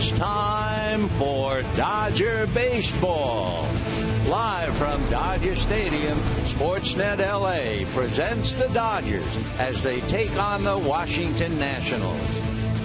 It's time for Dodger Baseball. Live from Dodger Stadium, Sportsnet LA presents the Dodgers as they take on the Washington Nationals.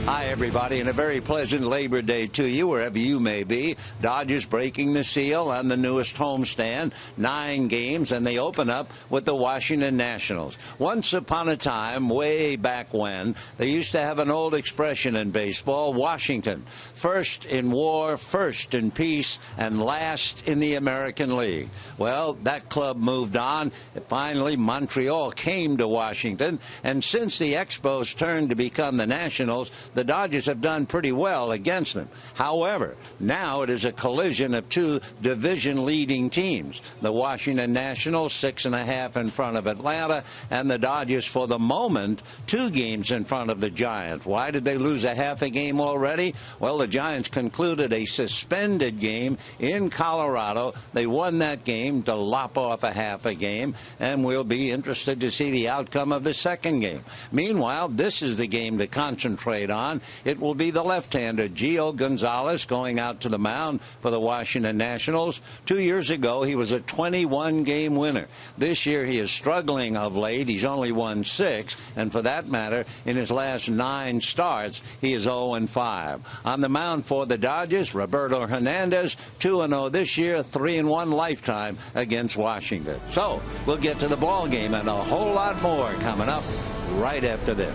Hi, everybody, and a very pleasant Labor Day to you, wherever you may be. Dodgers breaking the seal on the newest homestand, 9 games, and they open up with the Washington Nationals. Once upon a time, way back when, they used to have an old expression in baseball, Washington, first in war, first in peace, and last in the American League. Well, that club moved on. Finally, Montreal came to Washington, and since the Expos turned to become the Nationals, the Dodgers have done pretty well against them. However, now it is a collision of 2 division-leading teams. The Washington Nationals, 6.5 in front of Atlanta, and the Dodgers, for the moment, 2 games in front of the Giants. Why did they lose a half a game already? Well, the Giants concluded a suspended game in Colorado. They won that game to lop off a half a game, and we'll be interested to see the outcome of the second game. Meanwhile, this is the game to concentrate on. It will be the left-hander Gio Gonzalez going out to the mound for the Washington Nationals. 2 years ago, he was a 21-game winner. This year, he is struggling of late. He's only won 6, and for that matter, in his last 9 starts, he is 0-5. On the mound for the Dodgers, Roberto Hernandez, 2-0 this year, 3-1 lifetime against Washington. So, we'll get to the ball game and a whole lot more coming up right after this.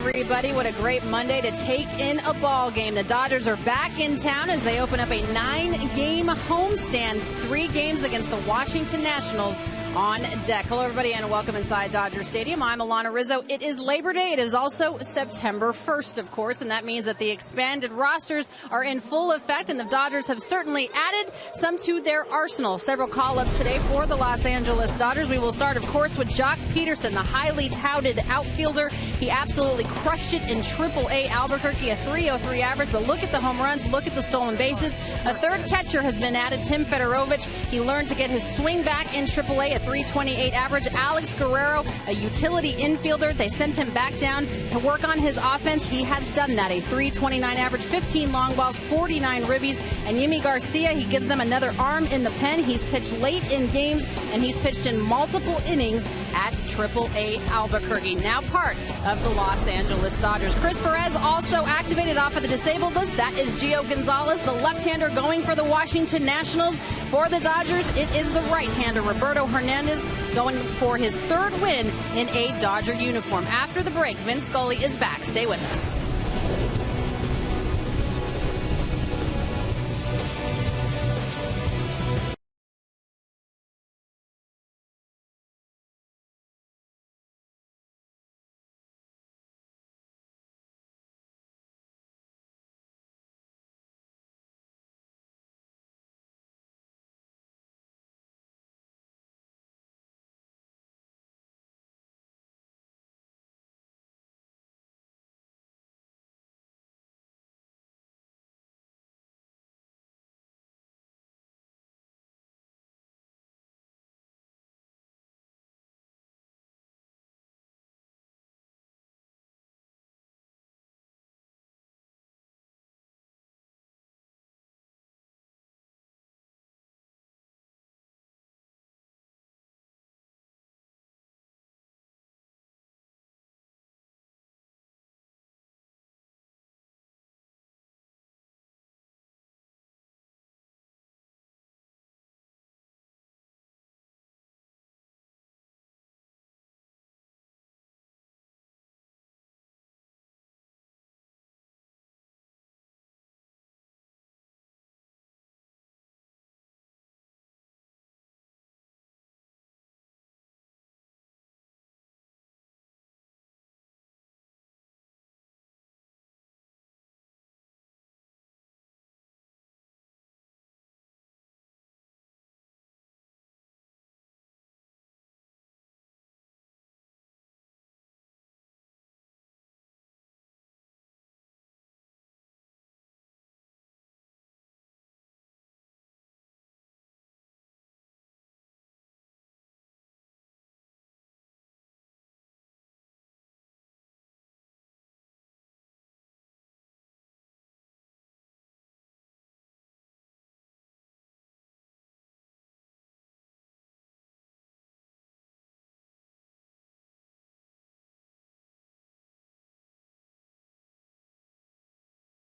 Everybody, what a great Monday to take in a ball game. The Dodgers are back in town as they open up a 9-game homestand, 3 games against the Washington Nationals on deck. Hello, everybody, and welcome inside Dodger Stadium. I'm Alana Rizzo. It is Labor Day. It is also September 1st, of course, and that means that the expanded rosters are in full effect, and the Dodgers have certainly added some to their arsenal. Several call-ups today for the Los Angeles Dodgers. We will start, of course, with Jock Peterson, the highly touted outfielder. He absolutely crushed it in AAA Albuquerque, a .303 average, but look at the home runs, look at the stolen bases. A third catcher has been added, Tim Fedorovich. He learned to get his swing back in AAA, a .328 average. Alex Guerrero, a utility infielder. They sent him back down to work on his offense. He has done that, a .329 average, 15 long balls, 49 ribbies. And Yimi Garcia, he gives them another arm in the pen. He's pitched late in games, and he's pitched in multiple innings at AAA Albuquerque, now part of the Los Angeles Dodgers. Chris Perez also activated off of the disabled list. That is Gio Gonzalez, the left-hander going for the Washington Nationals. For the Dodgers, it is the right-hander, Roberto Hernandez, going for his third win in a Dodger uniform. After the break, Vince Scully is back. Stay with us.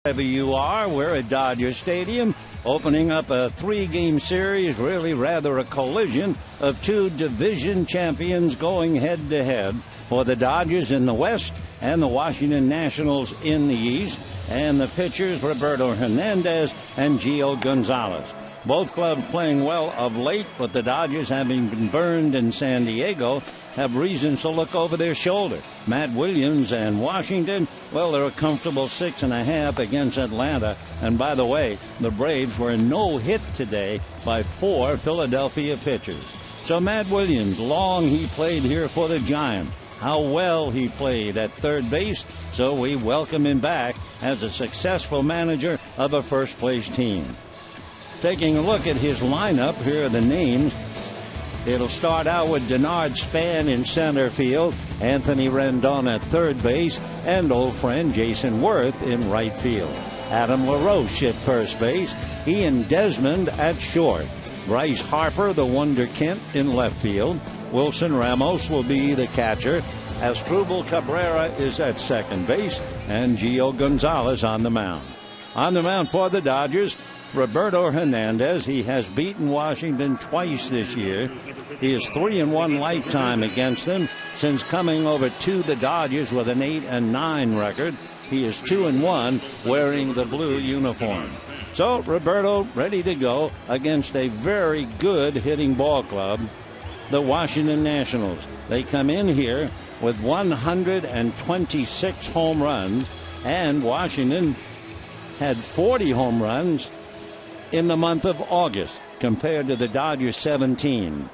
Wherever you are, we're at Dodger Stadium, opening up a three-game series, really rather a collision of two division champions going head-to-head for the Dodgers in the West and the Washington Nationals in the East. And the pitchers, Roberto Hernandez and Gio Gonzalez. Both clubs playing well of late, but the Dodgers, having been burned in San Diego, have reasons to look over their shoulder. Matt Williams and Washington, well, they're a comfortable 6.5 against Atlanta. And by the way, the Braves were no-hit today by 4 Philadelphia pitchers. So Matt Williams, long he played here for the Giants. How well he played at third base, so we welcome him back as a successful manager of a first-place team. Taking a look at his lineup, here are the names. It'll start out with Denard Span in center field, Anthony Rendon at third base, and old friend Jason Worth in right field. Adam LaRoche at first base, Ian Desmond at short. Bryce Harper, the wonderkid, in left field. Wilson Ramos will be the catcher. Asdrubal Cabrera is at second base, and Gio Gonzalez on the mound. On the mound for the Dodgers, Roberto Hernandez. He has beaten Washington twice this year. He is 3-1 lifetime against them since coming over to the Dodgers with an 8-9 record. He is 2-1 wearing the blue uniform. So Roberto ready to go against a very good hitting ball club. the Washington Nationals. They come in here with 126 home runs, and Washington had 40 home runs in the month of August compared to the Dodgers 17.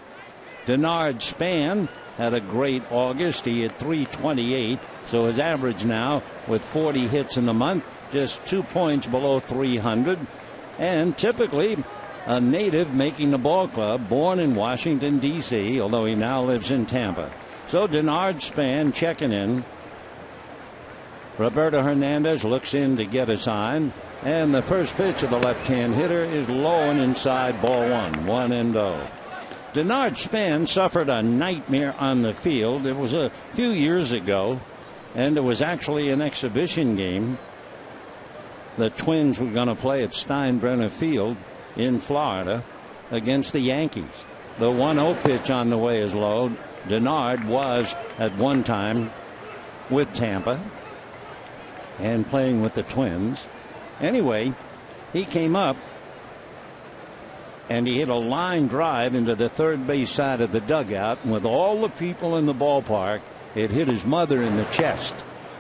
Denard Span had a great August. He had 328, so his average now with 40 hits in the month, just 2 points below 300. And typically a native making the ball club, born in Washington, D.C., although he now lives in Tampa. So Denard Span checking in. Roberto Hernandez looks in to get a sign. And the first pitch of the left-hand hitter is low and inside, ball 1-0. Denard Span suffered a nightmare on the field. It was a few years ago, and it was actually an exhibition game. The Twins were going to play at Steinbrenner Field in Florida against the Yankees. The 1-0 pitch on the way is low. Denard was at one time with Tampa and playing with the Twins. Anyway, he came up and he hit a line drive into the third base side of the dugout, and with all the people in the ballpark, it hit his mother in the chest.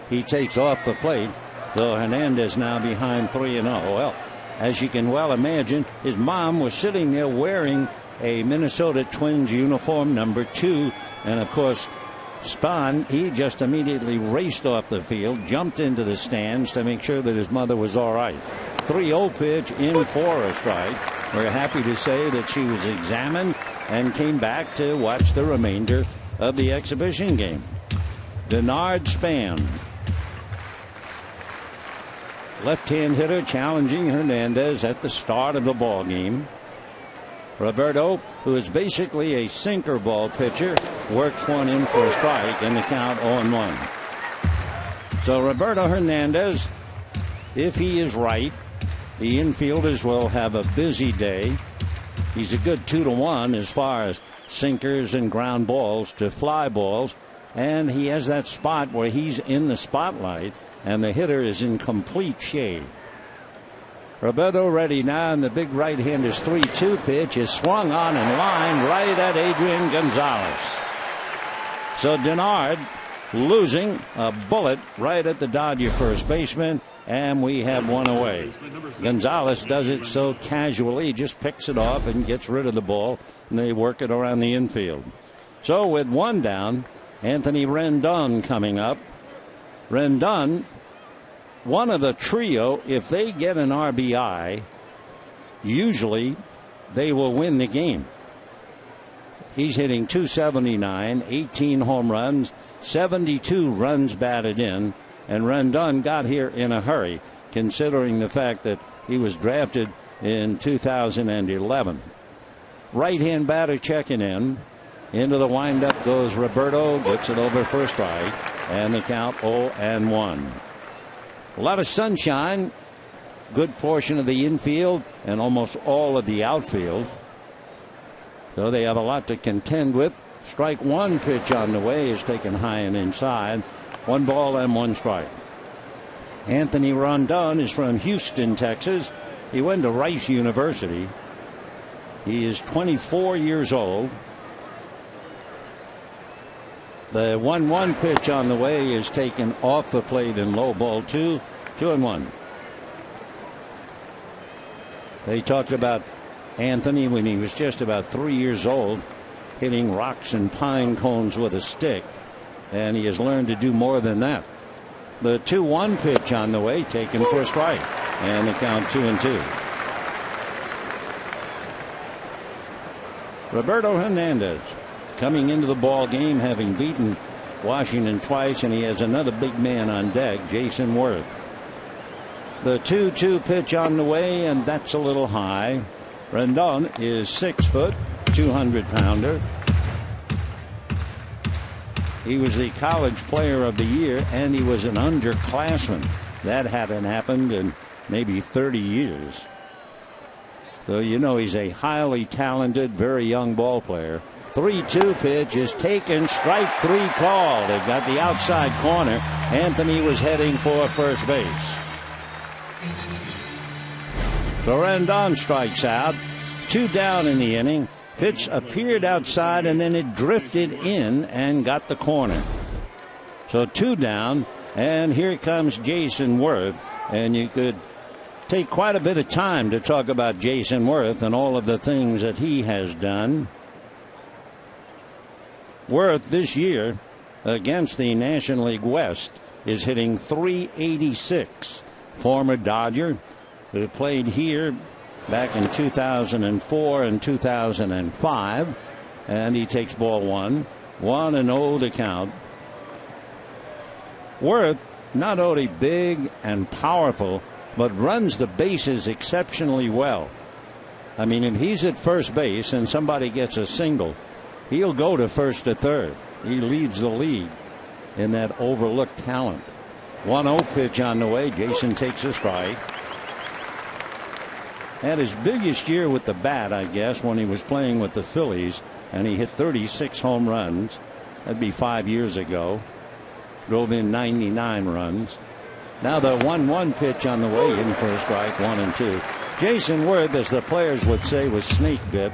He takes off the plate, so Hernandez now behind 3-0. Well, as you can well imagine, his mom was sitting there wearing a Minnesota Twins uniform, number 2, and of course Spahn, he just immediately raced off the field, jumped into the stands to make sure that his mother was all right. 3-0 pitch in for a strike. We're happy to say that she was examined and came back to watch the remainder of the exhibition game. Denard Span, left-hand hitter, challenging Hernandez at the start of the ball game. Roberto, who is basically a sinker ball pitcher, works one in for a strike, and the count 0-1. So Roberto Hernandez, if he is right, the infielders will have a busy day. He's a good 2-1 as far as sinkers and ground balls to fly balls, and he has that spot where he's in the spotlight and the hitter is in complete shade. Roberto ready now, and the big right-hander's 3-2 pitch is swung on and lined right at Adrian Gonzalez. So Denard losing a bullet right at the Dodger first baseman, and we have one away. Gonzalez does it so casually, just picks it off and gets rid of the ball, and they work it around the infield. So with one down, Anthony Rendon coming up. Rendon, one of the trio, if they get an RBI, usually they will win the game. He's hitting .279, 18 home runs, 72 runs batted in, and Rendon got here in a hurry, considering the fact that he was drafted in 2011. Right-hand batter checking in. Into the windup goes Roberto, gets it over for a strike, and the count 0-1. A lot of sunshine, good portion of the infield and almost all of the outfield. So they have a lot to contend with. Strike one pitch on the way is taken high and inside. 1 ball and 1 strike. Anthony Rendon is from Houston, Texas. He went to Rice University. He is 24 years old. The 1-1 pitch on the way is taken off the plate in low, ball 2, 2-1. They talked about Anthony when he was just about 3 years old, hitting rocks and pine cones with a stick, and he has learned to do more than that. The 2-1 pitch on the way, taken for a strike, and the count 2-2. Roberto Hernandez coming into the ball game, having beaten Washington twice, and he has another big man on deck, Jason Worth. The 2-2 pitch on the way, and that's a little high. Rendon is 6 foot, 200-pounder. He was the college player of the year, and he was an underclassman. That hadn't happened in maybe 30 years. So you know he's a highly talented, very young ball player. 3-2 pitch is taken, strike 3 called. They've got the outside corner. Anthony was heading for first base. So Rendon strikes out. 2 down in the inning. Pitch appeared outside, and then it drifted in and got the corner. So 2 down, and here comes Jason Worth. And you could take quite a bit of time to talk about Jason Worth and all of the things that he has done. Worth this year against the National League West is hitting .386. Former Dodger who played here back in 2004 and 2005. And he takes ball 1. 1-0 the count. Worth not only big and powerful, but runs the bases exceptionally well. I mean, if he's at first base and somebody gets a single, he'll go to first or third. He leads the league in that overlooked talent. 1-0 pitch on the way. Jason takes a strike. Had his biggest year with the bat, I guess, when he was playing with the Phillies, and he hit 36 home runs. That'd be 5 years ago. Drove in 99 runs. Now the 1-1 pitch on the way in for a strike, 1-2. Jason Worth, as the players would say, was snake bit.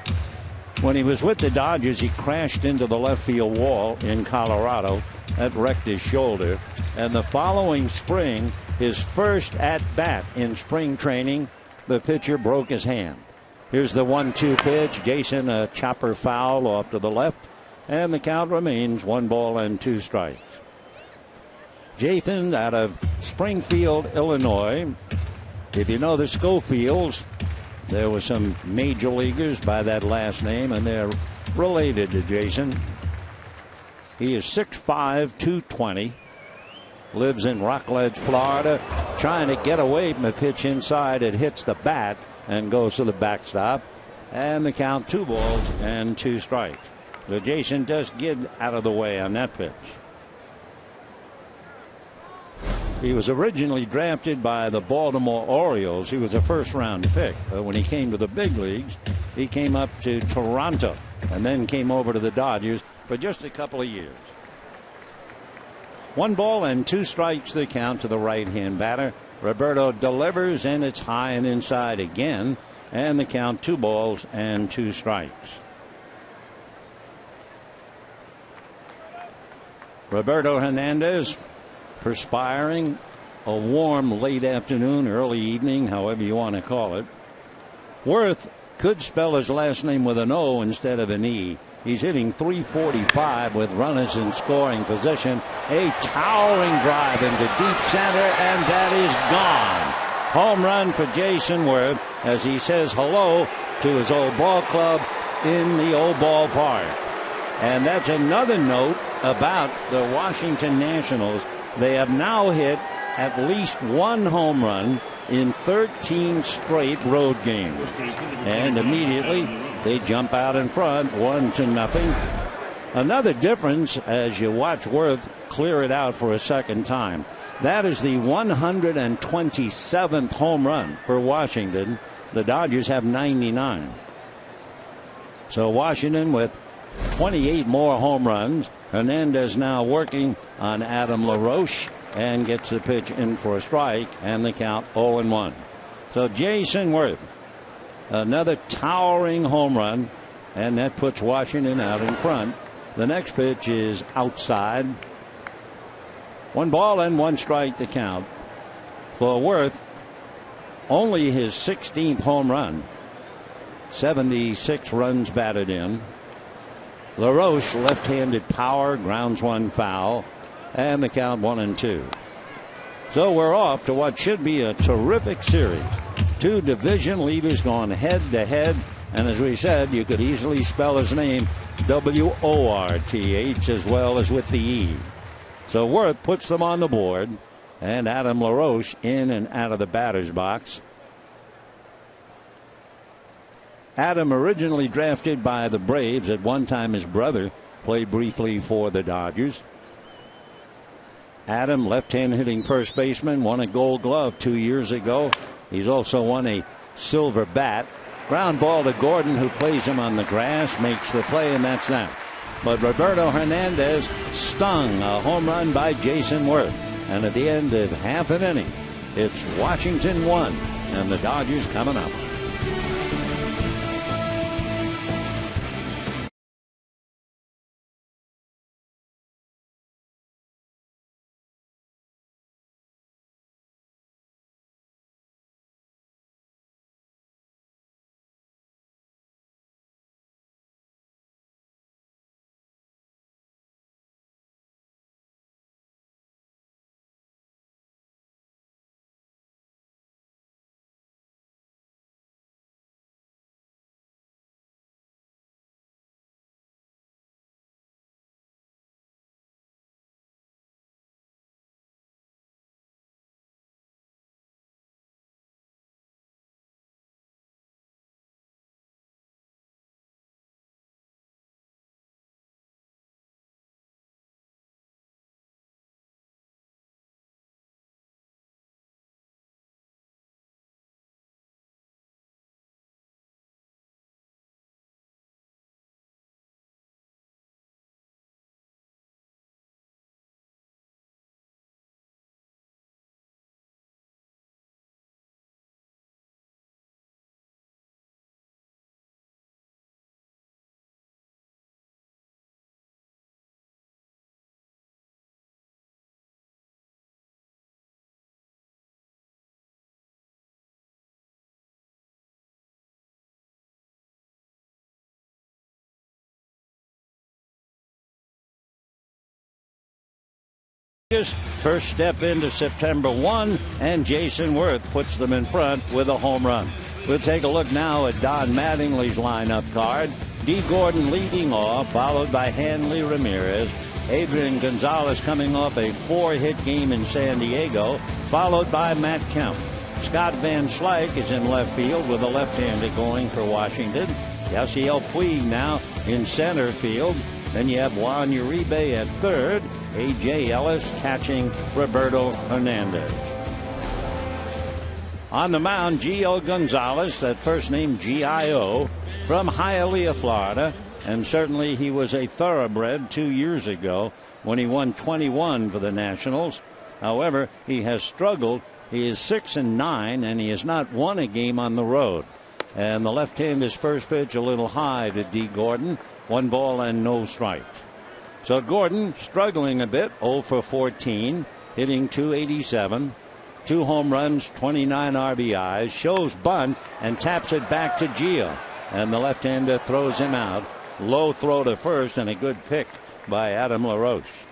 When he was with the Dodgers, he crashed into the left field wall in Colorado. That wrecked his shoulder. And the following spring, his first at bat in spring training, the pitcher broke his hand. Here's the 1-2 pitch. Jason, a chopper foul off to the left. And the count remains 1-2 strikes. Jason out of Springfield, Illinois. If you know the Schofields, there were some major leaguers by that last name, and they're related to Jason. He is 6'5", 220. Lives in Rockledge, Florida. Trying to get away from a pitch inside. It hits the bat and goes to the backstop. And the count 2-2 strikes. So Jason does get out of the way on that pitch. He was originally drafted by the Baltimore Orioles. He was a first-round pick. But when he came to the big leagues, he came up to Toronto and then came over to the Dodgers for just a couple of years. 1-2 strikes the count to the right-hand batter. Roberto delivers, and it's high and inside again. And the count 2-2 strikes. Roberto Hernandez, perspiring, a warm late afternoon, early evening, however you want to call it. Worth could spell his last name with an O instead of an E. He's hitting .345 with runners in scoring position. A towering drive into deep center, and that is gone. Home run for Jason Worth as he says hello to his old ball club in the old ballpark. And that's another note about the Washington Nationals. They have now hit at least 1 home run in 13 straight road games. And immediately they jump out in front 1-0. Another difference as you watch Worth clear it out for a second time. That is the 127th home run for Washington. The Dodgers have 99. So Washington with 28 more home runs. Hernandez now working on Adam LaRoche and gets the pitch in for a strike, and the count 0-1. So Jason Worth, another towering home run, and that puts Washington out in front. The next pitch is outside. 1-1 strike the count. For Worth, only his 16th home run. 76 runs batted in. LaRoche, left-handed power, grounds one foul, and the count 1-2. So we're off to what should be a terrific series. 2 division leaders going head-to-head, and as we said, you could easily spell his name W-O-R-T-H as well as with the E. So Worth puts them on the board, and Adam LaRoche in and out of the batter's box. Adam, originally drafted by the Braves. At one time his brother played briefly for the Dodgers. Adam, left-hand hitting first baseman, won a Gold Glove 2 years ago. He's also won a silver bat. Ground ball to Gordon, who plays him on the grass, makes the play, and that's that. But Roberto Hernandez stung a home run by Jason Worth. And at the end of half an inning, it's Washington 1 and the Dodgers coming up. First step into September 1, and Jason Worth puts them in front with a home run. We'll take a look now at Don Mattingly's lineup card. D. Gordon leading off, followed by Hanley Ramirez. Adrian Gonzalez coming off a 4-hit game in San Diego, followed by Matt Kemp. Scott Van Slyke is in left field with a left-hander going for Washington. Yasiel Puig now in center field. Then you have Juan Uribe at third. A.J. Ellis catching Roberto Hernandez. On the mound, Gio Gonzalez, that first name G-I-O, from Hialeah, Florida. And certainly he was a thoroughbred 2 years ago when he won 21 for the Nationals. However, he has struggled. He is 6-9, and he has not won a game on the road. And the left-hander's first pitch a little high to D. Gordon. 1 ball and no strikes. So Gordon struggling a bit, 0 for 14, hitting .287, 2 home runs, 29 RBIs, shows bunt and taps it back to Gio. And the left-hander throws him out. Low throw to first and a good pick by Adam LaRoche.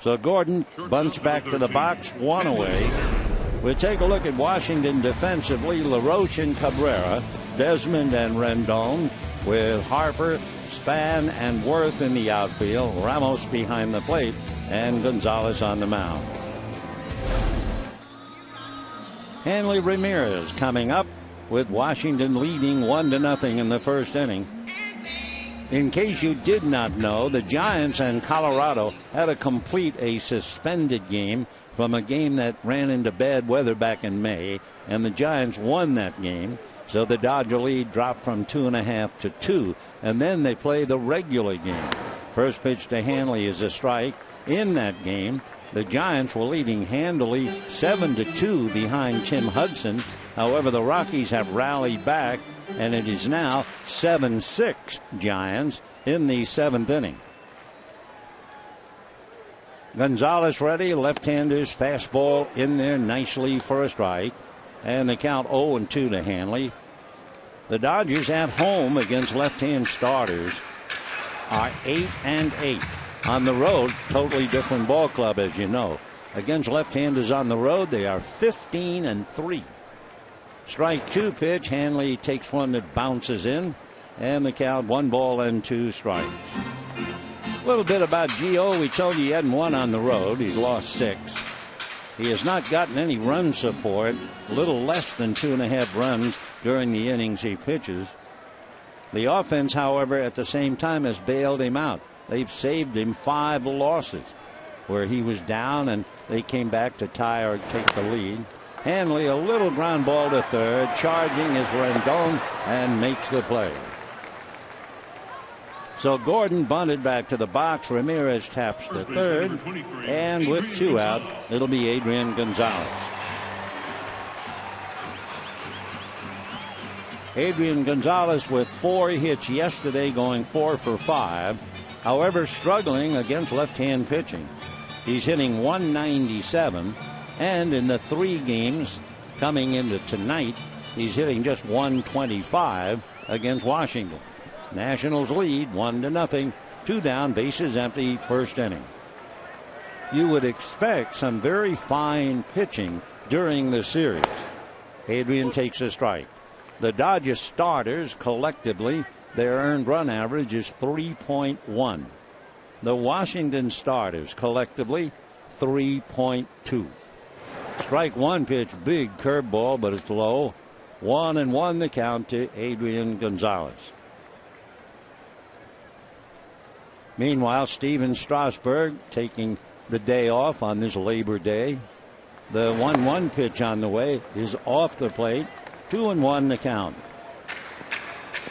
So Gordon bunts back to the box, 1 away. We'll take a look at Washington defensively. LaRoche and Cabrera, Desmond and Rendon, with Harper, Span and Worth in the outfield, Ramos behind the plate, and Gonzalez on the mound. Hanley Ramirez coming up, with Washington leading 1-0 in the first inning. In case you did not know, the Giants and Colorado had to complete a suspended game from a game that ran into bad weather back in May, and the Giants won that game. So the Dodger lead dropped from 2.5 to 2, and then they play the regular game. First pitch to Hanley is a strike. In that game, the Giants were leading handily 7-2 behind Tim Hudson. However, the Rockies have rallied back, and it is now 7-6 Giants in the 7th inning. Gonzalez ready, left-hander's fastball in there nicely for a strike. And the count 0-2 to Hanley. The Dodgers at home against left-hand starters are 8-8. On the road, totally different ball club, as you know. Against left-handers on the road, they are 15-3. Strike 2 pitch. Hanley takes one that bounces in. And the count 1 ball and 2 strikes. A little bit about Gio. We told you he hadn't won on the road. He's lost 6. He has not gotten any run support, a little less than 2.5 runs during the innings he pitches. The offense, however, at the same time has bailed him out. They've saved him 5 losses where he was down and they came back to tie or take the lead. Hanley, a little ground ball to third, charging is Rendon and makes the play. So Gordon bunted back to the box. Ramirez taps to third. And with 2 out, it'll be Adrian Gonzalez. Adrian Gonzalez with 4 hits yesterday, going 4 for 5. However, struggling against left-hand pitching. He's hitting .197. And in the 3 games coming into tonight, he's hitting just .125 against Washington. Nationals lead 1-0. 2 down, bases empty, first inning. You would expect some very fine pitching during the series. Adrian takes a strike. The Dodgers starters collectively, their earned run average is 3.1. The Washington starters collectively 3.2. Strike 1 pitch, big curveball, but it's low. 1-1 the count to Adrian Gonzalez. Meanwhile, Steven Strasburg taking the day off on this Labor Day. The 1-1 pitch on the way is off the plate. 2-1 the count.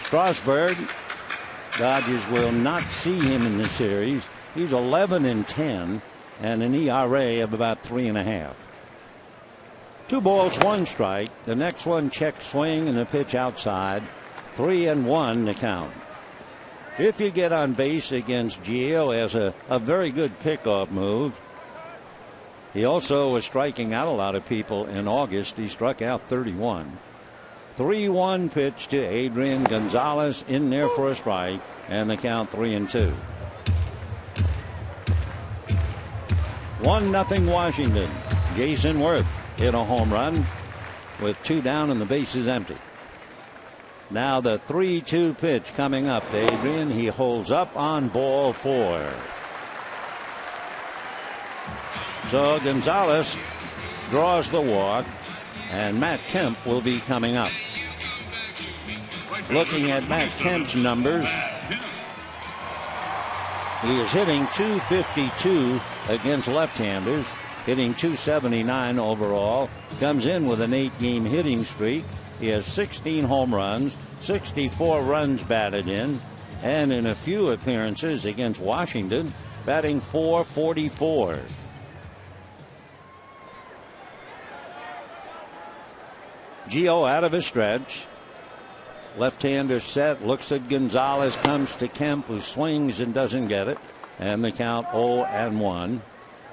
Strasburg, Dodgers will not see him in the series. He's 11-10 and an ERA of about 3.5. 2 balls, 1 strike. The next one check swing and the pitch outside. 3-1 the count. If you get on base against Gio as a very good pickoff move. He also was striking out a lot of people in August. He struck out 31. 3-1 pitch to Adrian Gonzalez in there for a strike, and the count 3-2. 1-0 Washington. Jason Worth hit a home run with 2 down and the bases empty. Now the 3-2 pitch coming up to Adrian. He holds up on ball 4. So Gonzalez draws the walk, and Matt Kemp will be coming up. Looking at Matt Kemp's numbers, he is hitting .252 against left-handers, hitting .279 overall. Comes in with an 8-game hitting streak. He has 16 home runs, 64 runs batted in, and in a few appearances against Washington, batting .444. Gio out of his stretch. Left-hander set, looks at Gonzalez, comes to Kemp, who swings and doesn't get it, and the count 0-1.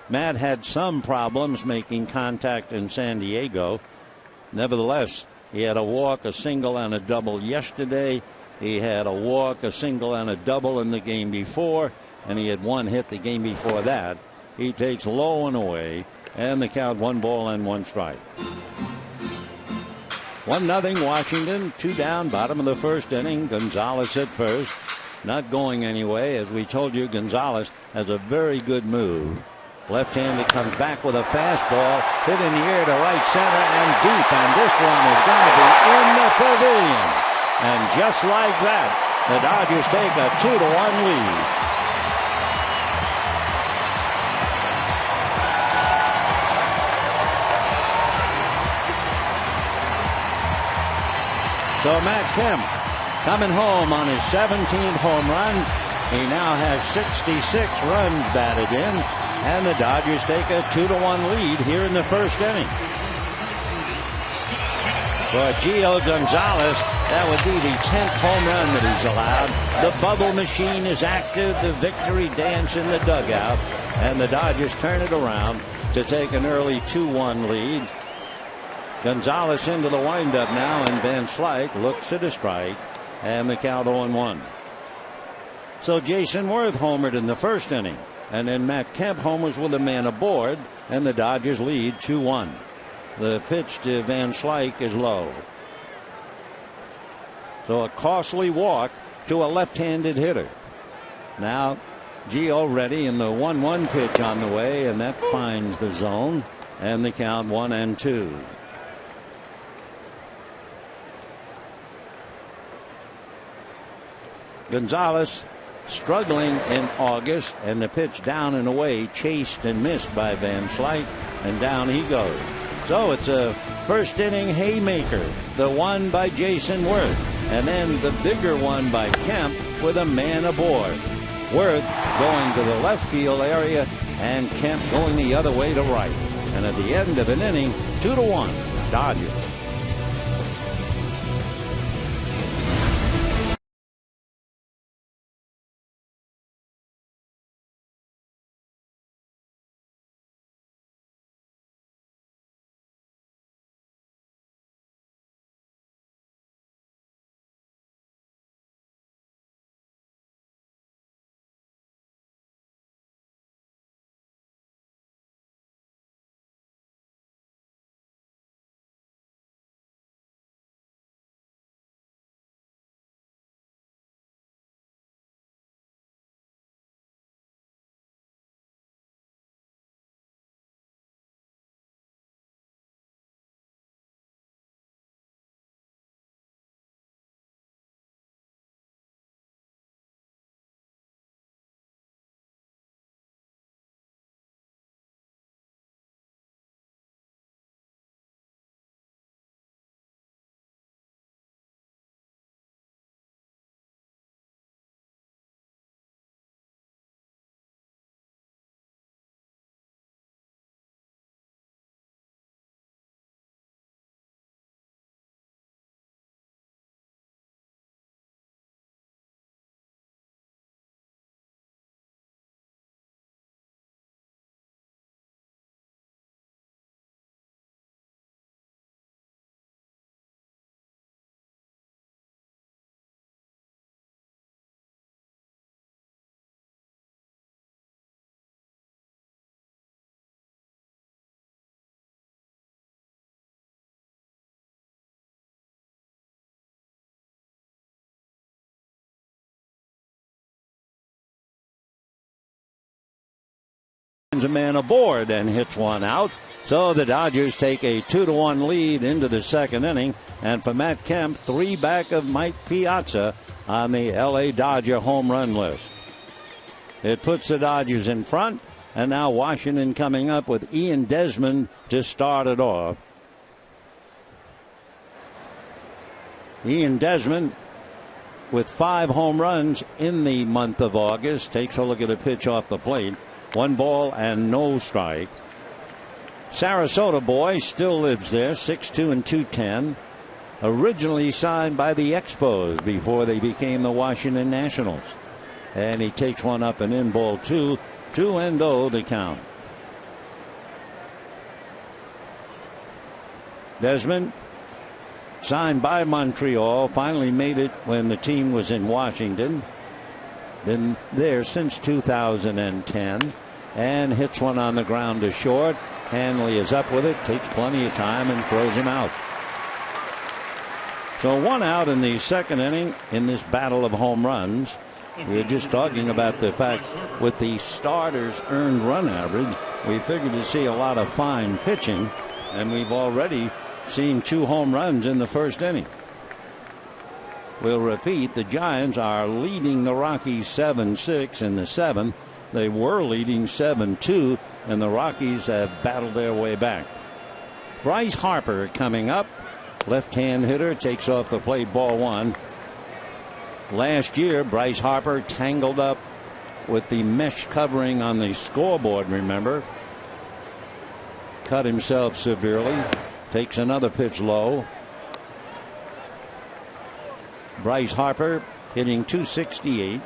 Matt had some problems making contact in San Diego. Nevertheless, he had a walk, a single, and a double yesterday. He had a walk, a single, and a double in the game before, and he had 1 hit the game before that. He takes low and away, and the count 1-1 strike. 1-0 Washington, 2 down, bottom of the first inning. Gonzalez at first, not going anyway. As we told you, Gonzalez has a very good move. Left-handed comes back with a fastball, hit in the air to right center and deep, and this one is going to be in the pavilion. And just like that, the Dodgers take a 2-1 lead. So Matt Kemp coming home on his 17th home run. He now has 66 runs batted in, and the Dodgers take a 2-1 lead here in the first inning. For Gio Gonzalez, that would be the 10th home run that he's allowed. The bubble machine is active, the victory dance in the dugout, and the Dodgers turn it around to take an early 2-1 lead. Gonzalez into the windup now, and Van Slyke looks at a strike, and the count 0-1. So Jason Worth homered in the first inning, and then Matt Kemp homers with a man aboard, and the Dodgers lead 2-1. The pitch to Van Slyke is low. So a costly walk to a left-handed hitter. Now Gio ready, and the 1-1 pitch on the way, and that finds the zone, and the count 1-2. Gonzalez struggling in August, and the pitch down and away, chased and missed by Van Slyke, and down he goes. So it's a first inning haymaker, the one by Jason Worth, and then the bigger one by Kemp with a man aboard. Worth going to the left field area, and Kemp going the other way to right. And at the end of an inning, 2-1 Dodgers. a man aboard and hits one out. So the Dodgers take a 2-1 lead into the second inning. And for Matt Kemp, 3 back of Mike Piazza on the L.A. Dodger home run list. It puts the Dodgers in front. And now Washington coming up with Ian Desmond to start it off. Ian Desmond with 5 home runs in the month of August. Takes a look at a pitch off the plate. 1 ball and no strike. Sarasota boy still lives there, 6'2" and 210. Originally signed by the Expos before they became the Washington Nationals. And he takes one up and in, ball 2. 2-0 the count. Desmond, signed by Montreal, finally made it when the team was in Washington. Been there since 2010 and hits one on the ground to short. Hanley is up with it, takes plenty of time and throws him out. So 1 out in the second inning in this battle of home runs. We were just talking about the fact with the starters' earned run average, we figured to see a lot of fine pitching, and we've already seen 2 home runs in the first inning. We'll repeat, the Giants are leading the Rockies 7-6 in the 7th. They were leading 7-2, and the Rockies have battled their way back. Bryce Harper coming up. Left-hand hitter, takes off the plate, ball 1. Last year, Bryce Harper tangled up with the mesh covering on the scoreboard, remember. Cut himself severely. Takes another pitch low. Bryce Harper hitting .268.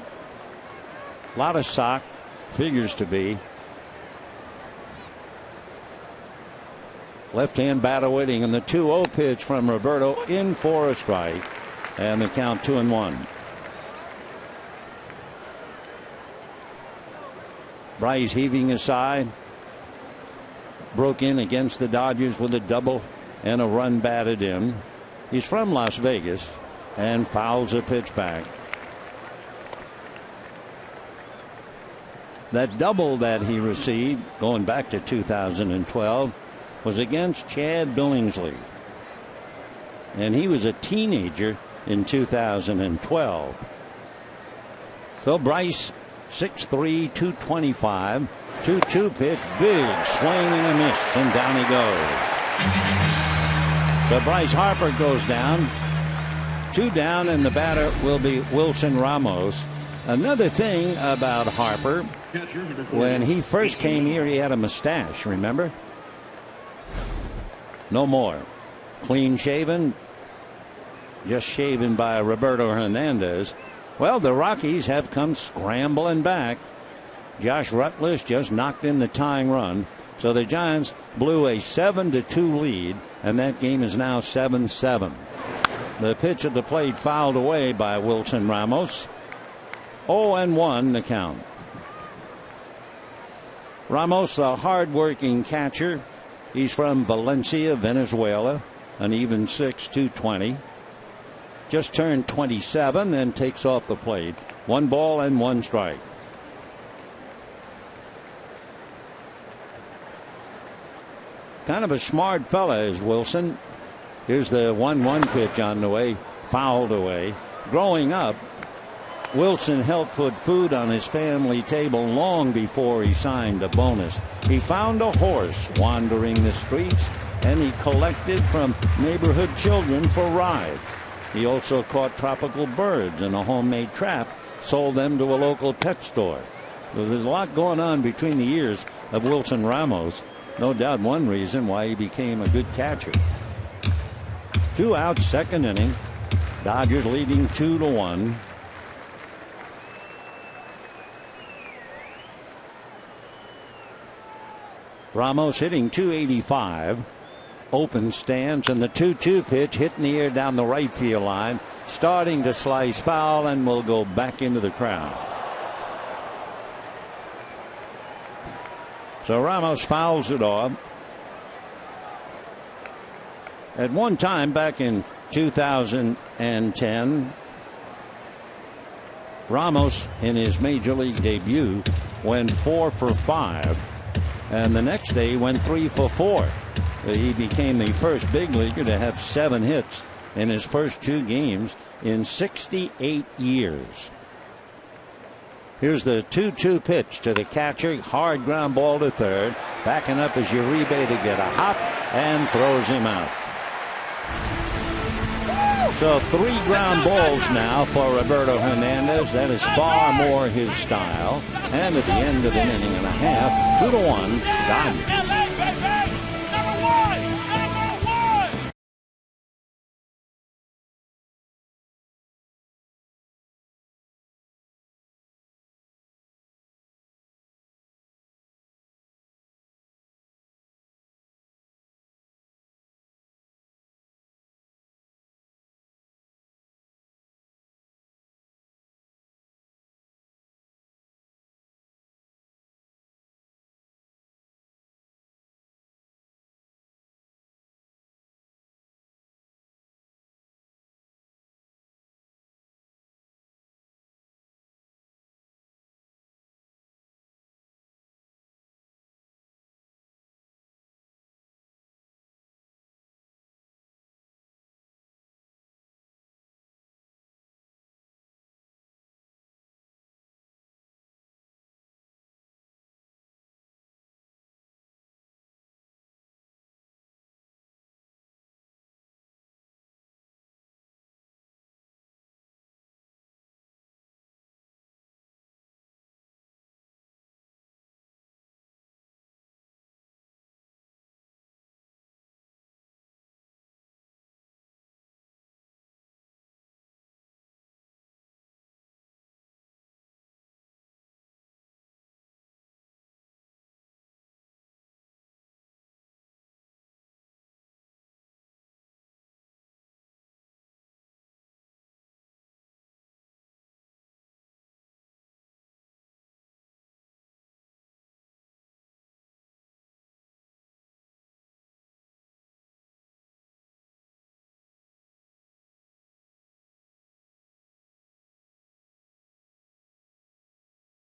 A lot of sock, figures to be. Left-hand batter waiting, and the 2-0 pitch from Roberto in for a strike. And the count 2-1. Bryce heaving aside. Broke in against the Dodgers with a double and a run batted in. He's from Las Vegas and fouls a pitch back. That double that he received going back to 2012 was against Chad Billingsley. And he was a teenager in 2012. So Bryce, 6'3", 225, 2-2 pitch, big swing and a miss, and down he goes. So Bryce Harper goes down. 2 down, and the batter will be Wilson Ramos. Another thing about Harper, when he first came here, he had a mustache, remember? No more. Clean shaven, just shaven by Roberto Hernandez. Well, the Rockies have come scrambling back. Josh Rutledge just knocked in the tying run. So the Giants blew a 7-2 lead, and that game is now 7-7. The pitch at the plate fouled away by Wilson Ramos. 0-1 the count. Ramos, a hard-working catcher. He's from Valencia, Venezuela, an even 6, 220. Just turned 27 and takes off the plate. 1 ball and 1 strike. Kind of a smart fella is Wilson. Here's the 1-1 pitch on the way, fouled away. Growing up, Wilson helped put food on his family table long before he signed a bonus. He found a horse wandering the streets, and he collected from neighborhood children for rides. He also caught tropical birds in a homemade trap, sold them to a local pet store. So there's a lot going on between the years of Wilson Ramos. No doubt one reason why he became a good catcher. 2 out, second inning. Dodgers leading 2-1. Ramos hitting .285. Open stance, and the 2-2 pitch hit in the air down the right field line, starting to slice foul, and will go back into the crowd. So Ramos fouls it off. At one time back in 2010, Ramos in his major league debut went 4 for 5 and the next day he went 3 for 4. He became the first big leaguer to have 7 hits in his first 2 games in 68 years. Here's the 2-2 pitch to the catcher. Hard ground ball to third. Backing up is Uribe to get a hop and throws him out. So 3 ground balls now for Roberto Hernandez. That is far more his style. And at the end of an inning and a half, 2-1 Dodgers.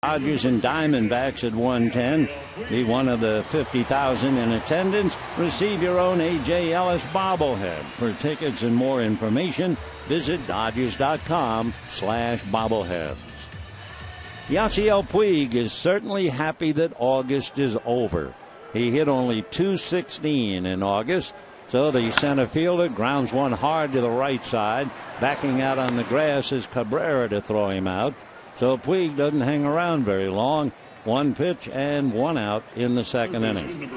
Dodgers and Diamondbacks at 1:10. Be one of the 50,000 in attendance. Receive your own A.J. Ellis bobblehead. For tickets and more information, visit Dodgers.com/bobbleheads. Yasiel Puig is certainly happy that August is over. He hit only .216 in August. So the center fielder grounds one hard to the right side. Backing out on the grass is Cabrera to throw him out. So Puig doesn't hang around very long. 1 pitch and 1 out in the second inning.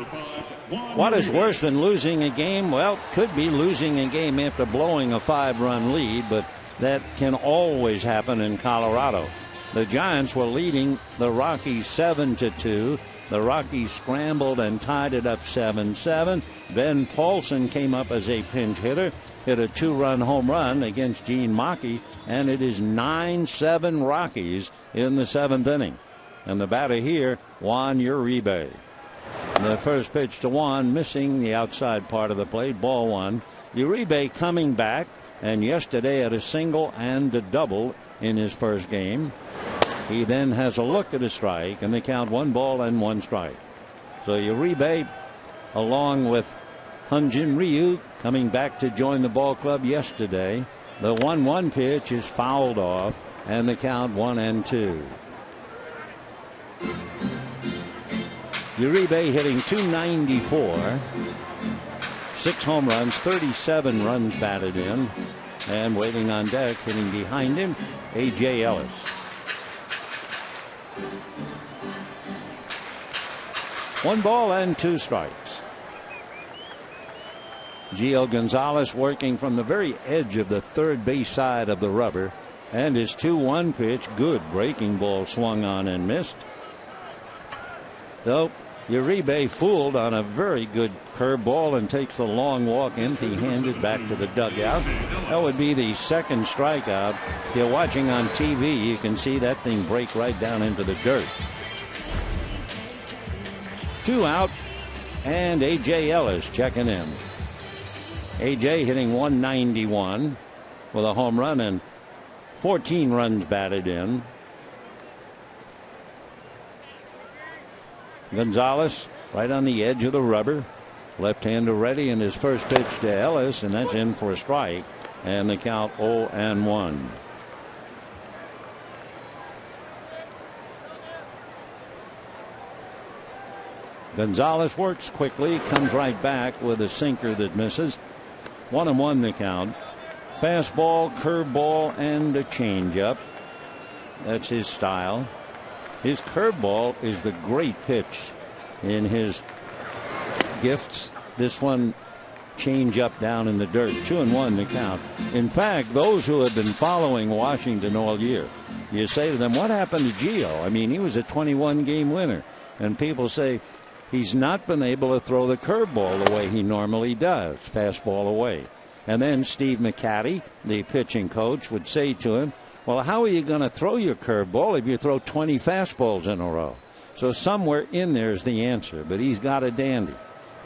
What is worse than losing a game? Well, could be losing a game after blowing a 5-run lead, but that can always happen in Colorado. The Giants were leading the Rockies 7-2. The Rockies scrambled and tied it up 7-7. Ben Paulson came up as a pinch hitter, hit a 2-run home run against Gene Mackey, and it is 9-7 Rockies in the 7th inning. And the batter here, Juan Uribe. The first pitch to Juan, missing the outside part of the plate, ball 1. Uribe coming back, and yesterday had a single and a double in his first game. He then has a look at a strike, and they count 1 ball and 1 strike. So Uribe, along with Hyun-Jin Ryu, coming back to join the ball club yesterday. The 1-1 pitch is fouled off, and the count 1-2. Uribe hitting .294, 6 home runs, 37 runs batted in, and waiting on deck, hitting behind him, A.J. Ellis. One ball and 2 strikes. Gio Gonzalez working from the very edge of the third base side of the rubber, and his 2-1 pitch, good breaking ball, swung on and missed. Though Uribe fooled on a very good curveball and takes the long walk empty-handed back to the dugout. That would be the second strikeout. If you're watching on TV, you can see that thing break right down into the dirt. 2 out, and A.J. Ellis checking in. A.J. hitting .191 with a home run and 14 runs batted in. Gonzalez right on the edge of the rubber. Left-hander ready, and his first pitch to Ellis, and that's in for a strike. And the count 0-1. Gonzalez works quickly, comes right back with a sinker that misses. 1-1 the count. Fastball, curveball, and a changeup. That's his style. His curveball is the great pitch in his gifts. This one, change up down in the dirt. 2-1 the count. In fact, those who have been following Washington all year, you say to them, what happened to Gio? I mean, he was a 21-game winner. And people say he's not been able to throw the curveball the way he normally does. Fastball away. And then Steve McCatty, the pitching coach, would say to him, well, how are you going to throw your curveball if you throw 20 fastballs in a row? So somewhere in there is the answer, but he's got a dandy.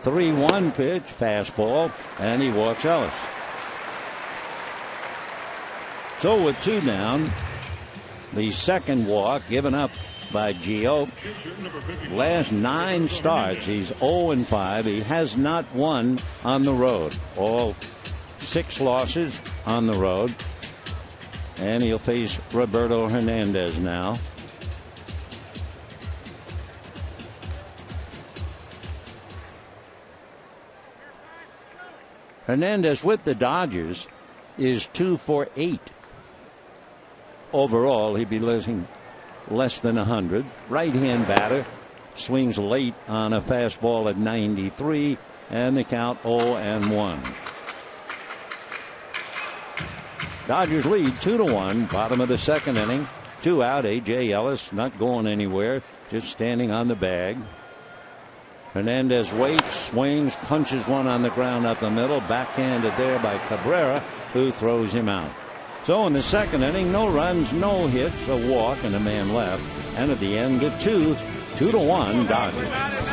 3-1 pitch, fastball, and he walks Ellis. So with 2 down, the second walk given up by Gio. Last 9 starts, he's 0-5. He has not won on the road. All 6 losses on the road. And he'll face Roberto Hernandez now. Hernandez with the Dodgers is 2 for 8. Overall, he'd be losing less than 100. Right-hand batter, swings late on a fastball at 93, and the count 0-1. Dodgers lead 2-1, bottom of the second inning. 2 out. A.J. Ellis not going anywhere, just standing on the bag. Hernandez waits, swings, punches one on the ground up the middle, backhanded there by Cabrera, who throws him out. So in the second inning, no runs, no hits, a walk, and a man left. And at the end, get 2-1 Dodgers.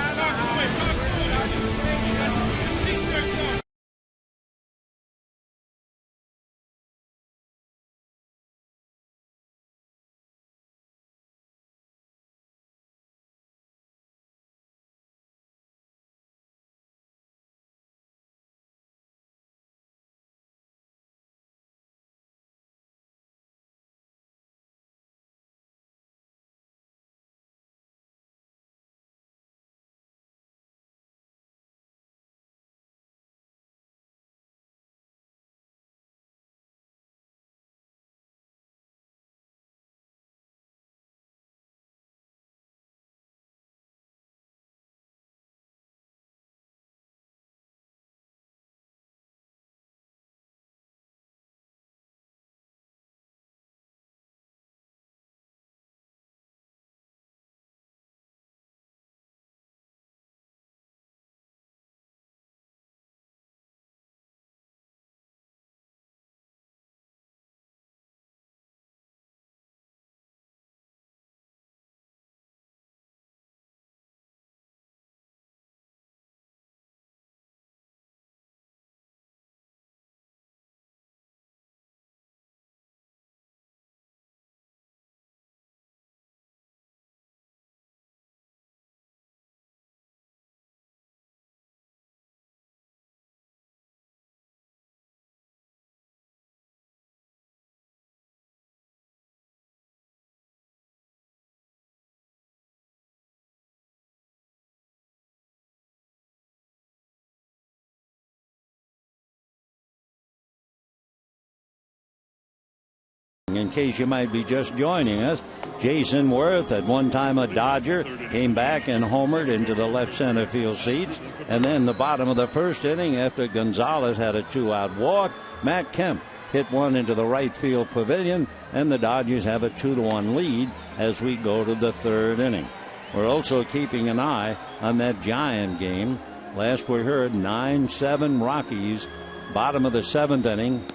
In case you might be just joining us, Jason Worth, at one time a Dodger, came back and homered into the left center field seats. And then the bottom of the first inning, after Gonzalez had a 2-out walk, Matt Kemp hit one into the right field pavilion, and the Dodgers have a 2-1 lead as we go to the third inning. We're also keeping an eye on that Giant game. Last we heard, 9-7 Rockies. Bottom of the seventh inning,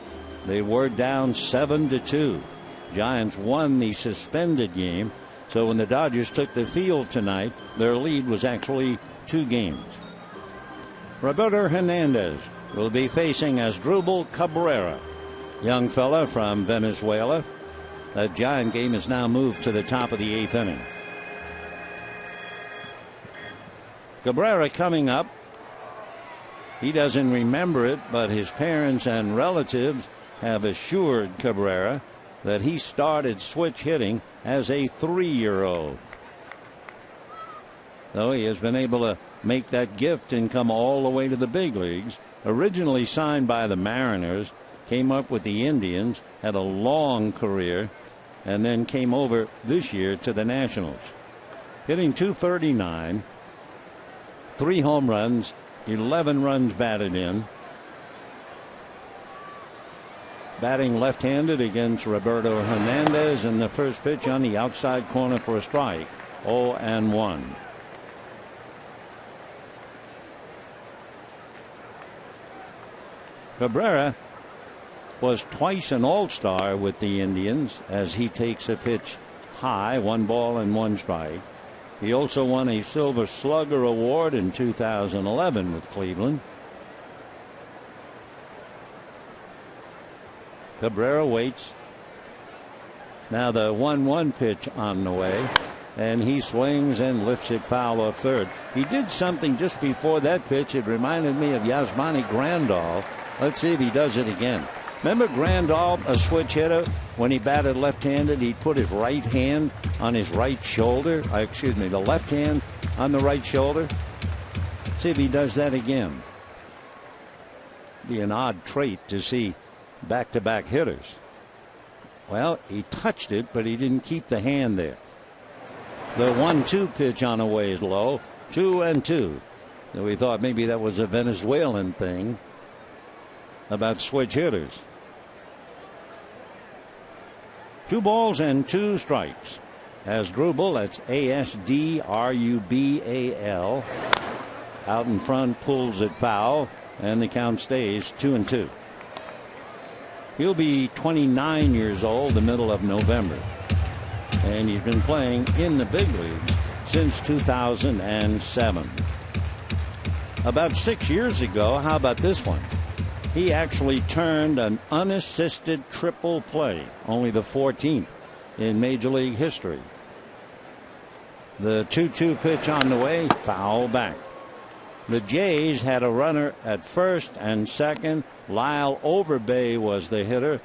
they were down 7-2. Giants won the suspended game. So when the Dodgers took the field tonight, their lead was actually 2 games. Roberto Hernandez will be facing Asdrubal Cabrera, young fella from Venezuela. That Giant game is now moved to the top of the 8th inning. Cabrera coming up. He doesn't remember it, but his parents and relatives have assured Cabrera that he started switch hitting as a 3-year-old. Though he has been able to make that gift and come all the way to the big leagues. Originally signed by the Mariners, came up with the Indians, had a long career, and then came over this year to the Nationals. Hitting .239, 3 home runs, 11 runs batted in. Batting left-handed against Roberto Hernandez, and the first pitch on the outside corner for a strike. 0-1. Cabrera was twice an All-Star with the Indians as he takes a pitch high, 1 ball and 1 strike. He also won a Silver Slugger Award in 2011 with Cleveland. Cabrera waits. Now the 1-1 pitch on the way, and he swings and lifts it foul off third. He did something just before that pitch. It reminded me of Yasmani Grandal. Let's see if he does it again. Remember Grandal, a switch hitter, when he batted left-handed, he'd put his right hand on his right shoulder. The left hand on the right shoulder. See if he does that again. Be an odd trait to see back-to-back hitters. Well, he touched it, but he didn't keep the hand there. The 1-2 pitch on the way is low. 2-2. So we thought maybe that was a Venezuelan thing about switch hitters. 2 balls and 2 strikes. Asdrubal, that's Asdrubal. Out in front, pulls it foul, and the count stays 2-2. He'll be 29 years old the middle of November. And he's been playing in the big leagues since 2007. About 6 years ago, how about this one? He actually turned an unassisted triple play, only the 14th in Major League history. The 2-2 pitch on the way, foul back. The Jays had a runner at first and second. Lyle Overbay was the hitter.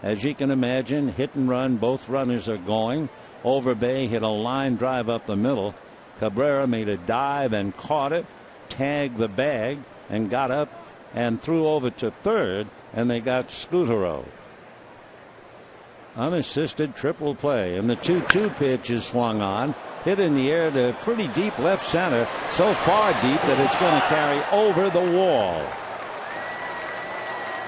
As you can imagine, hit and run, both runners are going. Overbay hit a line drive up the middle. Cabrera made a dive and caught it, tagged the bag, and got up and threw over to third, and they got Scutaro. Unassisted triple play, and the 2-2 pitch is swung on, hit in the air to pretty deep left center, so far deep that it's going to carry over the wall.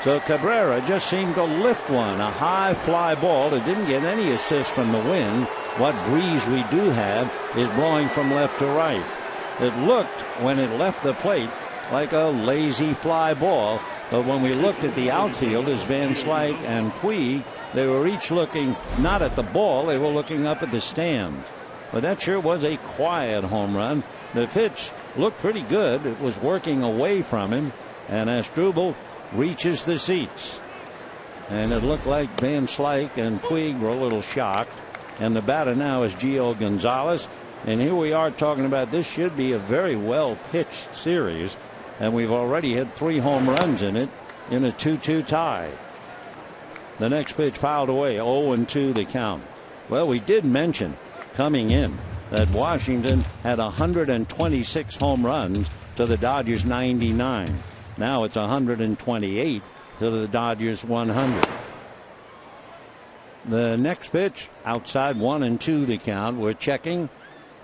So Cabrera just seemed to lift one, a high fly ball that didn't get any assist from the wind. What breeze we do have is blowing from left to right. It looked, when it left the plate, like a lazy fly ball, but when we looked at the outfield as Van Slyke and Puig, they were each looking not at the ball, they were looking up at the stands. But that sure was a quiet home run. The pitch looked pretty good. It was working away from him, and Asdrubal reaches the seats. And it looked like Van Slyke and Puig were a little shocked. And the batter now is Gio Gonzalez. And here we are talking about this should be a very well pitched series. And we've already had 3 home runs in it in a 2-2 tie. The next pitch fouled away, 0-2 the count. Well, we did mention coming in that Washington had 126 home runs to the Dodgers 99. Now it's 128 to the Dodgers 100. The next pitch outside, 1-2 to count. We're checking.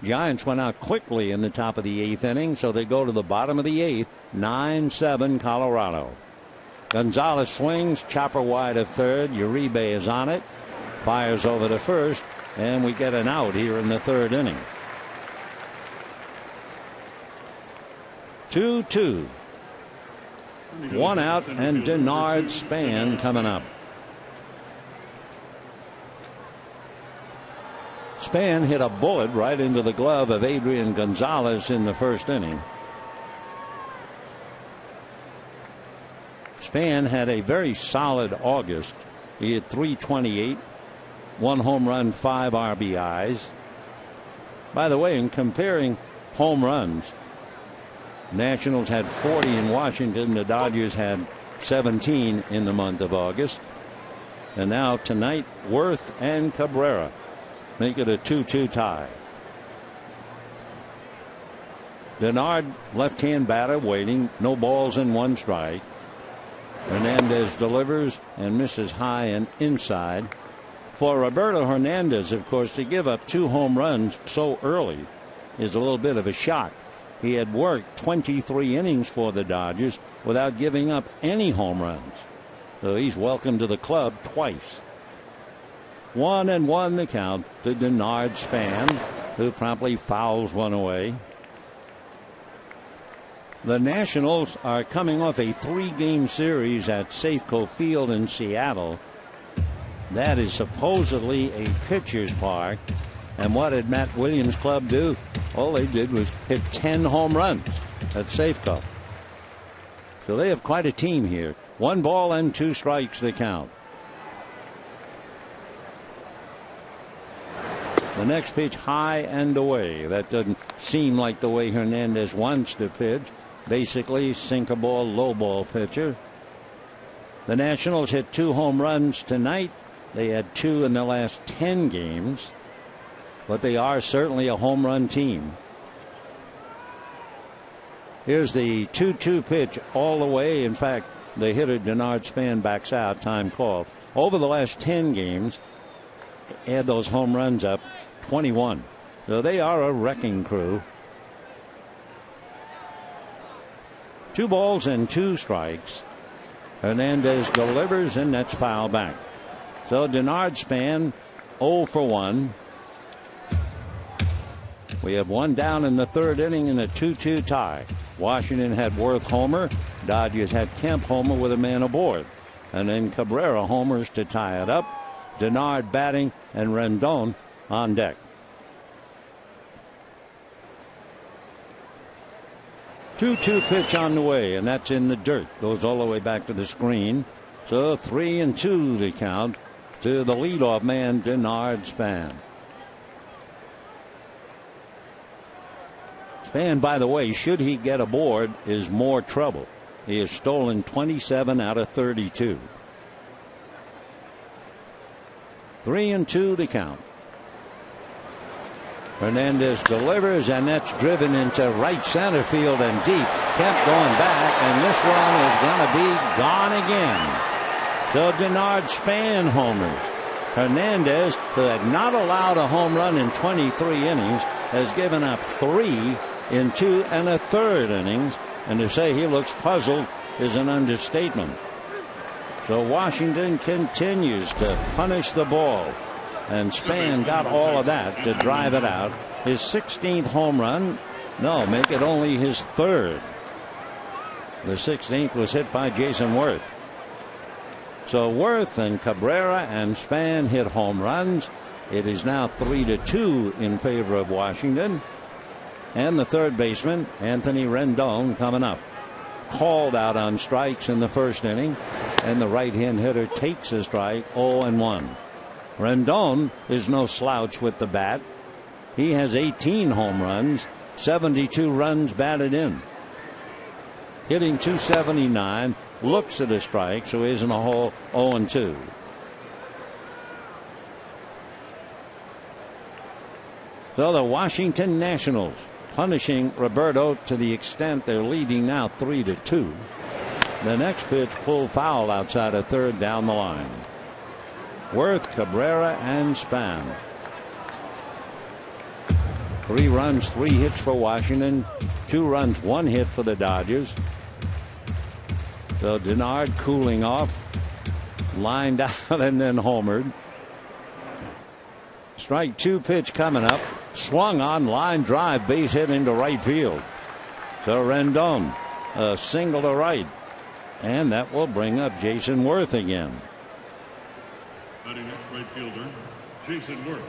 Giants went out quickly in the top of the 8th inning, so they go to the bottom of the 8th. 9-7 Colorado. Gonzalez swings, chopper wide of third. Uribe is on it, fires over to first, and we get an out here in the 3rd inning. 2-2. 1 out, and Denard Span coming up. Span hit a bullet right into the glove of Adrian Gonzalez in the 1st inning. Span had a very solid August. He had .328, 1 home run, 5 RBIs. By the way, in comparing home runs, Nationals had 40 in Washington. The Dodgers had 17 in the month of August. And now tonight, Worth and Cabrera make it a 2-2 tie. Denard, left-hand batter, waiting. No balls and 1 strike. Hernandez delivers and misses high and inside. For Roberto Hernandez, of course, to give up 2 home runs so early is a little bit of a shock. He had worked 23 innings for the Dodgers without giving up any home runs. So he's welcome to the club twice. 1-1 the count to Denard Span, who promptly fouls one away. The Nationals are coming off a 3-game series at Safeco Field in Seattle. That is supposedly a pitcher's park. And what did Matt Williams' club do? All they did was hit 10 home runs at Safeco. So they have quite a team here. 1 ball and 2 strikes the count. The next pitch high and away. That doesn't seem like the way Hernandez wants to pitch. Basically sinker ball, low ball pitcher. The Nationals hit 2 home runs tonight. They had 2 in the last 10 games. But they are certainly a home run team. Here's the 2-2 pitch all the way. In fact, the hitter Denard Span backs out. Time called. Over the last 10 games, add those home runs up, 21. So they are a wrecking crew. 2 balls and 2 strikes. Hernandez delivers, and that's foul back. So Denard Span 0 for 1. We have 1 down in the 3rd inning in a 2-2 tie. Washington had Worth homer. Dodgers had Kemp homer with a man aboard. And then Cabrera homers to tie it up. Denard batting and Rendon on deck. Two-two pitch on the way, and that's in the dirt. Goes all the way back to the screen. So 3-2 the count to the leadoff man, Denard Span. Span, by the way, should he get aboard, is more trouble. He has stolen 27 out of 32. 3-2 the count. Hernandez delivers, and that's driven into right center field and deep. Kemp going back, and this one is going to be gone again. So Denard Span homers. Hernandez, who had not allowed a home run in 23 innings, has given up 3 in 2 1/3 innings. And to say he looks puzzled is an understatement. So Washington continues to punish the ball. And Span got all of that to drive it out. His 16th home run. No, make it only his 3rd. The 16th was hit by Jason Worth. So Worth and Cabrera and Span hit home runs. It is now 3-2 in favor of Washington. And the third baseman, Anthony Rendon, coming up. Called out on strikes in the 1st inning. And the right-hand hitter takes a strike, 0-1. Rendon is no slouch with the bat. He has 18 home runs, 72 runs batted in. Hitting .279, looks at a strike, so he's in a hole, 0-2. So the Washington Nationals punishing Roberto to the extent they're leading now 3-2. The next pitch pulled foul outside of 3rd down the line. Worth, Cabrera, and Span. 3 runs, 3 hits for Washington. 2 runs, 1 hit for the Dodgers. So Denard cooling off, lined out, and then homered. Strike 2 pitch coming up. Swung on, line drive, base hit into right field. So Rendon, a single to right. And that will bring up Jason Worth again. Next, right fielder, Jason Worth.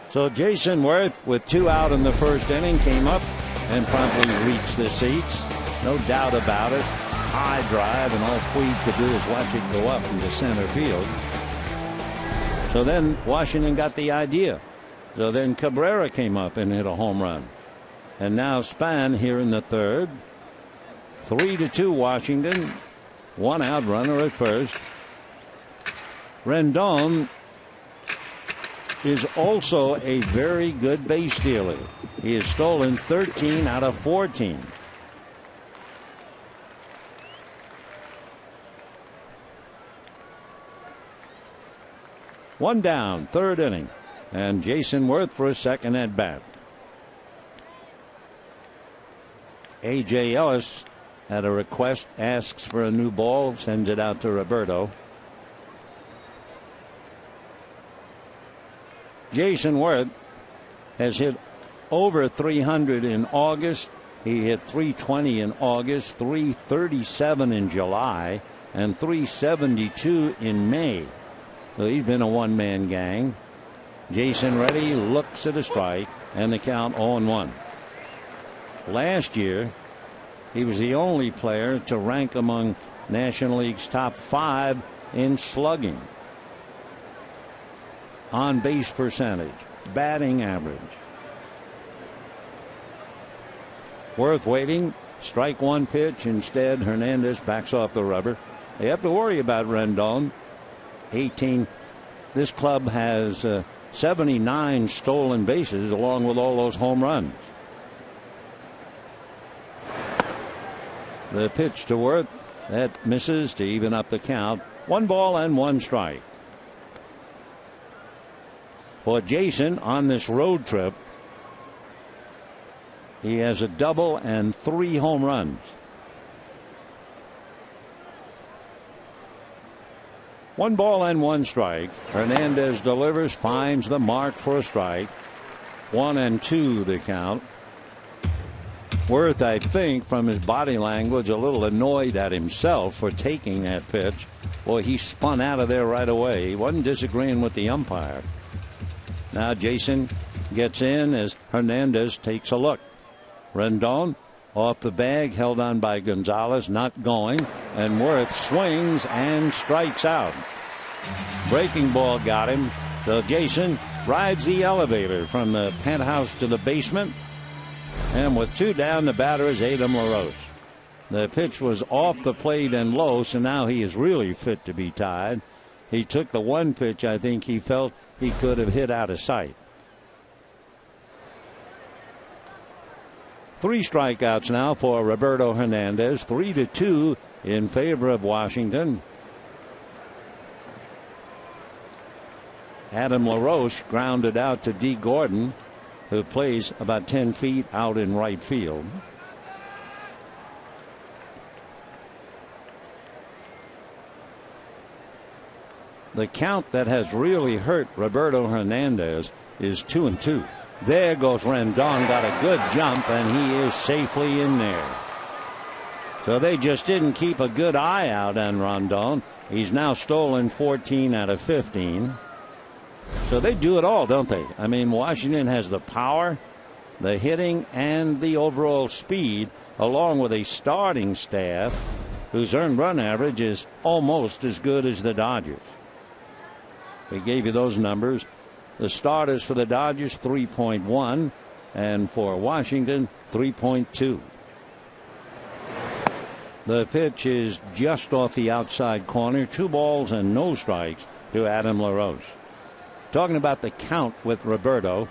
So Jason Worth, with 2 out in the 1st inning, came up and promptly reached the seats. No doubt about it. High drive, and all Puig could do is watch it go up into center field. So then Washington got the idea. So then Cabrera came up and hit a home run. And now Span here in the 3rd. 3-2 Washington. 1 out, runner at first. Rendon is also a very good base stealer. He has stolen 13 out of 14. One down, third inning, and Jason Worth for a second at bat. A.J. Ellis had a request, asks for a new ball, sends it out to Roberto. Jason Worth has hit over 300 in August. He hit 320 in August, 337 in July, and 372 in May. So he's been a one-man gang. Jason ready, looks at a strike, and the count 0-1. Last year, he was the only player to rank among National League's top 5 in slugging, on base percentage, batting average. Worth waiting, strike one pitch. Instead, Hernandez backs off the rubber. They have to worry about Rendon. 18. This club has 79 stolen bases along with all those home runs. The pitch to Worth, that misses to even up the count. 1 ball and 1 strike. For Jason on this road trip, he has a double and 3 home runs. 1 ball and 1 strike. Hernandez delivers, finds the mark for a strike. 1-2 the count. Worth, I think, from his body language, a little annoyed at himself for taking that pitch. Boy, he spun out of there right away. He wasn't disagreeing with the umpire. Now Jason gets in as Hernandez takes a look. Rendon off the bag, held on by Gonzalez, not going, and Worth swings and strikes out. Breaking ball got him, so Jason rides the elevator from the penthouse to the basement, and with 2 down, the batter is Adam LaRoche. The pitch was off the plate and low, so now he is really fit to be tied. He took the one pitch I think he felt he could have hit out of sight. 3 strikeouts now for Roberto Hernandez. 3-2 in favor of Washington. Adam LaRoche grounded out to D. Gordon, who plays about 10 feet out in right field. The count that has really hurt Roberto Hernandez is 2-2. There goes Rendon, got a good jump, and he is safely in there. So they just didn't keep a good eye out on Rendon. He's now stolen 14 out of 15. So they do it all, don't they? I mean, Washington has the power, the hitting, and the overall speed, along with a starting staff whose earned run average is almost as good as the Dodgers. We gave you those numbers. The starters for the Dodgers 3.1, and for Washington 3.2. The pitch is just off the outside corner. 2 balls and no strikes to Adam LaRoche. Talking about the count with Roberto,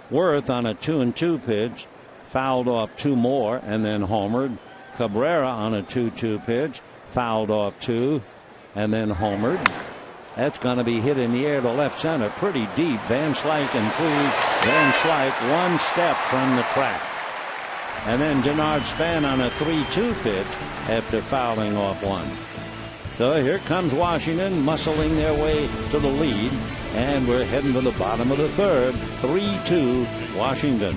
Worth on a 2-2 pitch fouled off 2 more and then homered. Cabrera on a 2-2 pitch fouled off 2 and then homered. That's going to be hit in the air to left center pretty deep. Van Slyke and Puig. Van Slyke 1 step from the track. And then Denard Span on a 3-2 pitch after fouling off 1. So here comes Washington muscling their way to the lead. And we're heading to the bottom of the 3rd. 3-2 Washington.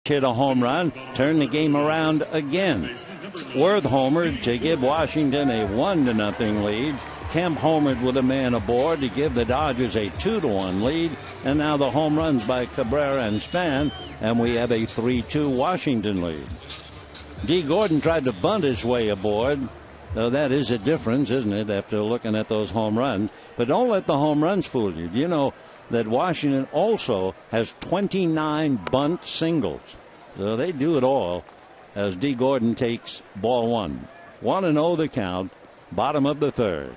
hit a home run, turned the game around again. Worth homered to give Washington a 1-0 lead. Kemp homered with a man aboard to give the Dodgers a 2-1 lead. And now the home runs by Cabrera and Span, and we have a 3-2 Washington lead. D. Gordon tried to bunt his way aboard. Though that is a difference, isn't it, after looking at those home runs. But don't let the home runs fool you. You know that Washington also has 29 bunt singles. So they do it all as D. Gordon takes ball one. 1-0 the count, bottom of the third.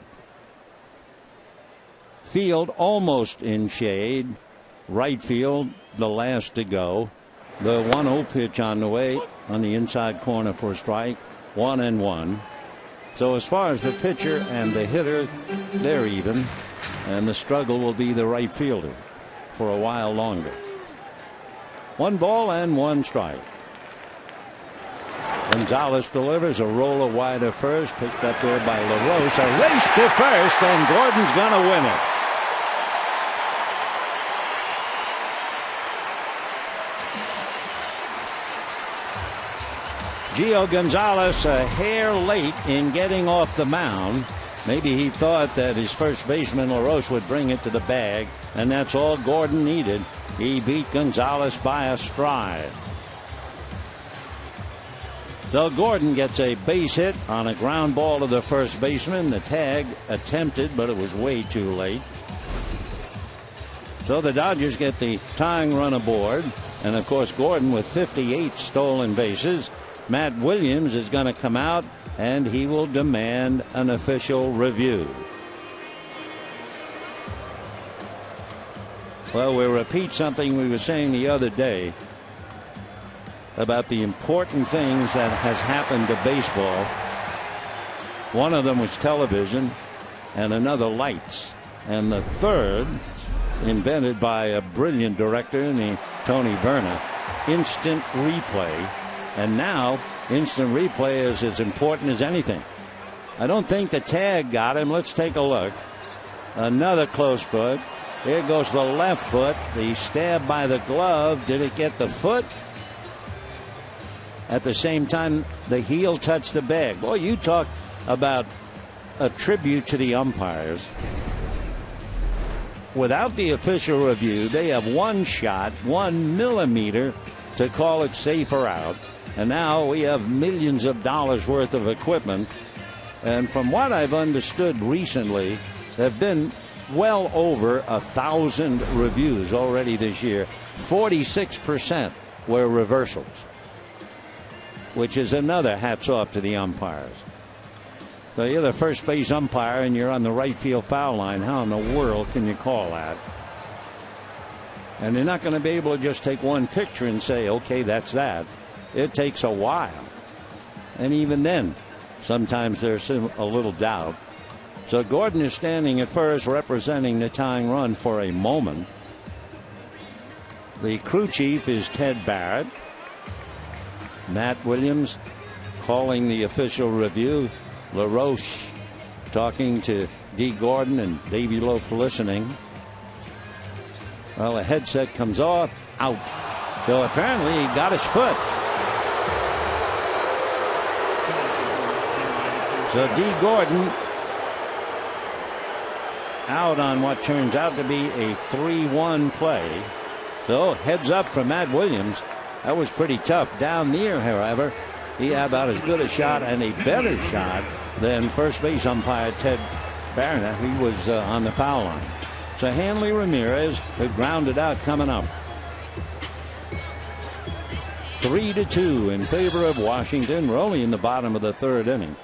Field almost in shade. Right field, the last to go. The 1-0 pitch on the way on the inside corner for a strike. 1-1. So as far as the pitcher and the hitter, they're even. And the struggle will be the right fielder for a while longer. 1 ball and 1 strike. Gonzalez delivers a roller wide to first, picked up there by LaRoche. A race to first, and Gordon's going to win it. Gio Gonzalez a hair late in getting off the mound. Maybe he thought that his first baseman LaRoche would bring it to the bag, and that's all Gordon needed. He beat Gonzalez by a stride. So Gordon gets a base hit on a ground ball to the first baseman. The tag attempted, but it was way too late. So the Dodgers get the tying run aboard, and of course Gordon with 58 stolen bases. Matt Williams is going to come out, and he will demand an official review. Well, we'll repeat something we were saying the other day about the important things that has happened to baseball. One of them was television, and another lights, and the third, invented by a brilliant director named Tony Verna, instant replay. And now instant replay is as important as anything. I don't think the tag got him. Let's take a look. Another close foot. Here goes the left foot. The stab by the glove. Did it get the foot? At the same time, the heel touched the bag. Boy, you talk about a tribute to the umpires. Without the official review, they have one shot, 1 millimeter to call it safe or out. And now we have millions of dollars worth of equipment. And from what I've understood recently, there have been well over 1,000 reviews already this year. 46% were reversals, which is another hats off to the umpires. So you're the first base umpire and you're on the right field foul line. How in the world can you call that? And they're not going to be able to just take one picture and say, okay, that's that. It takes a while. And even then, sometimes there's a little doubt. So Gordon is standing at first, representing the tying run for a moment. The crew chief is Ted Barrett. Matt Williams calling the official review. LaRoche talking to D. Gordon and Davey Lope listening. Well, a headset comes off, out. So apparently he got his foot. So D. Gordon out on what turns out to be a 3-1 play. So heads up for Matt Williams. That was pretty tough. Down near, however, he had about as good a shot and a better shot than first base umpire Ted Barrett. He was on the foul line. So Hanley Ramirez, who grounded out, coming up. 3-2 in favor of Washington. We're only in the bottom of the third inning.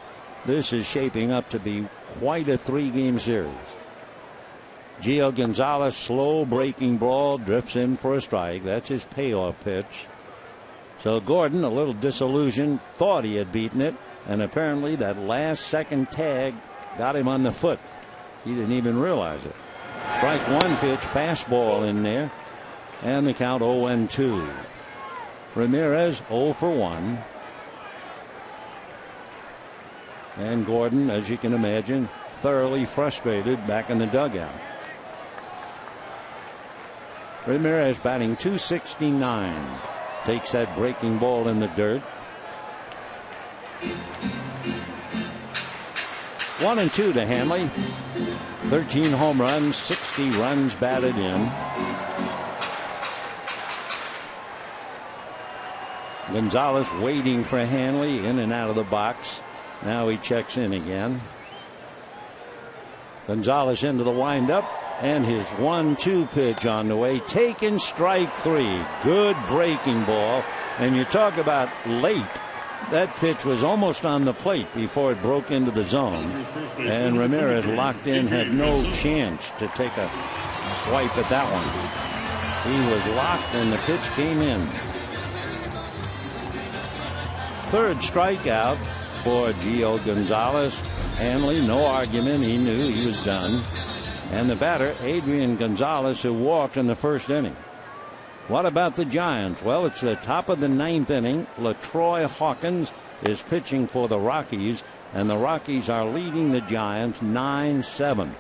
This is shaping up to be quite a 3-game series. Gio Gonzalez, slow breaking ball, drifts in for a strike. That's his payoff pitch. So Gordon, a little disillusioned, thought he had beaten it, and apparently that last second tag got him on the foot. He didn't even realize it. Strike one pitch, fastball in there, and the count 0-2. Ramirez 0 for 1. And Gordon, as you can imagine, thoroughly frustrated back in the dugout. Ramirez batting .269. takes that breaking ball in the dirt. 1-2 to Hanley. 13 home runs, 60 runs batted in. Gonzalez waiting for Hanley in and out of the box. Now he checks in again. Gonzalez into the windup, and his 1-2 pitch on the way. Taken strike 3. Good breaking ball. And you talk about late. That pitch was almost on the plate before it broke into the zone. And Ramirez locked in, had no chance to take a swipe at that one. He was locked, and the pitch came in. Third strikeout for Gio Gonzalez. Hanley, no argument. He knew he was done. And the batter, Adrian Gonzalez, who walked in the first inning. What about the Giants? Well, it's the top of the 9th inning. LaTroy Hawkins is pitching for the Rockies, and the Rockies are leading the Giants 9-7.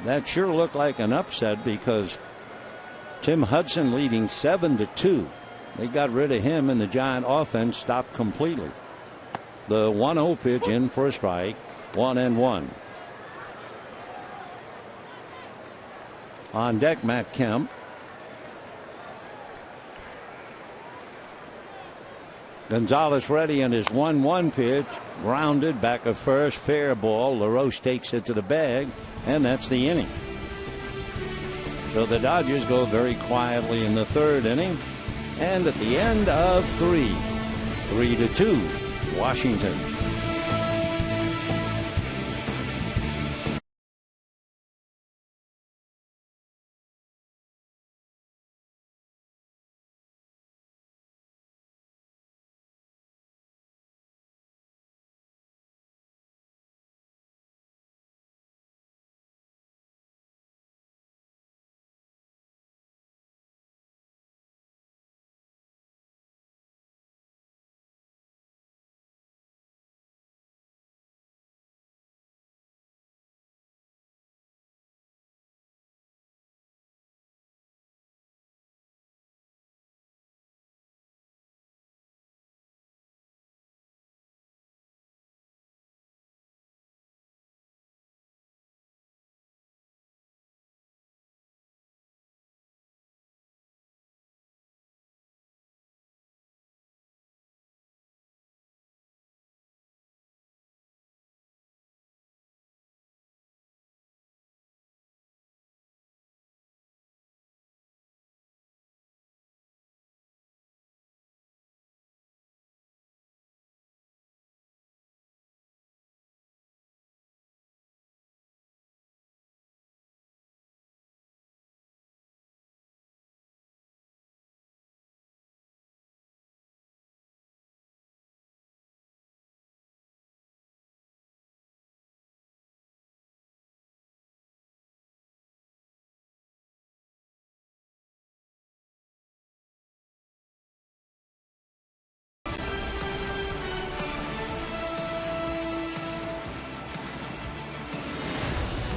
That sure looked like an upset because Tim Hudson leading 7-2. They got rid of him, and the Giant offense stopped completely. The 1-0 pitch in for a strike, 1-1. On deck, Matt Kemp. Gonzalez ready on his 1-1 pitch. Grounded back of first. Fair ball. LaRoche takes it to the bag. And that's the inning. So the Dodgers go very quietly in the 3rd inning. And at the end of 3-2, Washington.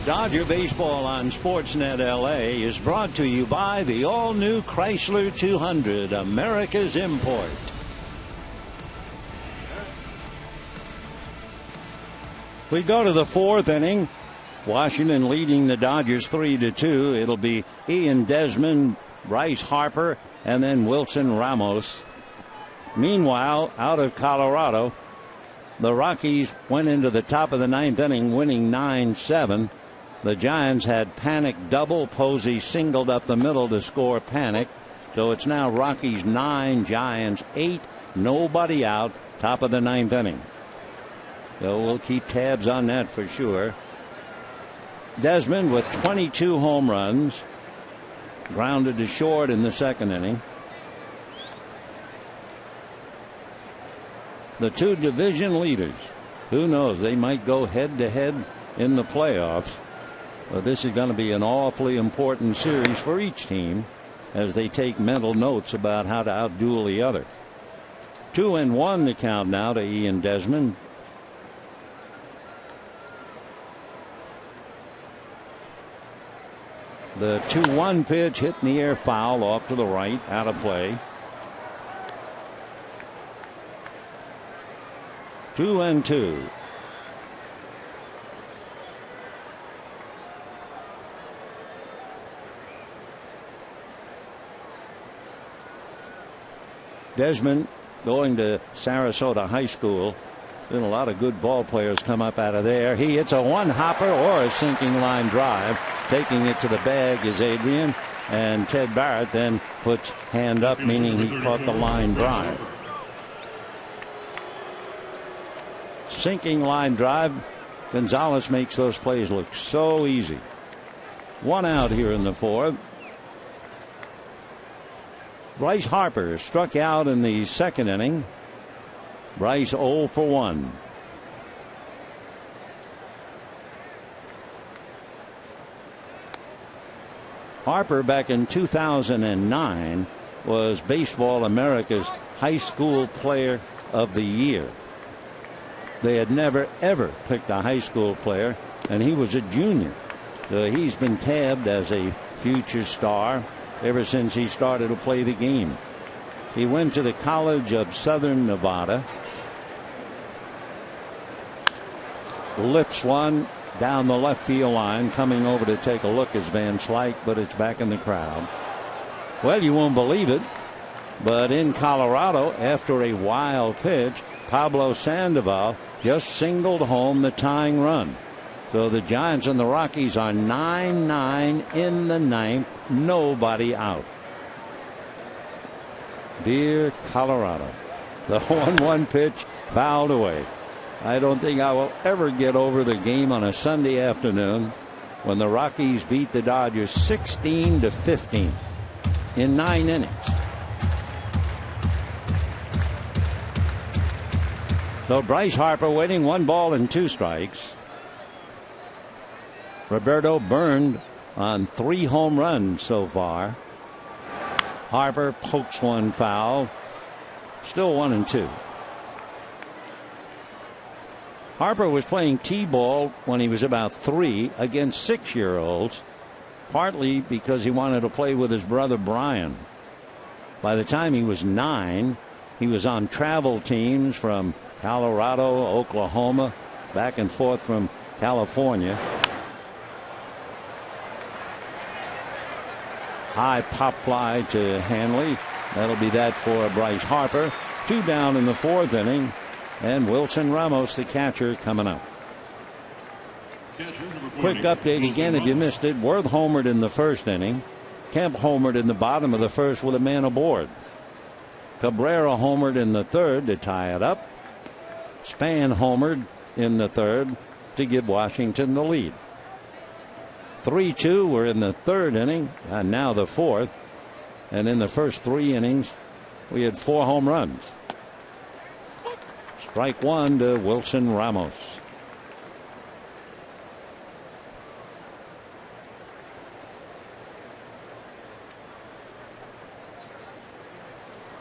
Dodger Baseball on Sportsnet LA is brought to you by the all-new Chrysler 200, America's import. We go to the 4th inning. Washington leading the Dodgers 3-2. It'll be Ian Desmond, Bryce Harper, and then Wilson Ramos. Meanwhile, out of Colorado, the Rockies went into the top of the 9th inning, winning 9-7. The Giants had Panic double. Posey singled up the middle to score Panic. So it's now Rockies 9, Giants 8. Nobody out. Top of the 9th inning. So we'll keep tabs on that for sure. Desmond with 22 home runs. Grounded to short in the 2nd inning. The 2 division leaders. Who knows? They might go head to head in the playoffs. But this is going to be an awfully important series for each team as they take mental notes about how to outduel the other. 2-1 to count now to Ian Desmond. The 2-1 pitch hit in the air, foul off to the right, out of play. 2-2. Desmond going to Sarasota High School. Been a lot of good ball players come up out of there. He hits a one-hopper or a sinking line drive. Taking it to the bag is Adrian, and Ted Barrett then puts hand up, meaning he caught the line drive. Sinking line drive. Gonzalez makes those plays look so easy. One out here in the fourth. Bryce Harper struck out in the second inning. Bryce 0 for 1. Harper back in 2009 was Baseball America's High School Player of the Year. They had never ever picked a high school player, and he was a junior. He's been tabbed as a future star ever since he started to play the game. He went to the College of Southern Nevada. Lifts one down the left field line. Coming over to take a look is Van Slyke, but it's back in the crowd. Well, you won't believe it, but in Colorado, after a wild pitch, Pablo Sandoval just singled home the tying run. So the Giants and the Rockies are 9-9 in the ninth. Nobody out. Dear Colorado. The 1-1 pitch fouled away. I don't think I will ever get over the game on a Sunday afternoon when the Rockies beat the Dodgers 16-15 in 9 innings. So Bryce Harper waiting, 1 ball and 2 strikes. Roberto burned on 3 home runs so far. Harper pokes one foul. Still 1-2. Harper was playing T-ball when he was about 3 against 6-year-olds, partly because he wanted to play with his brother Brian. By the time he was 9, he was on travel teams from Colorado, Oklahoma, back and forth from California. High pop fly to Hanley. That'll be that for Bryce Harper. 2 down in the 4th inning. And Wilson Ramos, the catcher, coming up. Quick update again if you missed it. Worth homered in the 1st inning. Kemp homered in the bottom of the 1st with a man aboard. Cabrera homered in the 3rd to tie it up. Span homered in the 3rd to give Washington the lead. 3-2 were in the 3rd inning, and now the 4th. And in the first 3 innings, we had 4 home runs. Strike 1 to Wilson Ramos.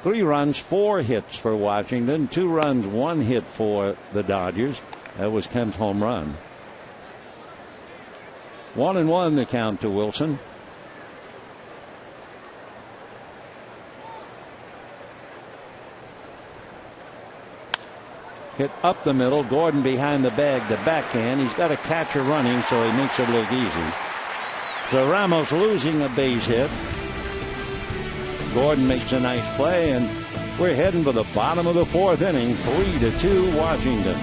Three runs, 4 hits for Washington. 2 runs, 1 hit for the Dodgers. That was Kemp's home run. 1-1 the count to Wilson. Hit up the middle. Gordon behind the bag, the backhand. He's got a catcher running, so he makes it look easy. So Ramos losing a base hit. Gordon makes a nice play, and we're heading for the bottom of the 4th inning. 3-2 Washington.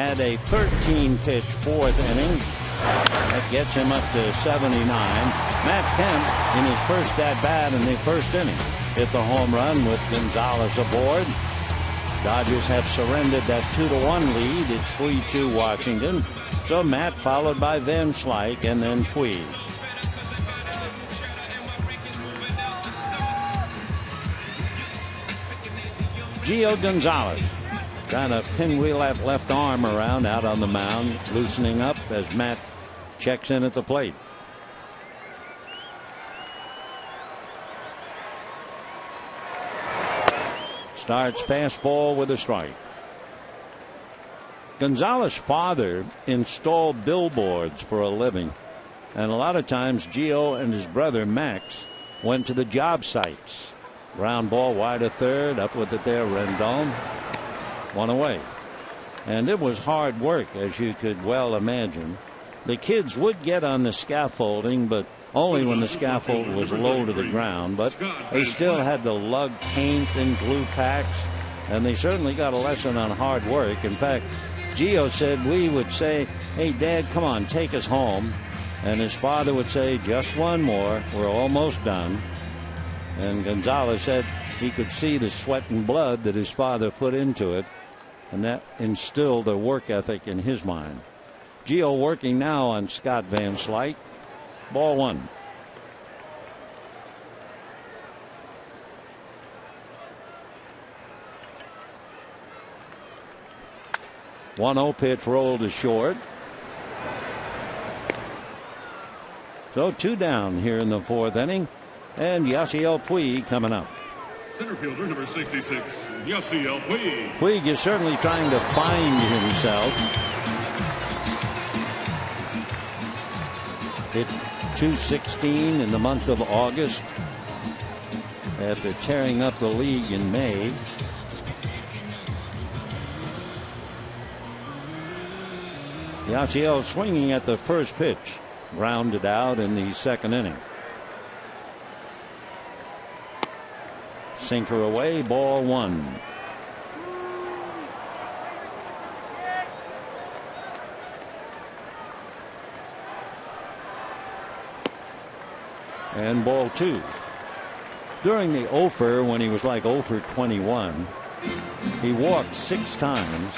Had a 13-pitch fourth inning. That gets him up to 79. Matt Kemp, in his first at-bat in the first inning, hit the home run with Gonzalez aboard. Dodgers have surrendered that 2-1 lead. It's 3-2 Washington. So Matt followed by Van Slyke and then Puig. Gio Gonzalez trying to pinwheel that left arm around out on the mound, loosening up as Matt checks in at the plate. Starts fastball with a strike. Gonzalez's father installed billboards for a living, and a lot of times Gio and his brother Max went to the job sites. Ground ball wide of third, up with it there, Rendon. One away. And it was hard work, as you could well imagine. The kids would get on the scaffolding, but only when the scaffold was low to the ground. But they still had to lug paint and glue packs, and they certainly got a lesson on hard work. In fact, Gio said we would say, "Hey, Dad, come on, take us home." And his father would say, "Just one more, we're almost done." And Gonzalez said he could see the sweat and blood that his father put into it, and that instilled a work ethic in his mind. Gio working now on Scott Van Slyke. Ball one. One 0 pitch rolled to short. So two down here in the fourth inning, and Yasiel Puig coming up. Center fielder number 66, Yasiel Puig. Puig is certainly trying to find himself. Hit .216 in the month of August after tearing up the league in May. Yasiel swinging at the first pitch, grounded out in the second inning. Sinker away, ball one. And ball two. During the offer, when he was like 0 for 21, he walked 6 times,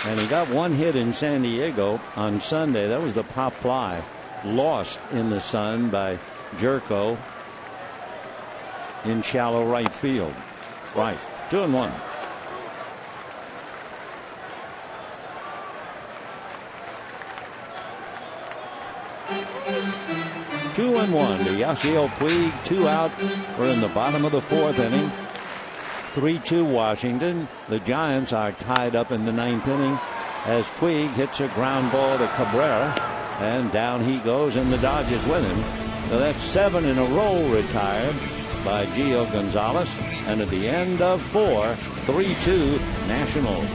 and he got one hit in San Diego on Sunday. That was the pop fly, lost in the sun by Jerko in shallow right field. Right, 2-1. Two and one to Yasiel Puig. 2 out. We're in the bottom of the fourth inning. 3-2 Washington. The Giants are tied up in the ninth inning as Puig hits a ground ball to Cabrera, and down he goes, and the Dodgers with him. So that's 7 in a row retired by Gio Gonzalez, and at the end of 4, 3-2 Nationals.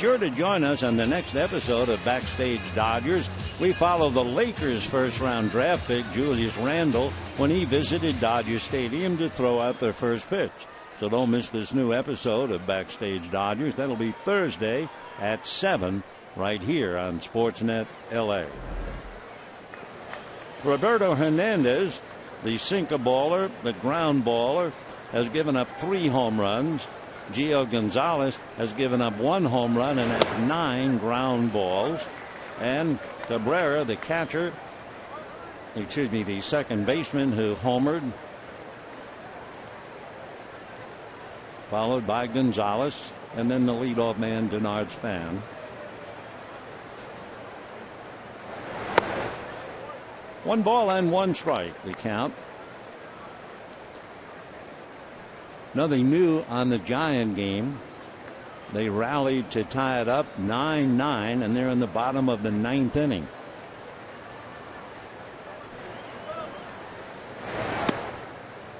sure to join us on the next episode of Backstage Dodgers. We follow the Lakers' first-round draft pick, Julius Randle, when he visited Dodger Stadium to throw out their first pitch. So don't miss this new episode of Backstage Dodgers. That'll be Thursday at 7 right here on Sportsnet LA. Roberto Hernandez, the sinker baller, the ground baller, has given up 3 home runs. Gio Gonzalez has given up 1 home run and has 9 ground balls. And Cabrera, the catcher, the second baseman who homered, followed by Gonzalez, and then the leadoff man, Denard Span. 1 ball and 1 strike, the count. Nothing new on the Giant game. They rallied to tie it up 9-9, and they're in the bottom of the 9th inning.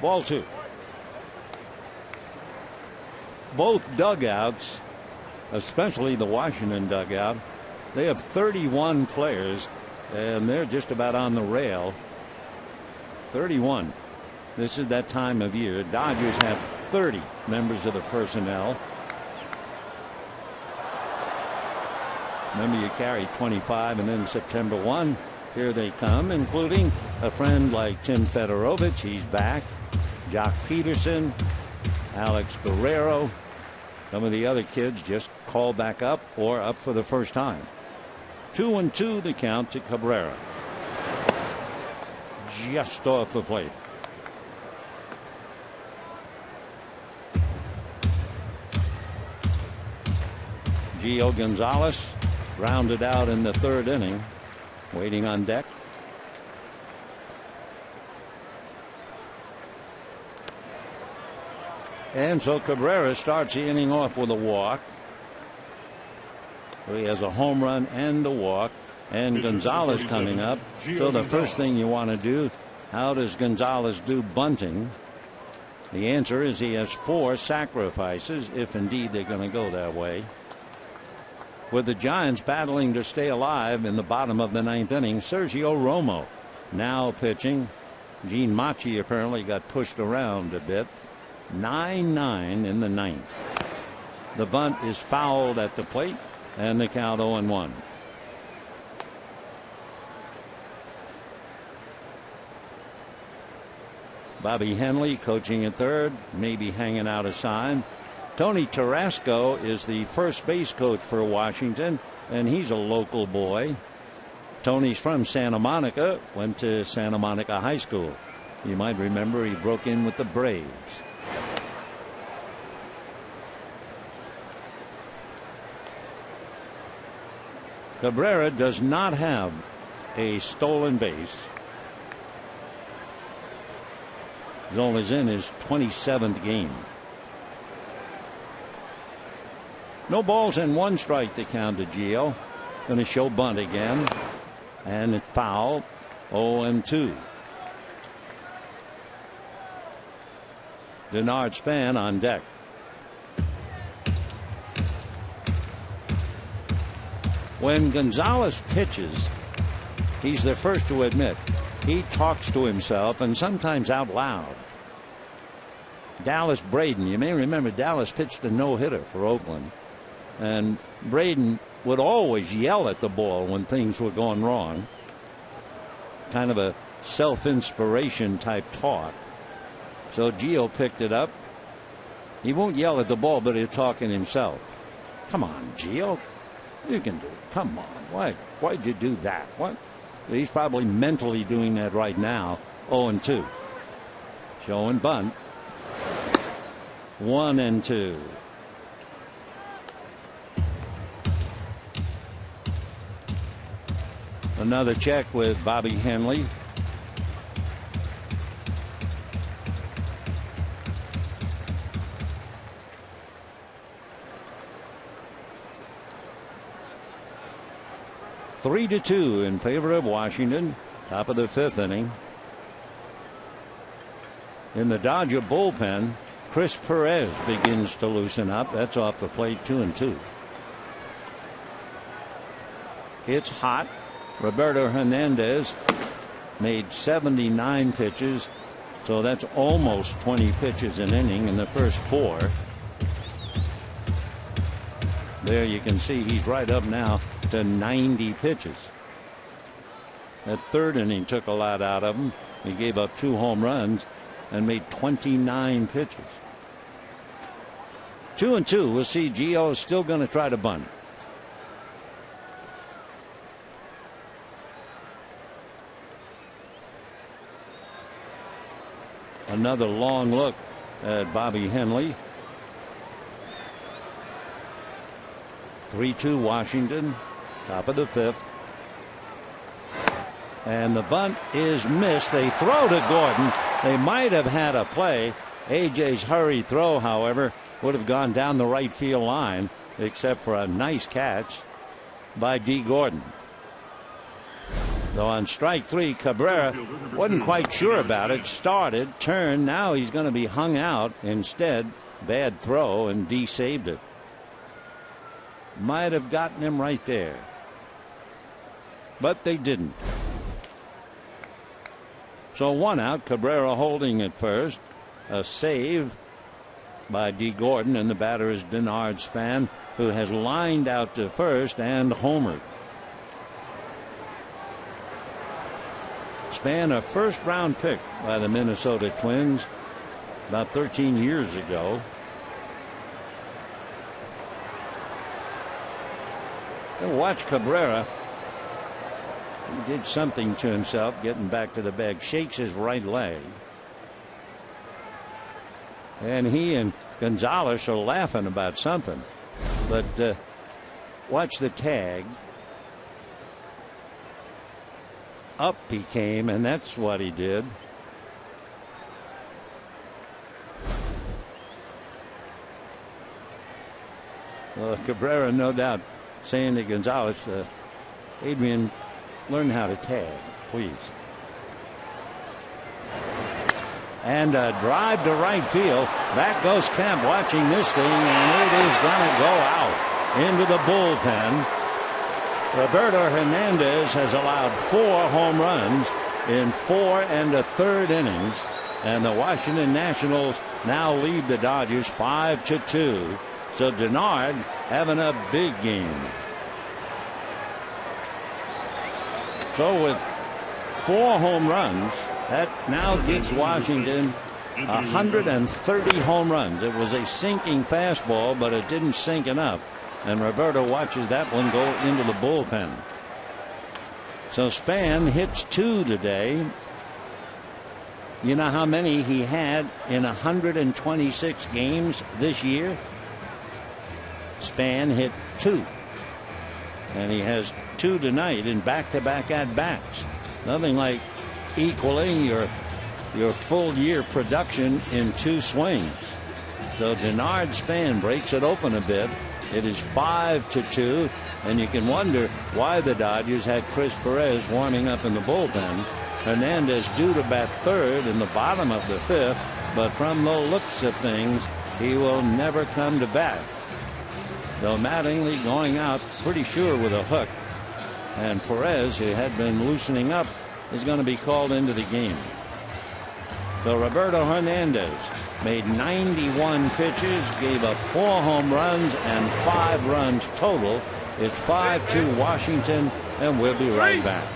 Ball 2. Both dugouts, especially the Washington dugout, they have 31 players, and they're just about on the rail. 31. This is that time of year. Dodgers have 30 members of the personnel. Remember, you carry 25, and then September 1, here they come, including a friend like Tim Fedorovich. He's back. Jock Peterson, Alex Guerrero. Some of the other kids just called back up or up for the first time. 2-2 the count to Cabrera. Just off the plate. Gio Gonzalez grounded out in the 3rd inning, waiting on deck. And so Cabrera starts the inning off with a walk. So he has a home run and a walk, and Gonzalez coming up. So the first thing you want to do, how does Gonzalez do bunting? The answer is he has 4 sacrifices, if indeed they're going to go that way. With the Giants battling to stay alive in the bottom of the 9th inning, Sergio Romo now pitching. Gene Machi apparently got pushed around a bit. 9-9 in the 9th. The bunt is fouled at the plate, and the count 0-1. Bobby Henley coaching at third, maybe hanging out a sign. Tony Tarasco is the first base coach for Washington, and he's a local boy. Tony's from Santa Monica, went to Santa Monica High School. You might remember he broke in with the Braves. Cabrera does not have a stolen base. Zoll is in his 27th game. No balls and 1 strike to count to Gio. Going to show bunt again. And it foul. 0-2. Denard Span on deck. When Gonzalez pitches, he's the first to admit he talks to himself, and sometimes out loud. Dallas Braden, you may remember Dallas pitched a no-hitter for Oakland, and Braden would always yell at the ball when things were going wrong. Kind of a self-inspiration type talk. So Gio picked it up. He won't yell at the ball, but he'll talk in himself. Come on, Gio. You can do it. Come on. Why'd you do that? What? He's probably mentally doing that right now. 0-2. Showing bunt. 1-2. Another check with Bobby Henley. Three to 2 in favor of Washington. Top of the 5th inning. In the Dodger bullpen, Chris Perez begins to loosen up. That's off the plate. 2-2. It's hot. Roberto Hernandez made 79 pitches, so that's almost 20 pitches an inning in the first 4. There you can see he's right up now to 90 pitches. That third inning took a lot out of him. He gave up 2 home runs and made 29 pitches. 2-2. We'll see. Gio is still going to try to bunt. Another long look at Bobby Henley. 3-2 Washington, top of the 5th. And the bunt is missed. They throw to Gordon. They might have had a play. AJ's hurried throw, however, would have gone down the right field line, except for a nice catch by D. Gordon. Though on strike 3, Cabrera wasn't quite sure about it. Started, turned. Now he's going to be hung out. Instead, bad throw, and D saved it. Might have gotten him right there, but they didn't. So 1 out. Cabrera holding at first. A save by D. Gordon, and the batter is Denard Span, who has lined out to first and homered. Span, a first-round pick by the Minnesota Twins about 13 years ago. And watch Cabrera. He did something to himself getting back to the bag. Shakes his right leg. And he and Gonzalez are laughing about something. But watch the tag. Up he came, and that's what he did. Well, Cabrera, no doubt, saying to Gonzalez, Adrian, learn how to tag, please. And a drive to right field. Back goes Kemp watching this thing, and it is going to go out into the bullpen. Roberto Hernandez has allowed 4 home runs in 4 1/3 innings, and the Washington Nationals now lead the Dodgers 5-2. So Denard having a big game. So with 4 home runs, that now gives Washington 130 home runs. It was a sinking fastball, but it didn't sink enough. And Roberto watches that one go into the bullpen. So Span hits 2 today. You know how many he had in 126 games this year? Span hit 2. And he has 2 tonight in back-to-back at-bats. Nothing like equaling your full year production in 2 swings. So Denard Span breaks it open a bit. It is 5-2, and you can wonder why the Dodgers had Chris Perez warming up in the bullpen. Hernandez due to bat third in the bottom of the 5th, but from the looks of things, he will never come to bat. Though Mattingly going out pretty sure with a hook, and Perez, who had been loosening up, is going to be called into the game. So Roberto Hernandez made 91 pitches, gave up 4 home runs and 5 runs total. It's 5-2 Washington, and we'll be right back.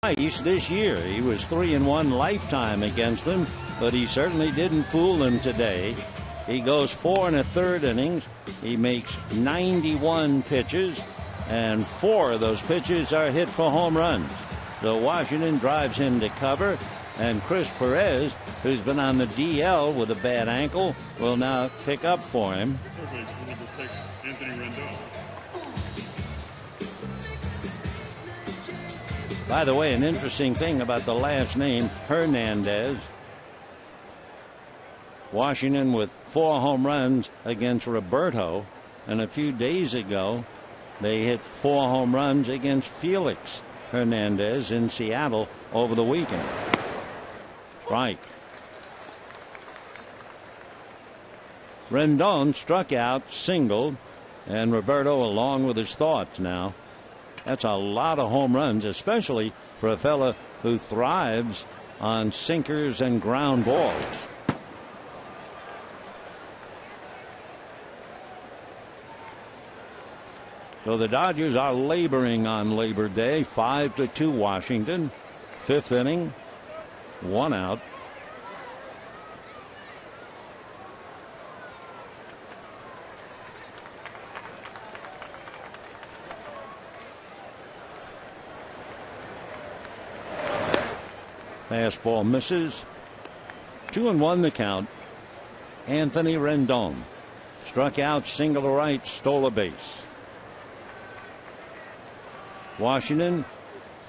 twice this year. He was 3-1 lifetime against them, but he certainly didn't fool them today. He goes 4 1/3 innings. He makes 91 pitches, and 4 of those pitches are hit for home runs. So Washington drives him to cover, and Chris Perez, who's been on the DL with a bad ankle, will now pick up for him. Number 6, Anthony Rendon. By the way, an interesting thing about the last name, Hernandez. Washington with 4 home runs against Roberto, and a few days ago they hit 4 home runs against Felix Hernandez in Seattle over the weekend. Strike. Rendon struck out, singled, and Roberto along with his thoughts now. That's a lot of home runs, especially for a fella who thrives on sinkers and ground balls. So the Dodgers are laboring on Labor Day. 5-2 Washington. 5th inning, 1 out. Fastball misses. 2-1 the count. Anthony Rendon struck out, single to right, stole a base. Washington,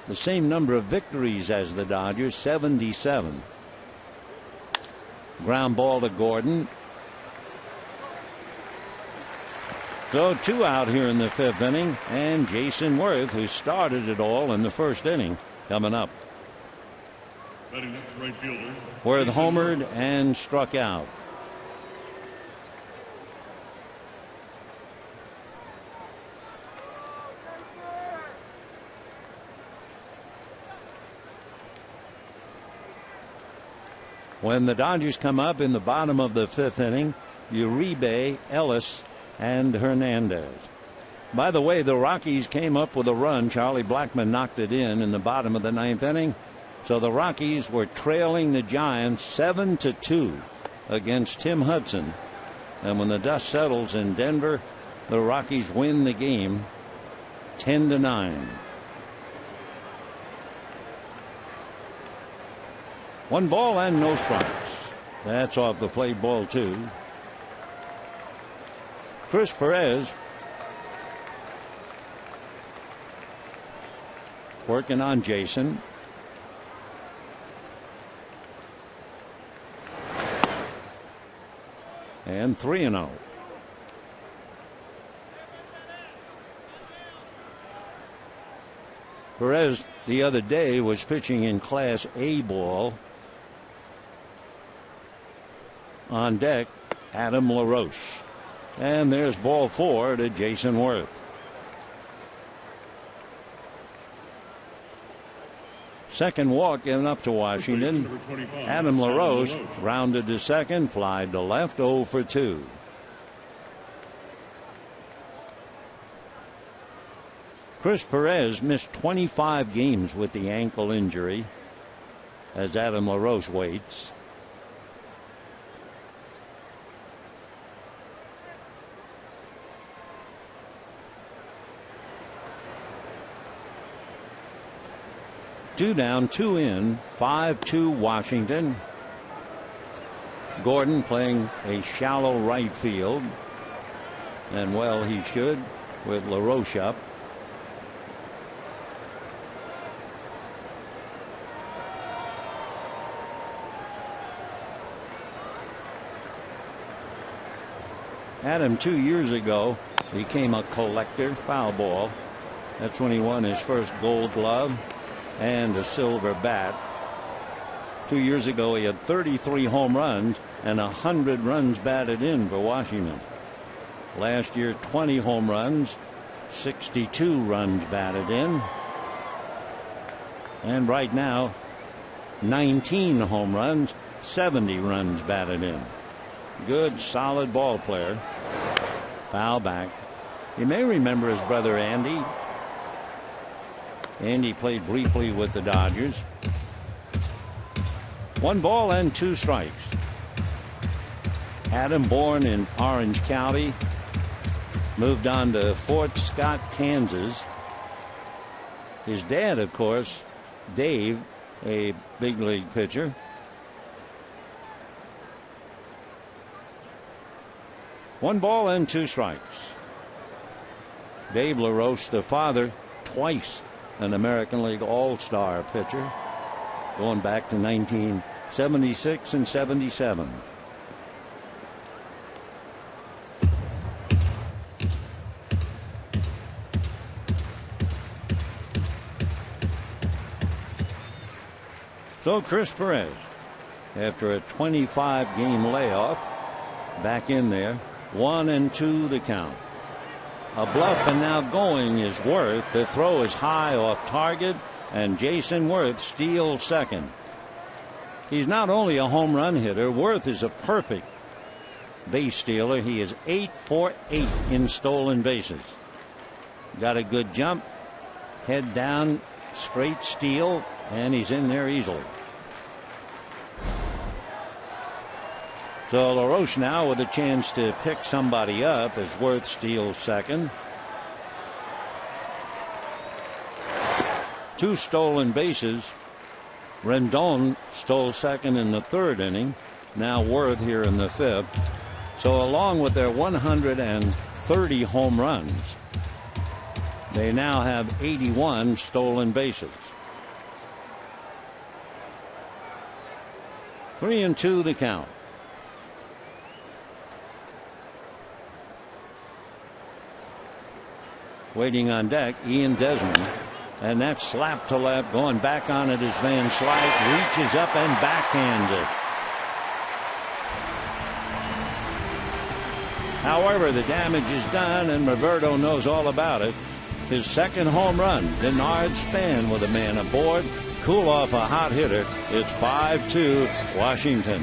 the same number of victories as the Dodgers, 77. Ground ball to Gordon. So 2 out here in the 5th inning, and Jason Worth, who started it all in the 1st inning, coming up. Right fielder. Worth homered and struck out. When the Dodgers come up in the bottom of the 5th inning, Uribe, Ellis, and Hernandez. By the way, the Rockies came up with a run. Charlie Blackmon knocked it in the bottom of the 9th inning. So the Rockies were trailing the Giants 7-2 against Tim Hudson. And when the dust settles in Denver, the Rockies win the game 10-9. 1 ball and no strikes. That's off the plate, ball 2. Chris Perez working on Jason. And 3-0. Perez the other day was pitching in Class A ball. On deck, Adam LaRoche. And there's ball 4 to Jason Worth. Second walk given up to Washington. Adam LaRoche rounded to second, fly to left, 0 for 2. Chris Perez missed 25 games with the ankle injury as Adam LaRoche waits. Two down, 2 in, 5-2 Washington. Gordon playing a shallow right field, and well he should, with LaRoche up. Adam 2 years ago became a collector, foul ball. That's when he won his first Gold Glove and a silver bat. 2 years ago he had 33 home runs and 100 runs batted in for Washington. Last year 20 home runs, 62 runs batted in, and right now 19 home runs, 70 runs batted in. Good solid ball player. Foul back. You may remember his brother Andy. and he played briefly with the Dodgers. 1 ball and 2 strikes. Adam, born in Orange County, moved on to Fort Scott, Kansas. His dad, of course, Dave, a big league pitcher. One ball and 2 strikes. Dave LaRoche, the father, twice an American League All-Star pitcher, going back to 1976 and 77. So Chris Perez, after a 25-game layoff, back in there, 1-2 the count. A bluff and now going is Worth. The throw is high off target, and Jason Worth steals second. He's not only a home run hitter, Worth is a perfect base stealer. He is 8 for 8 in stolen bases. Got a good jump, head down, straight steal, and he's in there easily. So LaRoche now with a chance to pick somebody up as Worth steals second. 2 stolen bases. Rendon stole second in the 3rd inning. Now Worth here in the 5th. So along with their 130 home runs, they now have 81 stolen bases. 3-2 the count. Waiting on deck, Ian Desmond, and that slap to left, going back on it as Van Slyke reaches up and backhands it. However, the damage is done, and Roberto knows all about it. His 2nd home run, Denard Span with a man aboard, cool off a hot hitter. It's 5-2 Washington.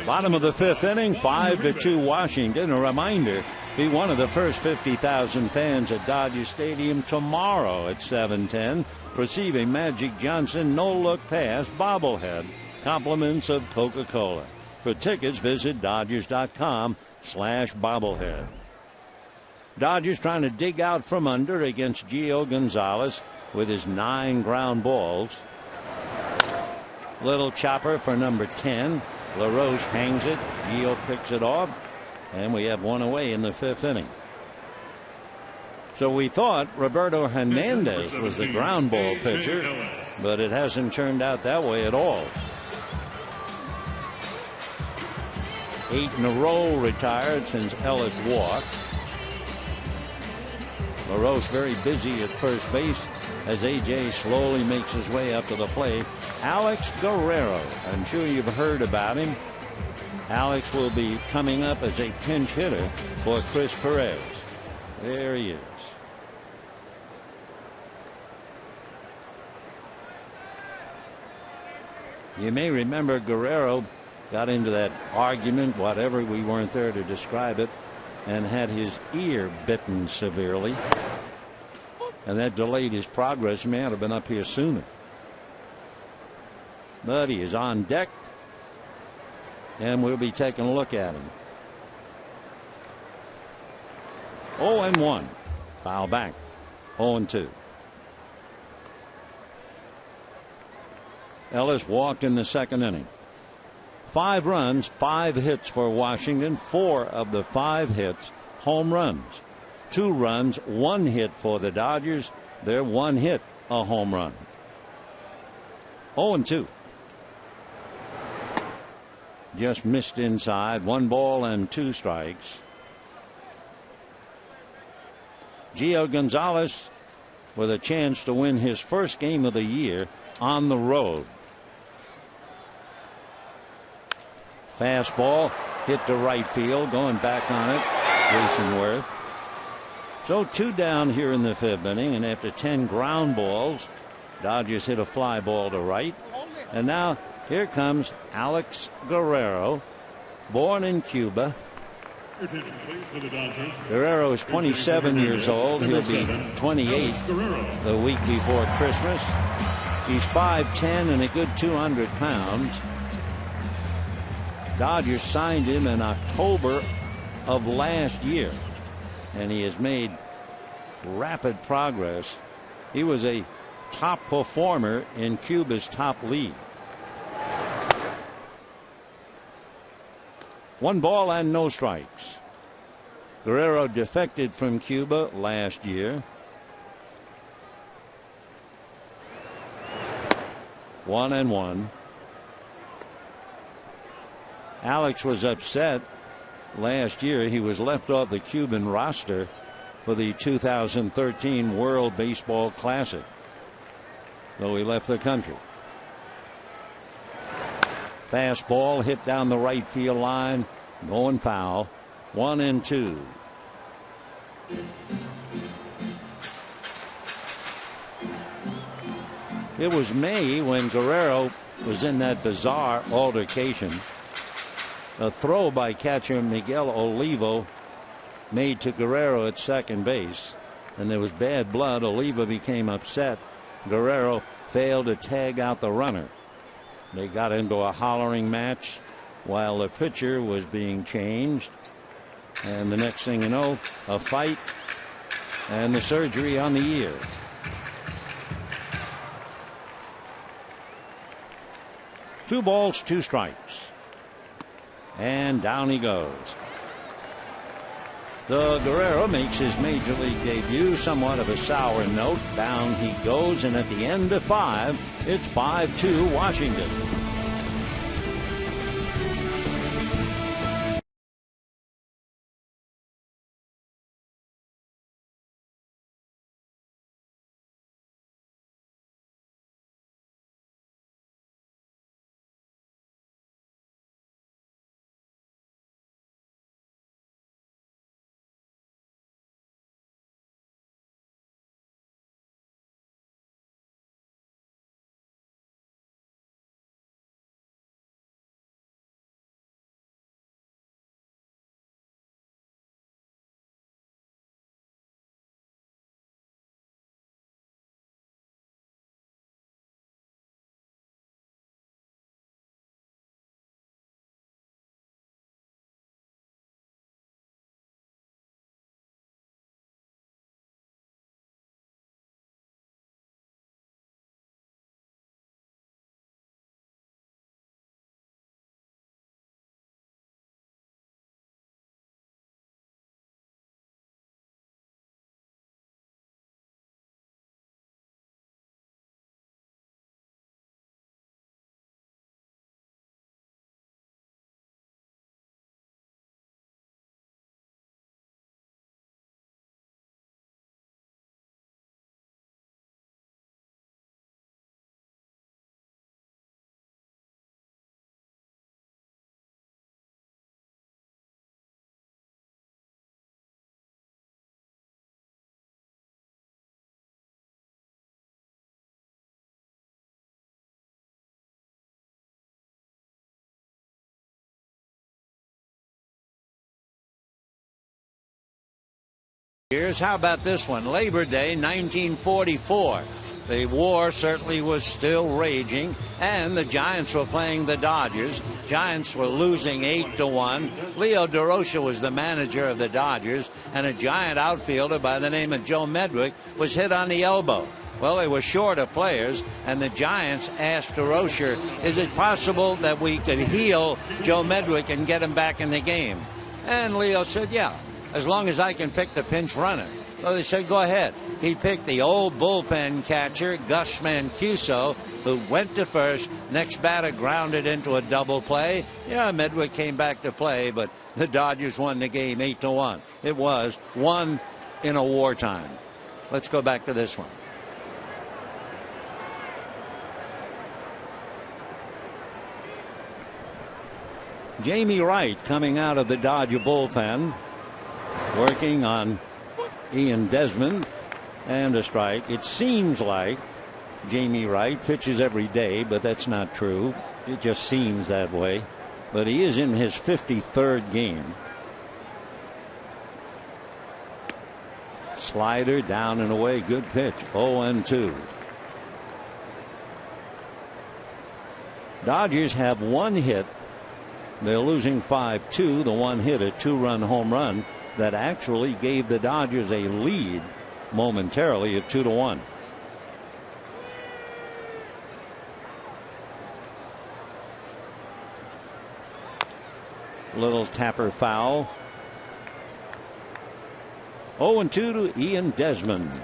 Bottom of the 5th inning, 5-2 Washington. A reminder, be one of the first 50,000 fans at Dodger Stadium tomorrow at 7:10. Receive a Magic Johnson no-look pass bobblehead. Compliments of Coca-Cola. For tickets, visit Dodgers.com/bobblehead. Dodgers trying to dig out from under against Gio Gonzalez with his 9 ground balls. Little chopper for number 10. LaRoche hangs it. Gio picks it off. And we have one away in the 5th inning. So we thought Roberto Hernandez was the ground ball pitcher, but it hasn't turned out that way at all. 8 in a row retired since Ellis walked. Moreau's very busy at first base as A.J. slowly makes his way up to the plate. Alex Guerrero, I'm sure you've heard about him. Alex will be coming up as a pinch hitter for Chris Perez. There he is. You may remember Guerrero got into that argument, whatever, we weren't there to describe it, and had his ear bitten severely. And that delayed his progress. He may have been up here sooner. But he is on deck, and we'll be taking a look at him. 0-1. Foul back. 0-2. Ellis walked in the second inning. 5 runs, 5 hits for Washington. 4 of the 5 hits home runs. 2 runs, 1 hit for the Dodgers. Their 1 hit a home run. 0-2. Just missed inside. 1 ball and 2 strikes. Gio Gonzalez with a chance to win his first game of the year on the road. Fastball hit to right field, going back on it, Jason Worth. So 2 down here in the 5th inning, and after 10 ground balls, Dodgers hit a fly ball to right. And now here comes Alex Guerrero, born in Cuba. Guerrero is 27 years old. He'll be 28 the week before Christmas. He's 5'10" and a good 200 pounds. Dodgers signed him in October of last year, and he has made rapid progress. He was a top performer in Cuba's top league. 1 ball and no strikes. Guerrero defected from Cuba last year. 1-1. Alex was upset last year. He was left off the Cuban roster for the 2013 World Baseball Classic, though he left the country. Fastball hit down the right field line, going foul. 1-2. It was May when Guerrero was in that bizarre altercation. A throw by catcher Miguel Olivo made to Guerrero at second base, and there was bad blood. Olivo became upset. Guerrero failed to tag out the runner. They got into a hollering match while the pitcher was being changed, and the next thing you know, a fight and the surgery on the ear. Two balls, 2 strikes. And down he goes. The Guerrero makes his major league debut, somewhat of a sour note. Down he goes, and at the end of 5, it's 5-2 Washington. Here's how about this one? Labor Day 1944. The war certainly was still raging, and the Giants were playing the Dodgers. Giants were losing 8-1. Leo DeRocha was the manager of the Dodgers, and a Giant outfielder by the name of Joe Medwick was hit on the elbow. Well, they were short of players, and the Giants asked DeRocha, is it possible that we could heal Joe Medwick and get him back in the game? And Leo said, yeah, as long as I can pick the pinch runner. So they said, go ahead. He picked the old bullpen catcher, Gus Mancuso, who went to first. Next batter grounded into a double play. Yeah, Medwick came back to play, but the Dodgers won the game 8-1. It was one in a wartime. Let's go back to this one. Jamie Wright coming out of the Dodger bullpen, working on Ian Desmond, and a strike. It seems like Jamie Wright pitches every day, but that's not true. It just seems that way. But he is in his 53rd game. Slider down and away. Good pitch. 0-2. Dodgers have one hit. They're losing 5-2. The one hit, a 2-run home run that actually gave the Dodgers a lead momentarily of 2-1. Little tapper foul. 0-2 to Ian Desmond.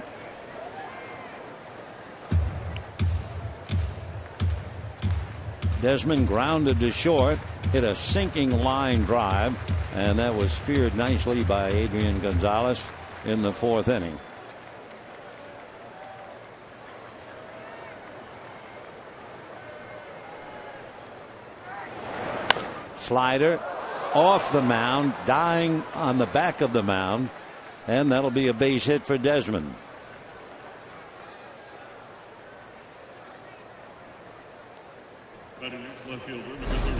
Desmond grounded to short, hit a sinking line drive, and that was speared nicely by Adrian Gonzalez in the 4th inning. Slider off the mound, dying on the back of the mound, and that'll be a base hit for Desmond.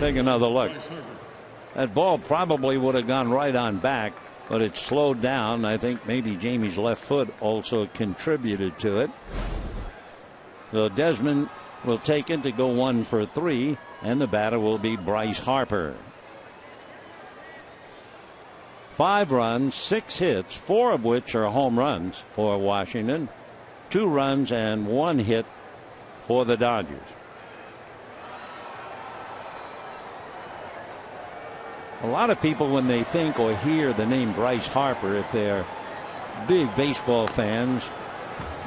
Take another look. That ball probably would have gone right on back, but it slowed down. I think maybe Jamie's left foot also contributed to it. So Desmond will take it to go 1 for 3, and the batter will be Bryce Harper. 5 runs, 6 hits, 4 of which are home runs for Washington, 2 runs and 1 hit for the Dodgers. A lot of people, when they think or hear the name Bryce Harper, if they're big baseball fans,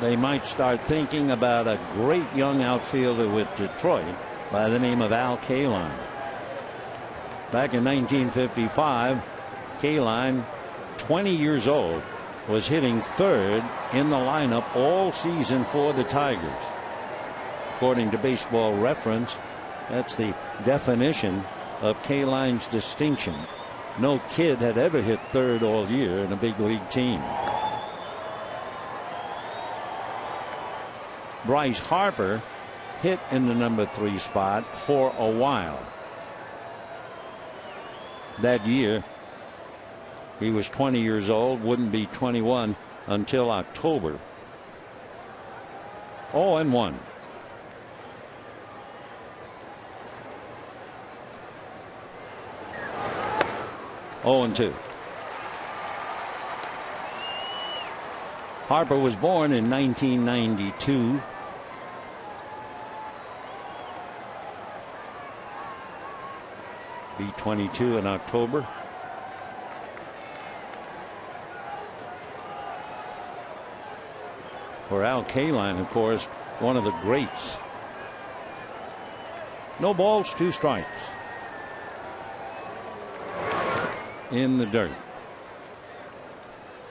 they might start thinking about a great young outfielder with Detroit by the name of Al Kaline. Back in 1955, Kaline, 20 years old, was hitting 3rd in the lineup all season for the Tigers. According to Baseball Reference, that's the definition of Kaline's distinction. No kid had ever hit 3rd all year in a big league team. Bryce Harper hit in the number 3 spot for a while. That year he was 20 years old, wouldn't be 21 until October. 0-1. Oh, 2. Harper was born in 1992. Be 22 in October. For Al Kaline, of course, one of the greats. No balls, 2 strikes. In the dirt.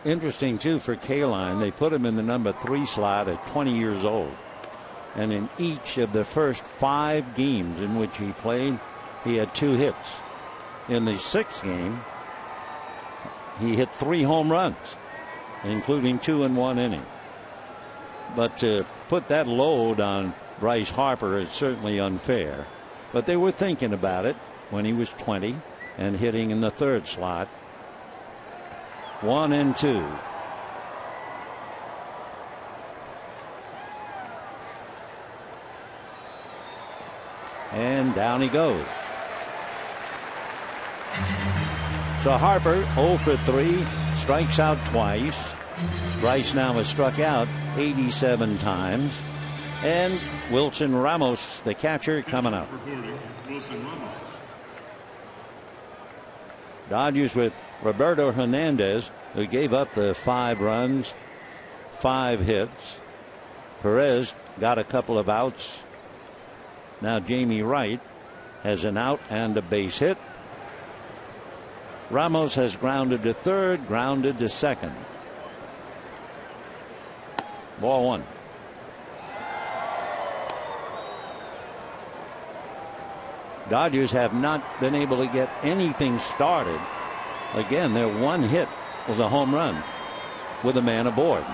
Interesting too for Kaline, they put him in the number 3 slot at 20 years old, and in each of the first 5 games in which he played, he had 2 hits. In the 6th game, he hit 3 home runs, including 2 in 1 inning. But to put that load on Bryce Harper is certainly unfair, but they were thinking about it when he was 20 and hitting in the 3rd slot. 1-2. And down he goes. So Harper 0 for 3, strikes out twice. Bryce now has struck out 87 times. And Wilson Ramos, the catcher, coming up. Dodgers with Roberto Hernandez, who gave up the 5 runs, 5 hits. Perez got a couple of outs. Now Jamie Wright has an out and a base hit. Ramos has grounded to third, grounded to second. Ball 1. Dodgers have not been able to get anything started. Again, their one hit was a home run with a man aboard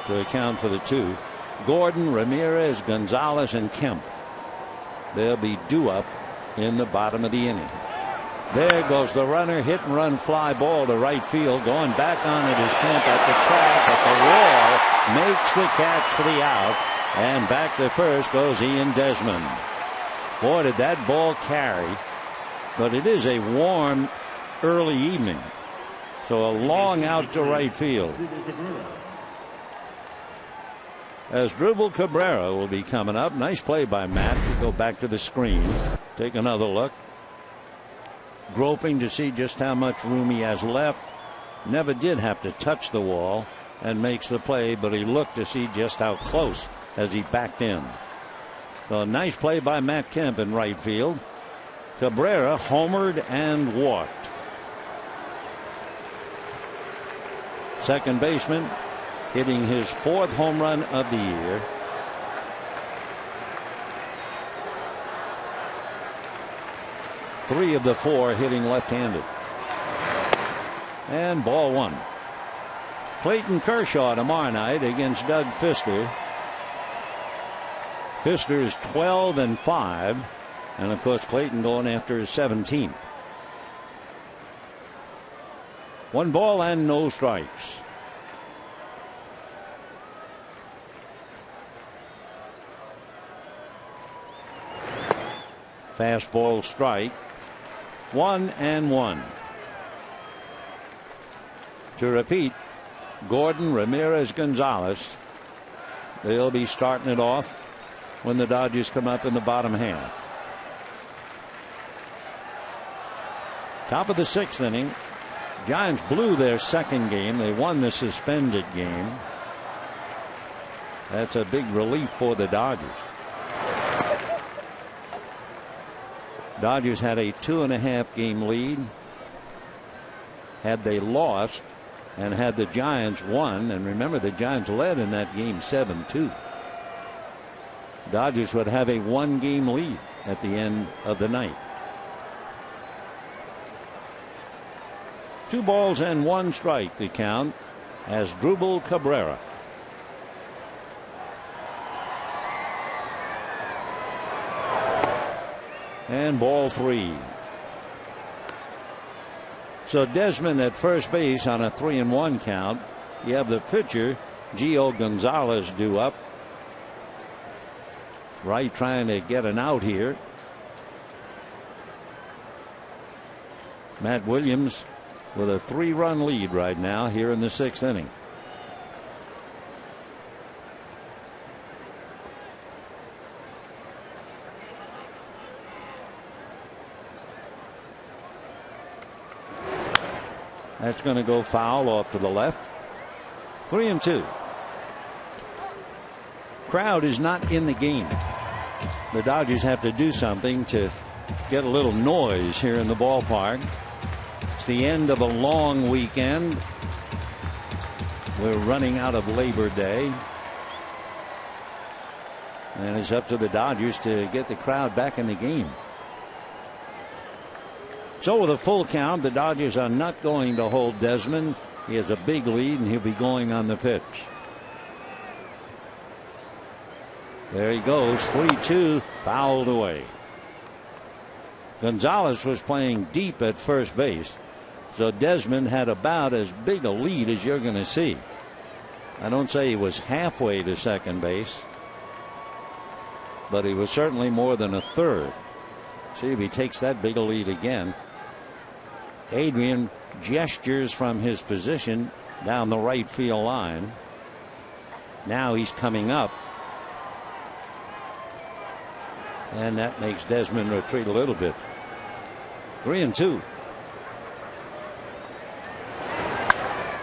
to account for the 2. Gordon, Ramirez, Gonzalez, and Kemp. They'll be due up in the bottom of the inning. There goes the runner, hit and run fly ball to right field. Going back on it is Kemp at the track, at the wall, makes the catch for the out, and back to first goes Ian Desmond. Boy, did that ball carry, but it is a warm early evening, so a long out to right field. As Drupal Cabrera will be coming up. Nice play by Matt to go back to the screen. Take another look. Groping to see just how much room he has left. Never did have to touch the wall and makes the play, but he looked to see just how close as he backed in. So a nice play by Matt Kemp in right field. Cabrera homered and walked. Second baseman hitting his 4th home run of the year. Three of the 4 hitting left-handed. And ball 1. Clayton Kershaw tomorrow night against Doug Fister. Fister is 12-5, and of course Clayton going after his 17th. 1 ball and no strikes. Fastball strike. 1-1. To repeat, Gordon, Ramirez, Gonzalez. They'll be starting it off when the Dodgers come up in the bottom half. Top of the 6th inning. Giants blew their second game. They won the suspended game. That's a big relief for the Dodgers. Dodgers had a 2.5 game lead. Had they lost and had the Giants won, and remember the Giants led in that game 7-2. Dodgers would have a 1 game lead at the end of the night. 2 balls and 1 strike the count as Drupal Cabrera. And ball 3. So Desmond at first base on a 3-1 count. You have the pitcher Gio Gonzalez due up. Wright trying to get an out here. Matt Williams with a 3-run lead right now here in the 6th inning. That's going to go foul off to the left. 3-2. Crowd is not in the game. The Dodgers have to do something to get a little noise here in the ballpark. It's the end of a long weekend. We're running out of Labor Day. And it's up to the Dodgers to get the crowd back in the game. So with a full count, the Dodgers are not going to hold Desmond. He has a big lead and he'll be going on the pitch. There he goes. 3-2, fouled away. Gonzalez was playing deep at first base, so Desmond had about as big a lead as you're going to see. I don't say he was halfway to second base. but he was certainly more than a third. See if he takes that big a lead again. Adrian gestures from his position down the right field line. Now he's coming up, and that makes Desmond retreat a little bit. 3-2.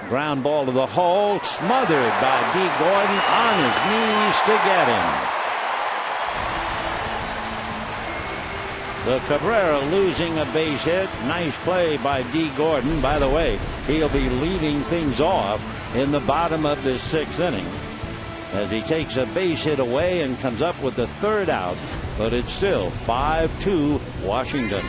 Ground ball to the hole, smothered by D. Gordon on his knees to get him. The Cabrera losing a base hit. Nice play by D. Gordon. By the way, he'll be leading things off in the bottom of this 6th inning as he takes a base hit away and comes up with the 3rd out. But it's still 5-2 Washington.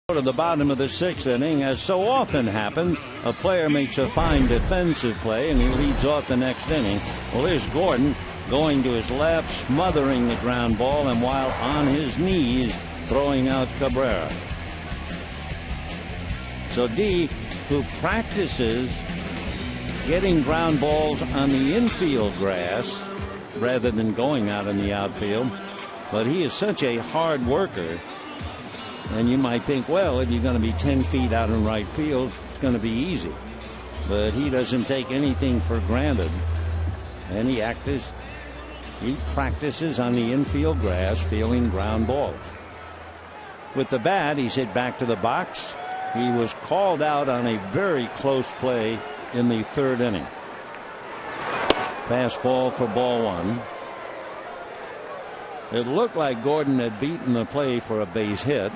To the bottom of the 6th inning, as so often happens, a player makes a fine defensive play and he leads off the next inning. Well, here's Gordon going to his left, smothering the ground ball, and while on his knees, throwing out Cabrera. So D, who practices getting ground balls on the infield grass rather than going out in the outfield, but he is such a hard worker. And you might think, well, if you're going to be 10 feet out in right field, it's going to be easy. But he doesn't take anything for granted. And he practices on the infield grass, fielding ground balls. With the bat, he's hit back to the box. He was called out on a very close play in the 3rd inning. Fastball for ball 1. It looked like Gordon had beaten the play for a base hit.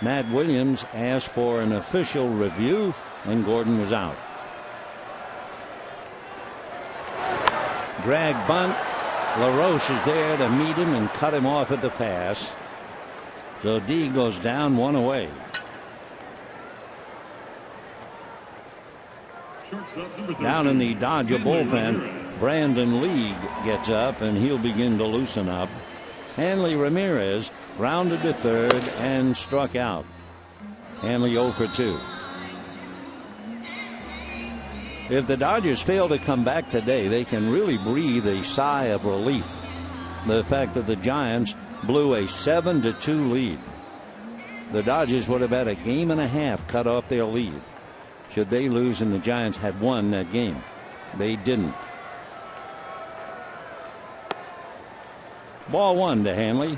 Matt Williams asked for an official review, and Gordon was out. Drag bunt. LaRoche is there to meet him and cut him off at the pass. So D goes down 1 away. Down in the Dodger bullpen, Brandon Lee gets up and he'll begin to loosen up. Hanley Ramirez grounded to 3rd and struck out. Hanley 0 for 2. If the Dodgers fail to come back today, they can really breathe a sigh of relief. The fact that the Giants blew a 7-2 lead. The Dodgers would have had a game and a half cut off their lead should they lose and the Giants had won that game. They didn't. Ball 1 to Hanley.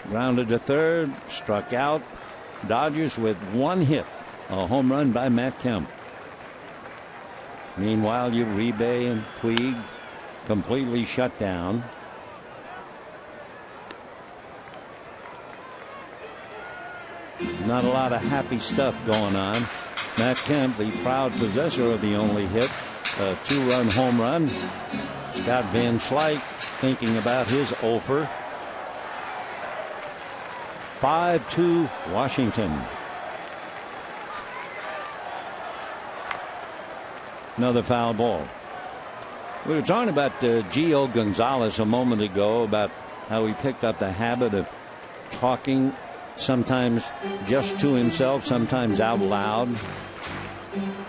Grounded to 3rd, struck out. Dodgers with 1 hit, a home run by Matt Kemp. Meanwhile, Uribe and Puig completely shut down. Not a lot of happy stuff going on. Matt Kemp, the proud possessor of the only hit, a 2-run home run. Scott Van Slyke thinking about his offer. 5-2 Washington. Another foul ball. We were talking about Gio Gonzalez a moment ago, about how he picked up the habit of talking, sometimes just to himself, sometimes out loud.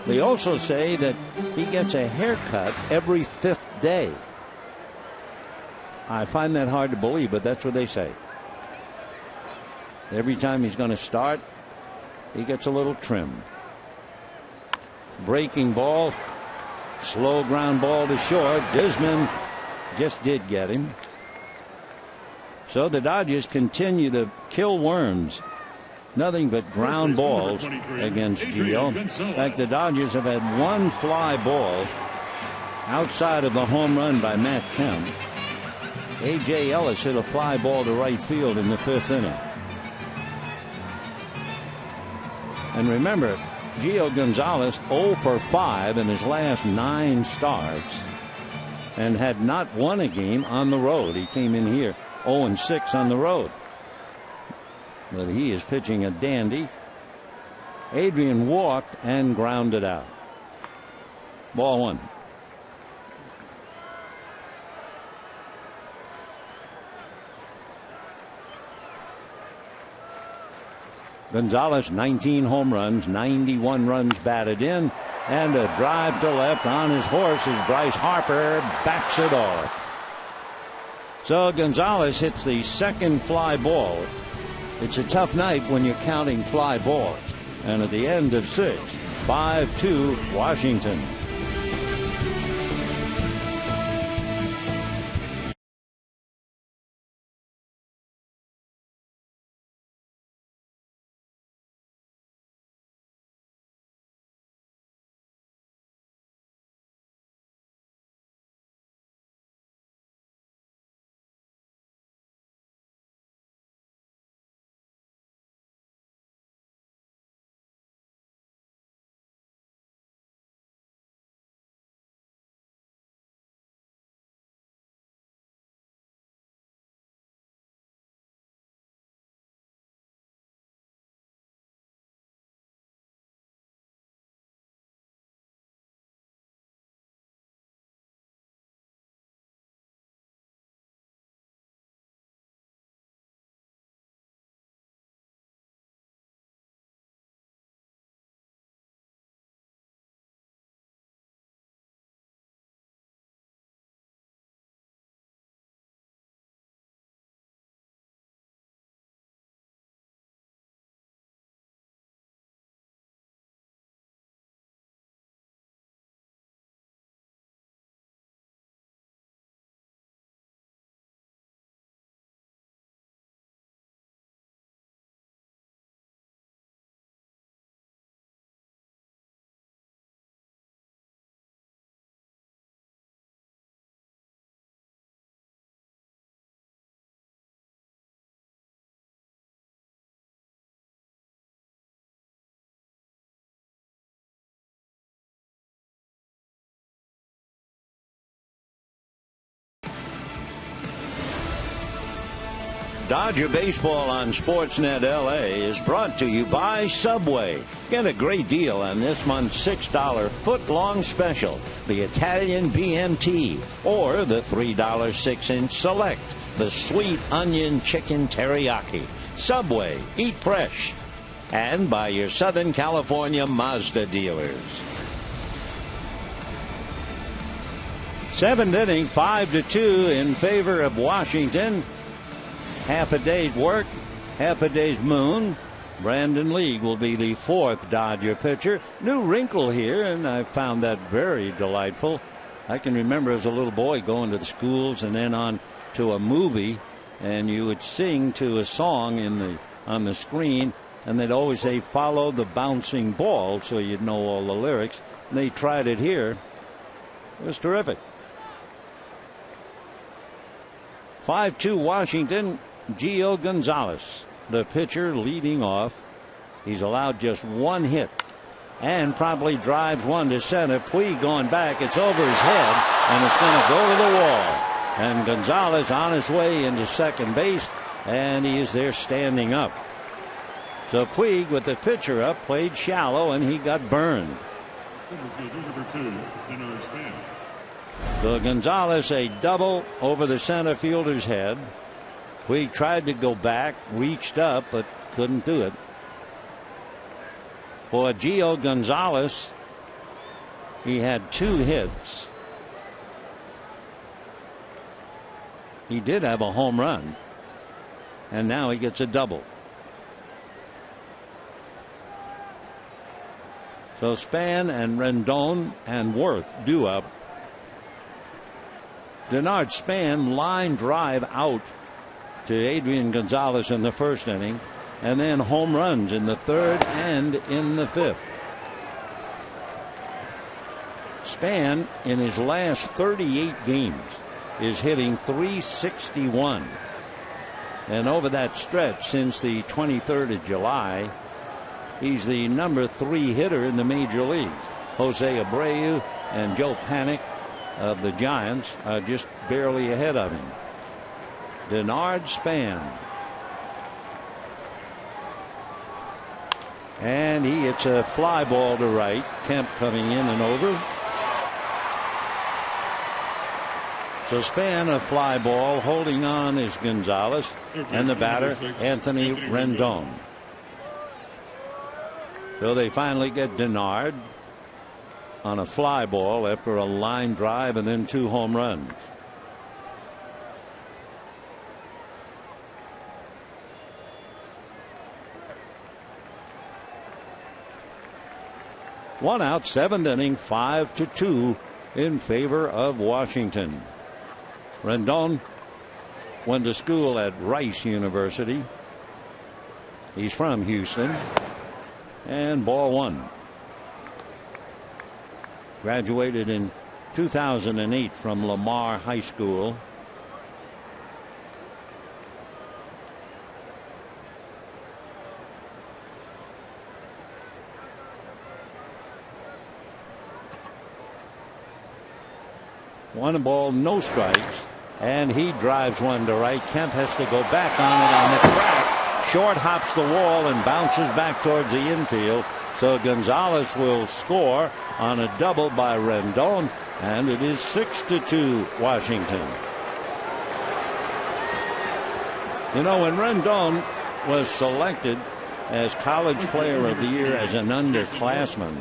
They also say that he gets a haircut every 5th day. I find that hard to believe, but that's what they say. Every time he's going to start, he gets a little trim. Breaking ball. Slow ground ball to short. Disman just did get him. So the Dodgers continue to kill worms. Nothing but ground balls against Gio. In fact, the Dodgers have had one fly ball outside of the home run by Matt Kemp. A.J. Ellis hit a fly ball to right field in the 5th inning. And remember, Gio Gonzalez 0 for 5 in his last 9 starts and had not won a game on the road. He came in here 0-6 on the road. But he is pitching a dandy. Adrian walked and grounded out. Ball 1. Gonzalez, 19 home runs, 91 runs batted in, and a drive to left on his horse as Bryce Harper backs it off. So Gonzalez hits the 2nd fly ball. It's a tough night when you're counting fly balls. And at the end of 6, 5-2 Washington. Dodger Baseball on Sportsnet LA is brought to you by Subway. Get a great deal on this month's $6 foot-long special, the Italian BMT, or the $3 6-inch Select, the Sweet Onion Chicken Teriyaki. Subway, eat fresh. And by your Southern California Mazda dealers. 7th inning, 5-2 in favor of Washington. Half a day's work, half a day's moon. Brandon League will be the 4th Dodger pitcher. New wrinkle here, and I found that very delightful. I can remember as a little boy going to the schools and then on to a movie, and you would sing to a song on the screen, and they'd always say, "Follow the bouncing ball," so you'd know all the lyrics. And they tried it here. It was terrific. 5-2 Washington. Gio Gonzalez, the pitcher, leading off. He's allowed just one hit and probably drives one to center. Puig going back. It's over his head, and it's going to go to the wall. And Gonzalez on his way into second base, and he is there standing up. So Puig, with the pitcher up, played shallow, and he got burned. Number 2, Denard Span. So Gonzalez, a double over the center fielder's head. Puig tried to go back, reached up, but couldn't do it. For Gio Gonzalez, he had 2 hits. He did have a home run, and now he gets a double. So Span and Rendon and Worth due up. Denard Span line drive out to Adrian Gonzalez in the first inning, and then home runs in the third and in the fifth. Span in his last 38 games is hitting .361, and over that stretch since the 23rd of July, he's the number 3 hitter in the major leagues. Jose Abreu and Joe Panik of the Giants are just barely ahead of him. Denard Span, and he hits a fly ball to right. Kemp coming in and over. So Span, a fly ball. Holding on is Gonzalez, and the batter Anthony Rendon. So they finally get Denard on a fly ball after a line drive and then 2 home runs. One out, 7th inning, 5-2 in favor of Washington. Rendon went to school at Rice University. He's from Houston. And ball 1. Graduated in 2008 from Lamar High School. One ball, no strikes, and he drives one to right. Kemp has to go back on it on the track. Short hops the wall and bounces back towards the infield. So Gonzalez will score on a double by Rendon, and it is 6-2 Washington. You know, when Rendon was selected as College Player of the Year as an underclassman,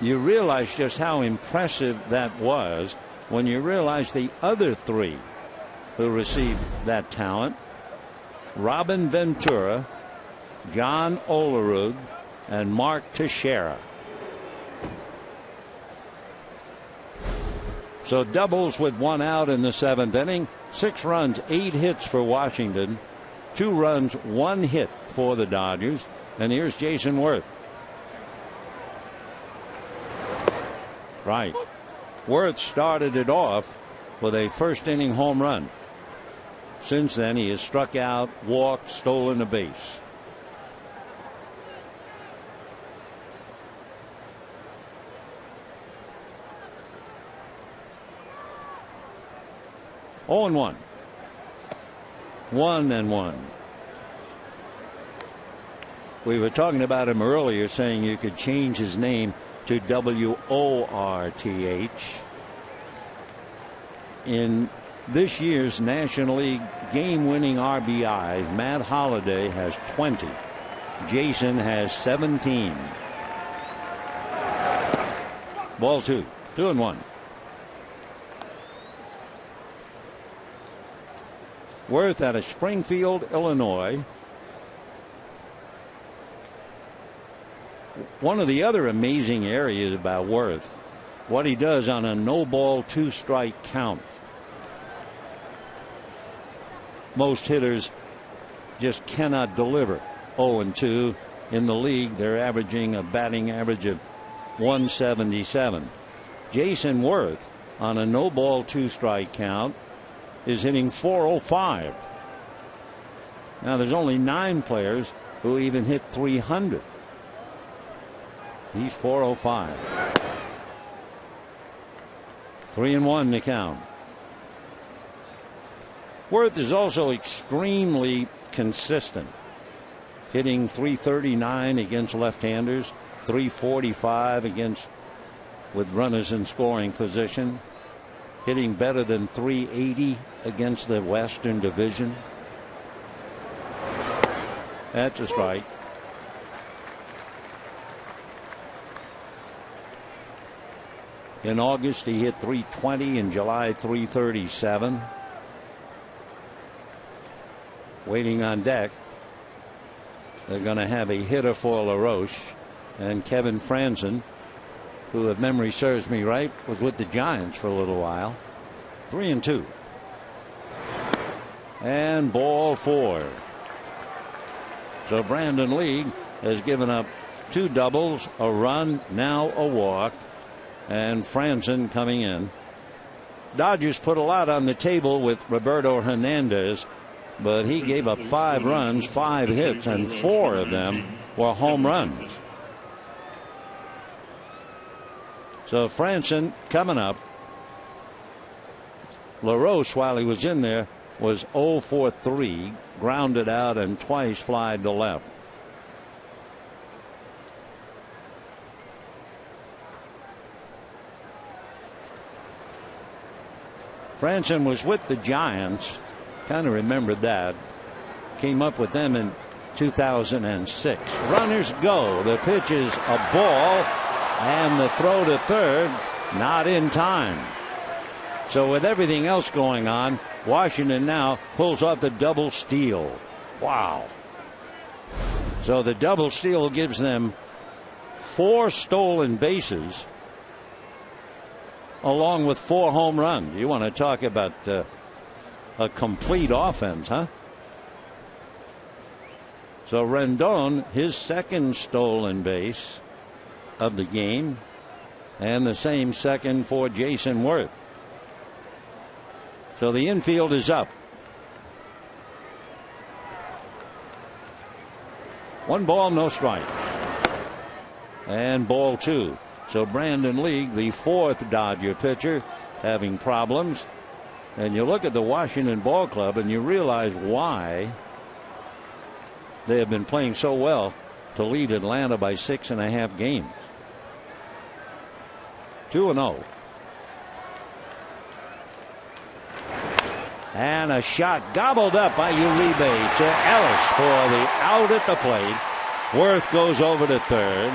you realize just how impressive that was when you realize the other 3 who received that talent: Robin Ventura, John Olerud, and Mark Teixeira. So doubles with 1 out in the 7th inning. 6 runs, 8 hits for Washington. 2 runs, 1 hit for the Dodgers. And here's Jason Worth. Right. Worth started it off with a first inning home run. Since then, he has struck out, walked, stolen a base. Oh and 1. 1-1. We were talking about him earlier, saying you could change his name to WORTH. In this year's National League game-winning RBIs, Matt Holliday has 20. Jason has 17. Ball 2. 2-1. Worth out of Springfield, Illinois. One of the other amazing areas about Worth, what he does on a no-ball, 2-strike count. Most hitters just cannot deliver. 0-2 in the league. They're averaging a batting average of 177. Jason Worth on a no-ball, 2-strike count is hitting .405. Now there's only 9 players who even hit 300. He's 405. 3-1 to count. Worth is also extremely consistent, hitting .339 against left-handers, .345 against with runners in scoring position, hitting better than .380 against the Western Division. That's a strike. In August, he hit .320. In July, .337. Waiting on deck, they're going to have a hitter for LaRoche and Kevin Franzen, who, if memory serves me right, was with the Giants for a little while. 3-2. And ball 4. So Brandon Lee has given up 2 doubles, a run, now a walk, and Franzen coming in. Dodgers put a lot on the table with Roberto Hernandez, but he gave up 5 runs, 5 hits, and 4 of them were home runs. So Franzen coming up. LaRoche, while he was in there, was 0 for 3, grounded out and twice flied to left. Franzen was with the Giants. Kind of remembered that. Came up with them in 2006. Runners go. The pitch is a ball, and the throw to third, not in time. So with everything else going on, Washington now pulls off the double steal. Wow. So the double steal gives them 4 stolen bases, along with 4 home runs. You want to talk about a complete offense, huh? So Rendon, his second stolen base of the game, and the same second for Jason Worth. So the infield is up. 1 ball, no strikes. And ball 2. So Brandon Lee, the 4th Dodger pitcher, having problems. And you look at the Washington Ball Club and you realize why they have been playing so well to lead Atlanta by 6.5 games. 2-0. And a shot gobbled up by Uribe to Ellis for the out at the plate. Worth goes over to third.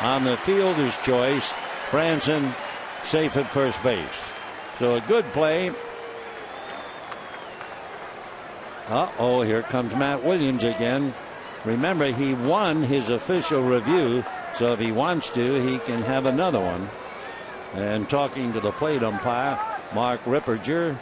On the fielder's choice, Franzen safe at first base. So a good play. Uh-oh, here comes Matt Williams again. Remember, he won his official review, so if he wants to, he can have another one. And talking to the plate umpire, Mark Ripperger.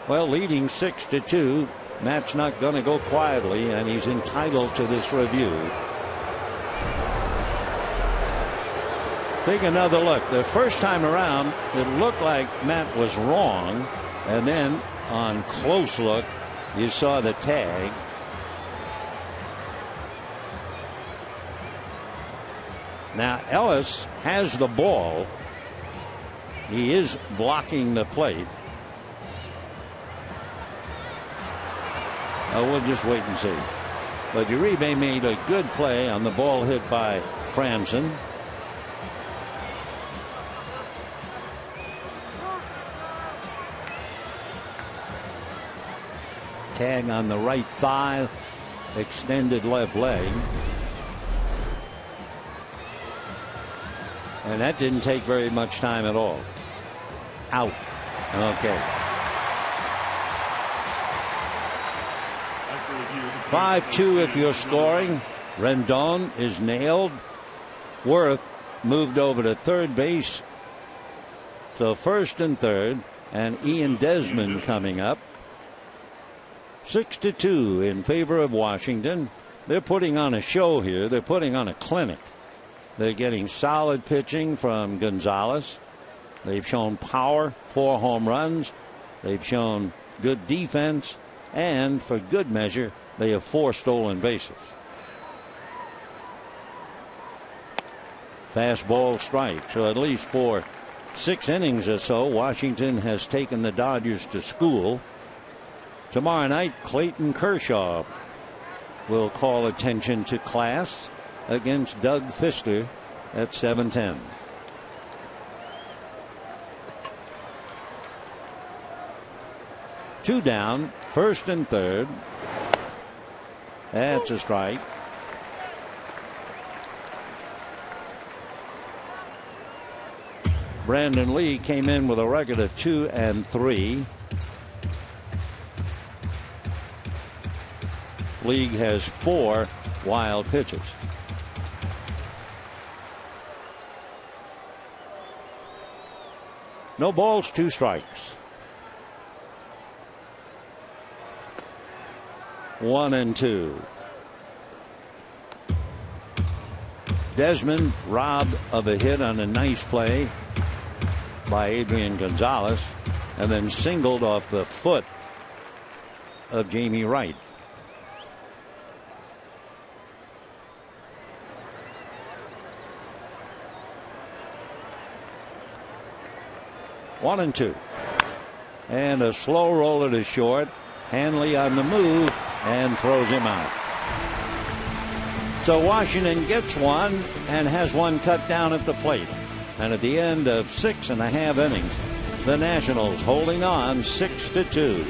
Well, leading 6-2. Matt's not going to go quietly, and he's entitled to this review. Take another look. The first time around, it looked like Matt was wrong, and then on close look, you saw the tag. Now Ellis has the ball. He is blocking the plate. We'll just wait and see. But Uribe made a good play on the ball hit by Franzen. Tag on the right thigh, extended left leg. And that didn't take very much time at all. Out. Okay. 5-2 if you're scoring. Rendon is nailed. Worth moved over to third base. So first and third, and Ian Desmond coming up. 6-2 in favor of Washington. They're putting on a show here. They're putting on a clinic. They're getting solid pitching from Gonzalez. They've shown power, 4 home runs. They've shown good defense. and for good measure, they have 4 stolen bases. Fastball strike. So at least for 6 innings or so, Washington has taken the Dodgers to school. Tomorrow night, Clayton Kershaw will call attention to class against Doug Fister at 7:10. Two down, first and third. That's a strike. Brandon Lee came in with a record of 2-3. League has 4 wild pitches. No balls, 2 strikes. 1-2. Desmond robbed of a hit on a nice play by Adrian Gonzalez, and then singled off the foot of Jamie Wright. One and two. And a slow roller to short. Hanley on the move and throws him out. So Washington gets one and has one cut down at the plate. And at the end of 6.5 innings, the Nationals holding on 6-2.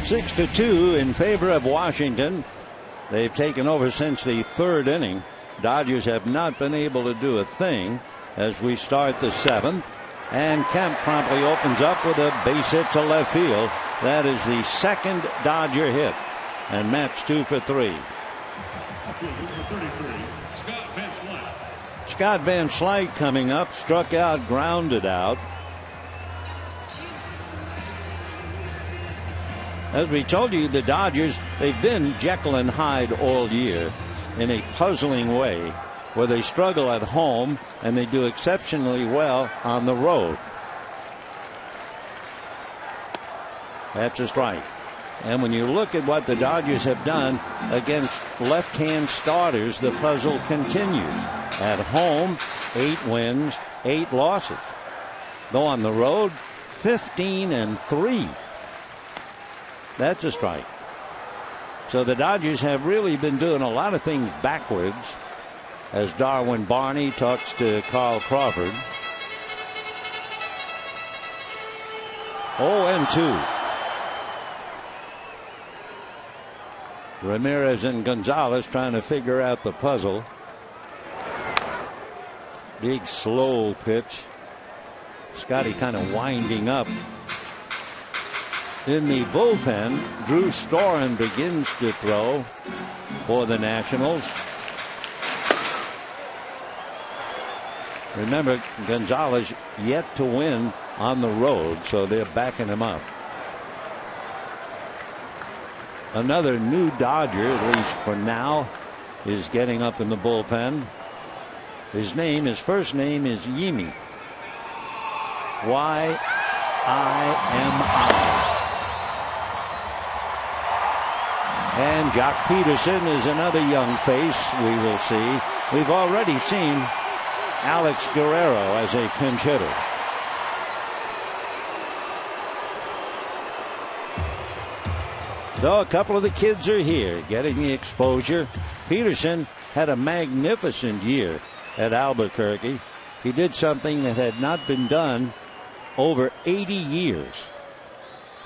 Six to 2 in favor of Washington. They've taken over since the 3rd inning. Dodgers have not been able to do a thing as we start the 7th. And Kemp promptly opens up with a base hit to left field. That is the 2nd Dodger hit. And Matt's 2 for 3. Scott Van Slyke coming up, struck out, grounded out. As we told you, the Dodgers, they've been Jekyll and Hyde all year in a puzzling way, where they struggle at home and they do exceptionally well on the road. That's a strike. And when you look at what the Dodgers have done against left-hand starters, the puzzle continues. At home, 8 wins, 8 losses. Though on the road, 15-3. That's a strike. So the Dodgers have really been doing a lot of things backwards, as Darwin Barney talks to Carl Crawford. 0-2. Ramirez and Gonzalez trying to figure out the puzzle. Big slow pitch. Scotty kind of winding up. In the bullpen, Drew Storen begins to throw for the Nationals. Remember, Gonzalez yet to win on the road, so they're backing him up. Another new Dodger, at least for now, is getting up in the bullpen. His first name is Yimi. Y-I-M-I. And Jock Peterson is another young face we will see. We've already seen Alex Guerrero as a pinch hitter. Though a couple of the kids are here getting the exposure. Peterson had a magnificent year at Albuquerque. He did something that had not been done over 80 years.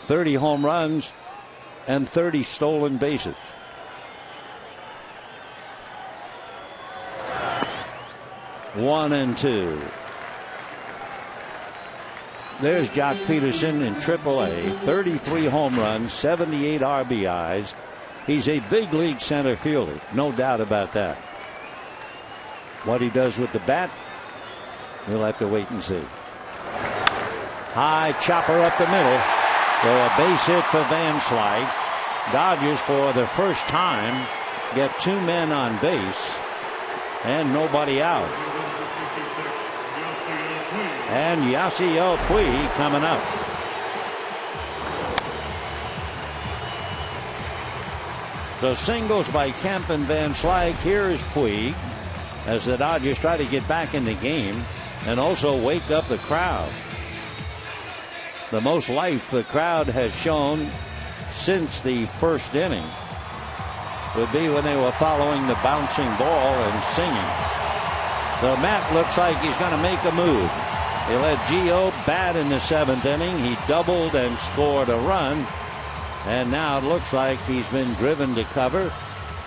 30 home runs and 30 stolen bases. One and two. There's Jock Peterson in AAA. 33 home runs, 78 RBIs. He's a big league center fielder, no doubt about that. What he does with the bat, we'll have to wait and see. High chopper up the middle. So a base hit for Van Slyke. Dodgers, for the first time, get two men on base and nobody out. And Yasiel Puig coming up. So singles by Kemp and Van Slyke. Here is Puig as the Dodgers try to get back in the game and also wake up the crowd. The most life the crowd has shown since the first inning would be when they were following the bouncing ball and singing. The Matt looks like he's going to make a move. He let Gio bat in the seventh inning. He doubled and scored a run. And now it looks like he's been driven to cover.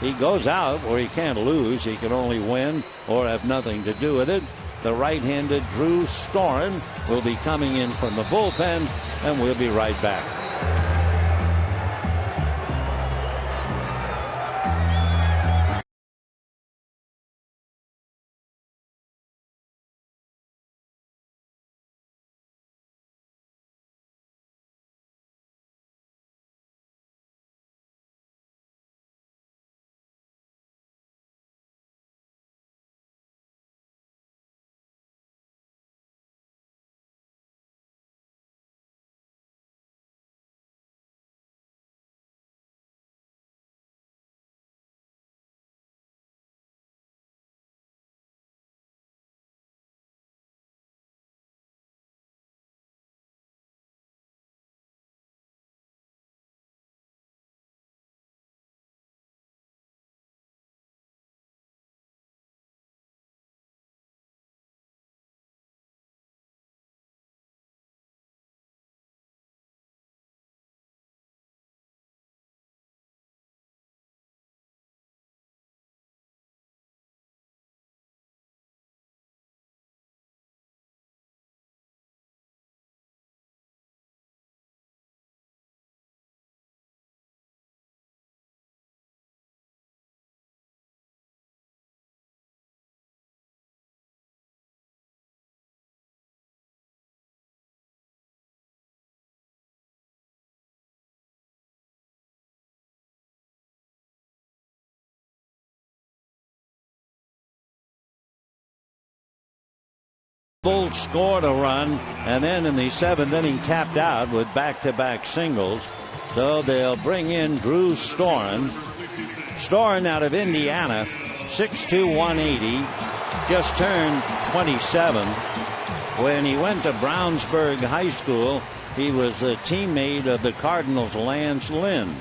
He goes out where he can't lose. He can only win or have nothing to do with it. The right-handed Drew Storen will be coming in from the bullpen, and we'll be right back. Bull scored a run, and then in the seventh inning tapped out with back-to-back singles. So they'll bring in Drew Storen. Storen out of Indiana, 6'2", 180, just turned 27. When he went to Brownsburg High School, he was a teammate of the Cardinals' Lance Lynn.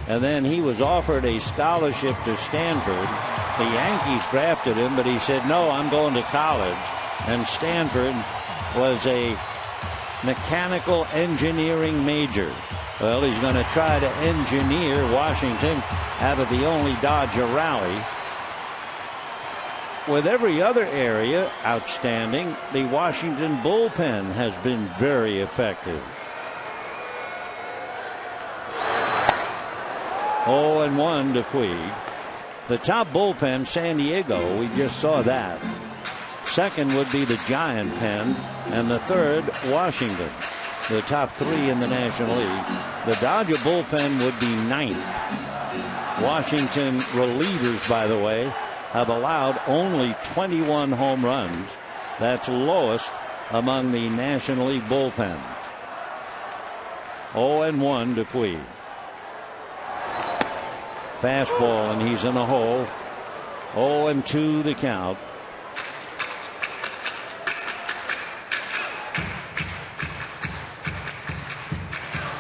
and then he was offered a scholarship to Stanford. The Yankees drafted him, but he said, no, I'm going to college. And Stanford was a mechanical engineering major. Well, he's going to try to engineer Washington out of the only Dodger rally. With every other area outstanding, the Washington bullpen has been very effective. 0-1 to Puig. The top bullpen, San Diego, we just saw that. Second would be the Giant pen, and the third, Washington. The top three in the National League. The Dodger bullpen would be ninth. Washington relievers, by the way, have allowed only 21 home runs. That's lowest among the National League bullpen. 0-1 to Puig. Fastball, and he's in a hole. 0-2 the count.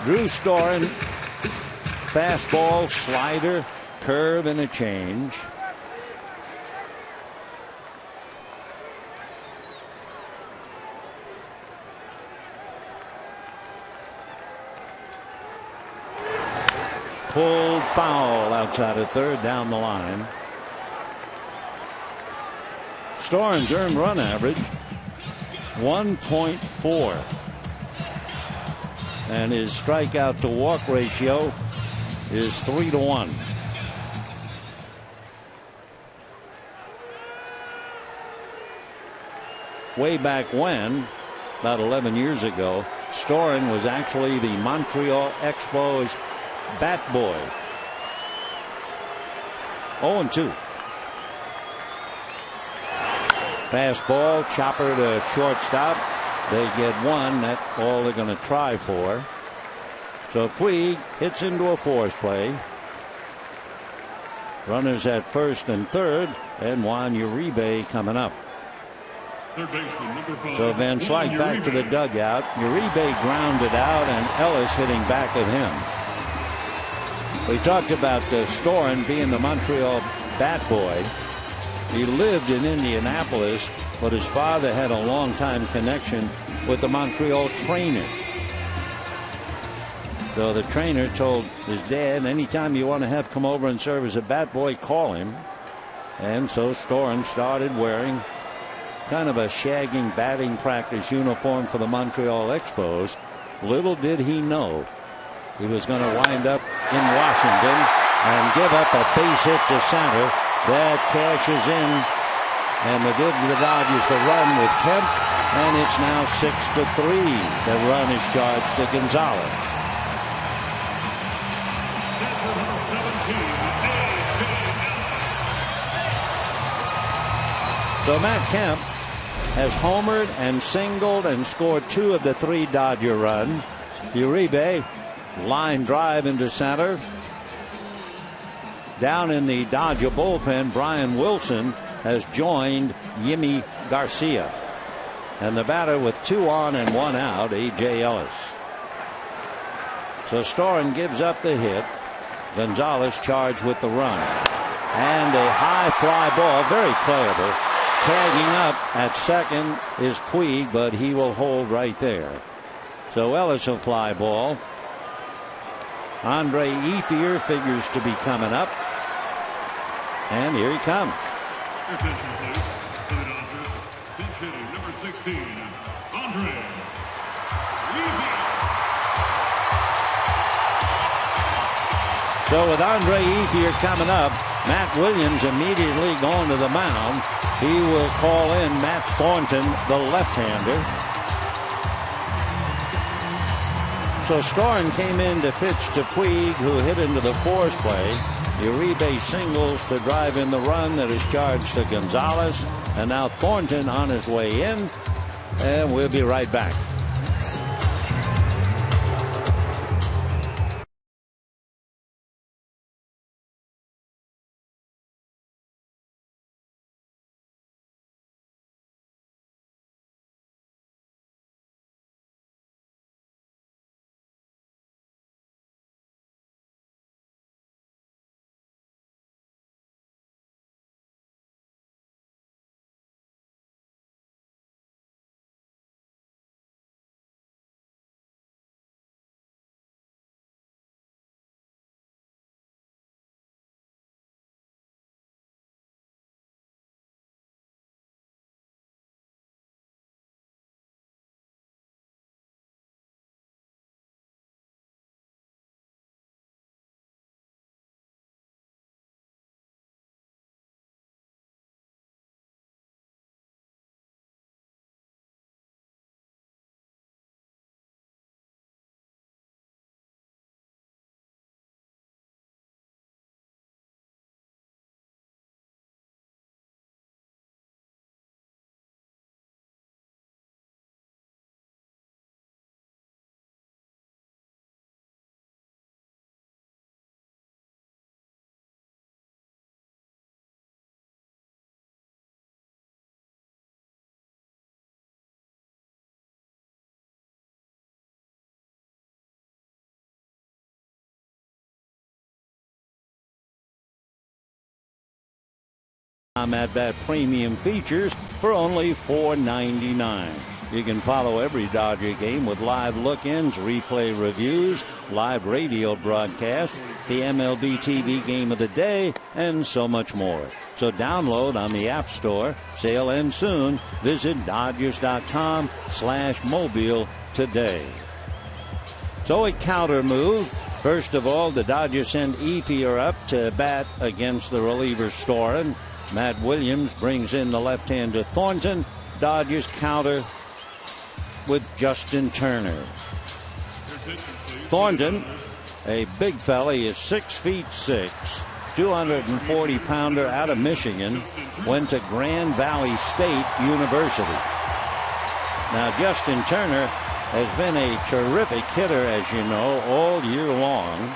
Drew Storen, fastball, slider, curve, and a change. Pulled foul outside of third down the line. Storen's earned run average 1.4. And his strikeout to walk ratio is 3-1. Way back when, about 11 years ago, Storen was actually the Montreal Expos bat boy. 0-2. Fastball, chopper to shortstop. They get one. That's all they're going to try for. So Puig hits into a force play. Runners at first and third, and Juan Uribe coming up. Third baseman, number 5. So Van Slyke back to the dugout. Uribe grounded out, and Ellis hitting back at him. We talked about Storen being the Montreal bat boy. He lived in Indianapolis, but his father had a long-time connection with the Montreal trainer. So the trainer told his dad, anytime you want to have come over and serve as a bat boy, call him. And so Storen started wearing kind of a shagging batting practice uniform for the Montreal Expos. Little did he know he was going to wind up in Washington and give up a base hit to center. That cashes in, and they give the Dodgers the run with Kemp, and it's now 6-3. The run is charged to Gonzalez. Catcher number 17, AT LAN. So Matt Kemp has homered and singled and scored 2 of the 3 Dodger runs. Uribe, line drive into center. Down in the Dodger bullpen, Brian Wilson has joined Yimi Garcia. And the batter with 2 on and 1 out, A.J. Ellis. So Storen gives up the hit. Gonzalez charged with the run. And a high fly ball, very playable. Tagging up at second is Puig, but he will hold right there. So Ellis a fly ball. Andre Ethier figures to be coming up. And here he comes. Attention, please. For the Dodgers, pinch hitting number 16, Andre Ethier. So with Andre Ethier coming up, Matt Williams immediately going to the mound. He will call in Matt Thornton, the left-hander. So Storen came in to pitch to Puig, who hit into the force play. Uribe singles to drive in the run that is charged to Gonzalez. And now Thornton on his way in. And we'll be right back. At-Bat premium features for only $4.99. You can follow every Dodger game with live look-ins, replay reviews, live radio broadcast, the MLB TV game of the day, and so much more. So download on the App Store. Sale ends soon. Visit Dodgers.com/mobile today. So a counter move. First of all, the Dodgers send Ethier up to bat against the reliever Storen. Matt Williams brings in the left-hander Thornton. Dodgers counter with Justin Turner. Thornton, a big fella, he is 6'6", 240-pounder out of Michigan, went to Grand Valley State University. Now, Justin Turner has been a terrific hitter, as you know, all year long.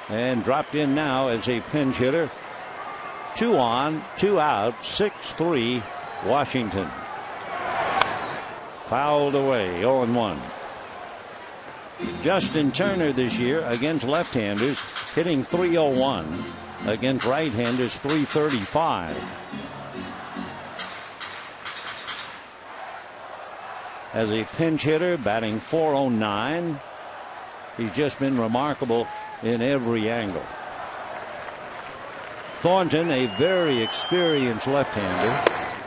And dropped in now as a pinch hitter. 2 on, 2 out, 6-3, Washington. Fouled away, 0-1. Justin Turner this year against left-handers hitting .301, against right-handers .335. As a pinch hitter, batting .409. He's just been remarkable in every angle. Thornton, a very experienced left-hander.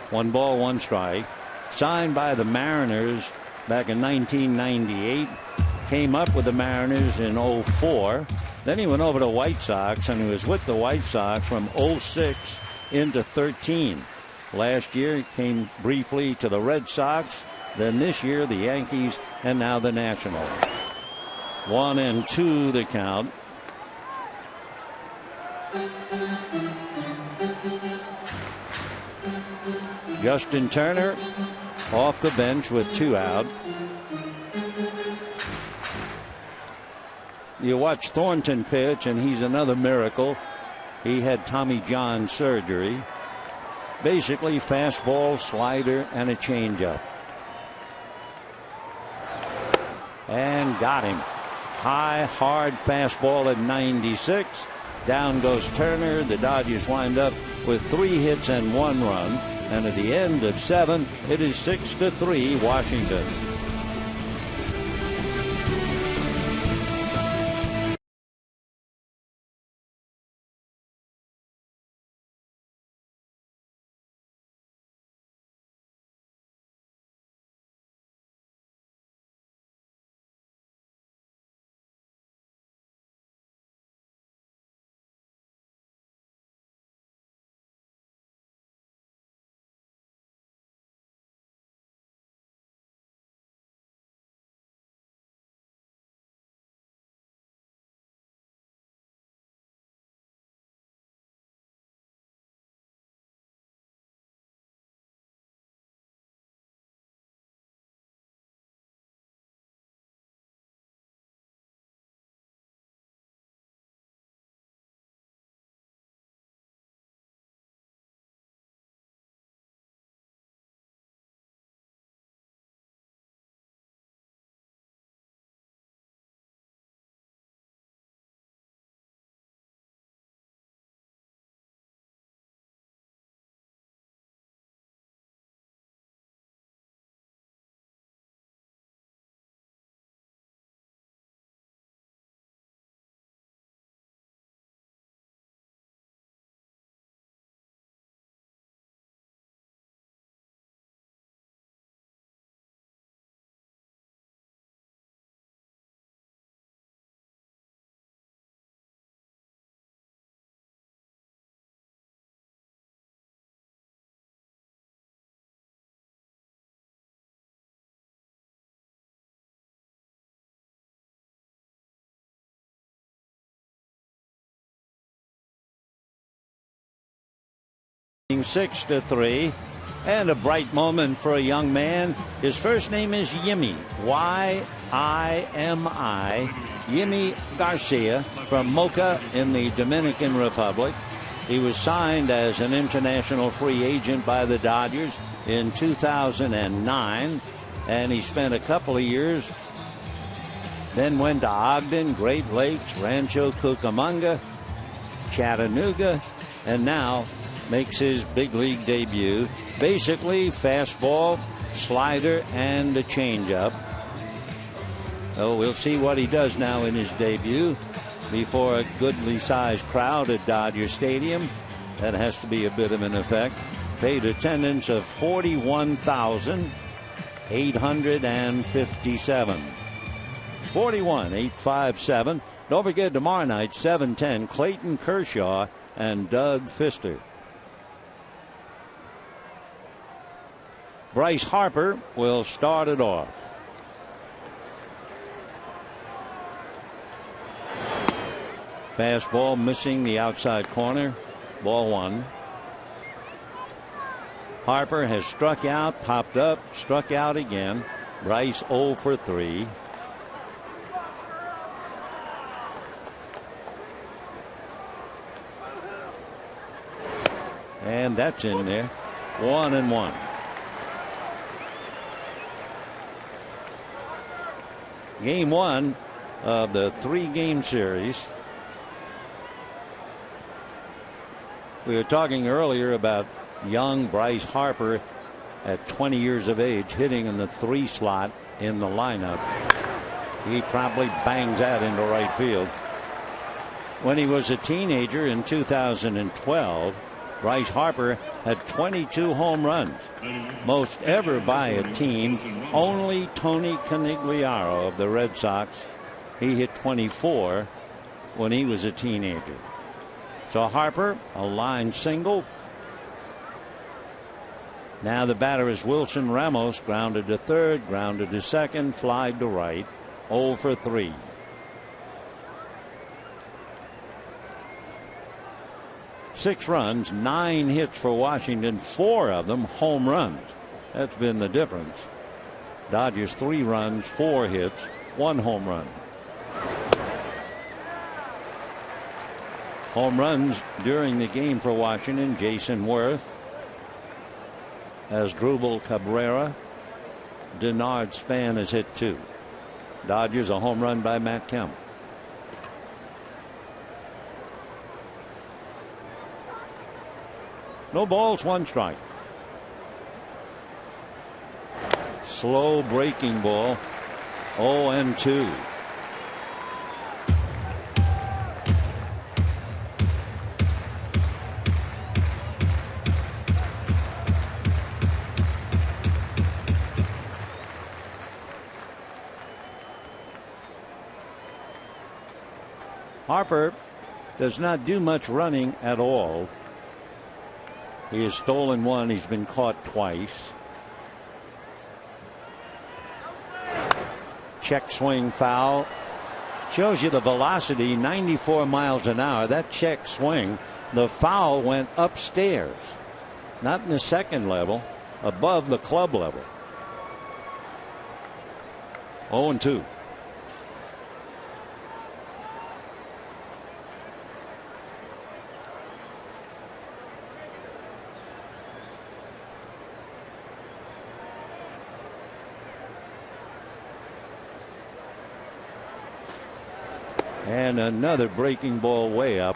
1 ball, 1 strike. Signed by the Mariners back in 1998. Came up with the Mariners in 04. Then he went over to White Sox, and he was with the White Sox from 06 into 13. Last year, he came briefly to the Red Sox. Then this year, the Yankees, and now the Nationals. 1-2 the count. Justin Turner off the bench with 2 out. You watch Thornton pitch, and he's another miracle. He had Tommy John surgery. Basically, fastball, slider, and a changeup. And got him. High, hard fastball at 96. Down goes Turner. The Dodgers wind up with 3 hits and 1 run. And at the end of 7, it is 6-3 Washington. Six to 3, and a bright moment for a young man. His first name is Yimi, Y-I-M-I, Yimi Garcia from Moca in the Dominican Republic. He was signed as an international free agent by the Dodgers in 2009, and he spent a couple of years, then went to Ogden, Great Lakes, Rancho Cucamonga, Chattanooga, and now makes his big league debut. Basically, fastball, slider, and a changeup. So we'll see what he does now in his debut before a goodly sized crowd at Dodger Stadium. That has to be a bit of an effect. Paid attendance of 41,857. 41,857. Don't forget tomorrow night, 7:10, Clayton Kershaw and Doug Fister. Bryce Harper will start it off. Fastball missing the outside corner. Ball one. Harper has struck out, popped up, struck out again. Bryce 0 for 3. And that's in there. 1-1. Game one of the 3-game series. We were talking earlier about young Bryce Harper at 20 years of age hitting in the 3 slot in the lineup. He probably bangs that into right field. When he was a teenager in 2012, Bryce Harper had 22 home runs, most ever by a team. Only Tony Canigliaro of the Red Sox, he hit 24 when he was a teenager. So Harper, a line single. Now the batter is Wilson Ramos, grounded to third, grounded to second, flied to right. 0 for 3. Six runs, 9 hits for Washington, 4 of them home runs. That's been the difference. Dodgers 3 runs, 4 hits, 1 home run. Home runs during the game for Washington: Jason Worth, Asdrubal Cabrera, Denard Span has hit 2. Dodgers a home run by Matt Kemp. No balls, 1 strike. Slow breaking ball. 0-2. Harper does not do much running at all. He has stolen 1. He's been caught twice. Check swing foul. Shows you the velocity, 94 miles an hour. That check swing, the foul went upstairs, not in the second level, above the club level. 0-2. And another breaking ball way up.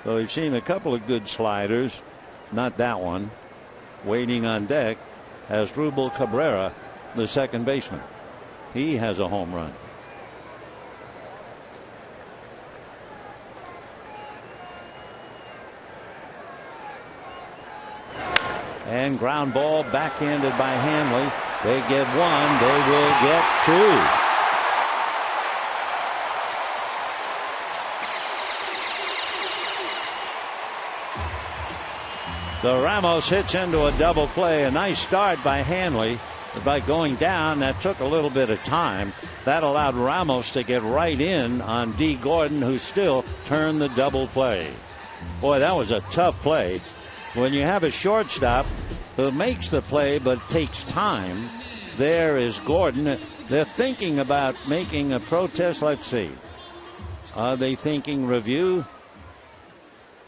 So we've seen a couple of good sliders, not that one. Waiting on deck as Asdrubal Cabrera, the second baseman. He has a home run. And ground ball backhanded by Hanley. They get 1. They will get 2. The Ramos hits into a double play. A nice start by Hanley. By going down, that took a little bit of time. That allowed Ramos to get right in on D. Gordon, who still turned the double play. Boy, that was a tough play. When you have a shortstop who makes the play but takes time, there is Gordon. They're thinking about making a protest. Let's see. Are they thinking review?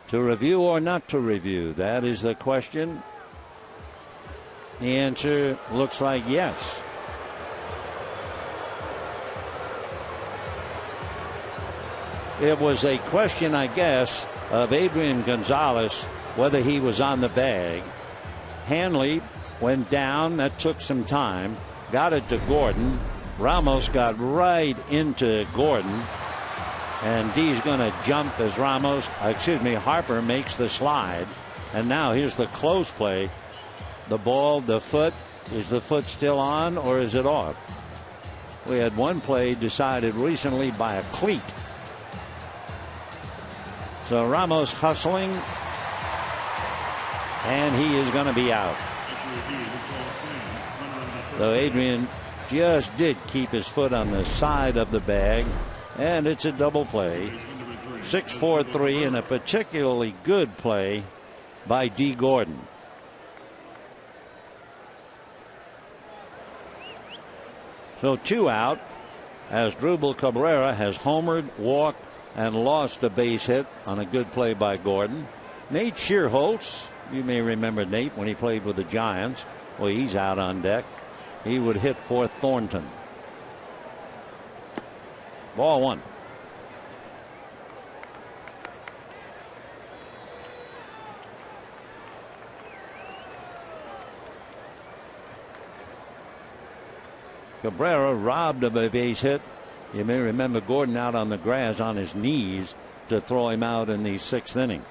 To review or not to review? That is the question. The answer looks like yes. it was a question, I guess, of Adrian Gonzalez, whether he was on the bag. Hanley went down. That took some time. Got it to Gordon. Ramos got right into Gordon. And D's going to jump as Harper makes the slide. And now here's the close play. The ball, the foot. Is the foot still on or is it off? We had one play decided recently by a cleat. So Ramos hustling. And he is going to be out. So Adrian just did keep his foot on the side of the bag. And it's a double play. 6-4-3 and a particularly good play by D. Gordon. So 2 out as Drupal Cabrera has homered, walked, and lost a base hit on a good play by Gordon. Nate Schierholtz, you may remember Nate when he played with the Giants. Well, he's out on deck. He would hit for Thornton. Ball 1. Cabrera robbed of a base hit. You may remember Gordon out on the grass on his knees to throw him out in the 6th inning.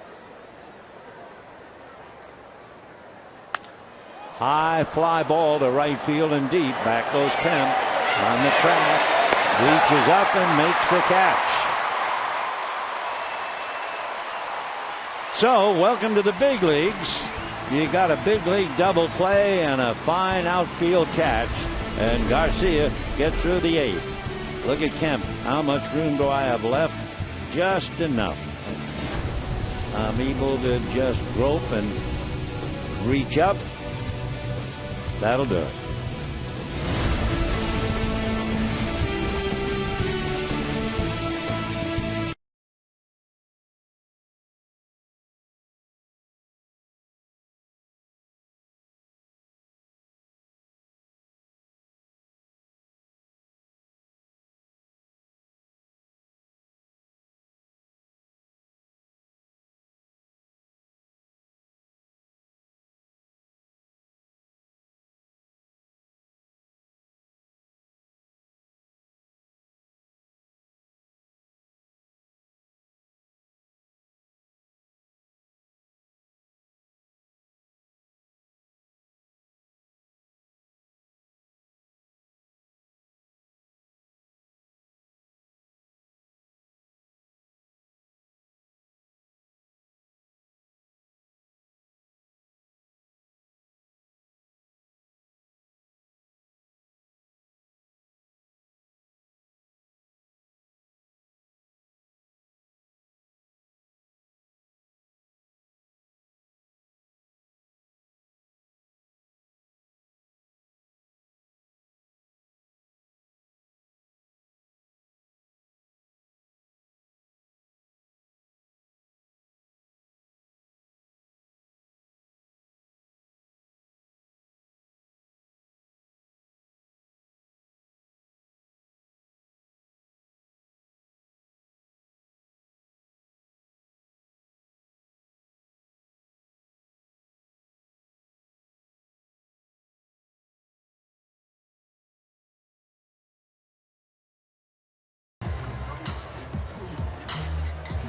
High fly ball to right field and deep. Back goes Kemp on the track. Reaches up and makes the catch. So, welcome to the big leagues. You got a big league double play and a fine outfield catch. And Garcia gets through the 8th. Look at Kemp. How much room do I have left? Just enough. I'm able to just grope and reach up. That'll do it.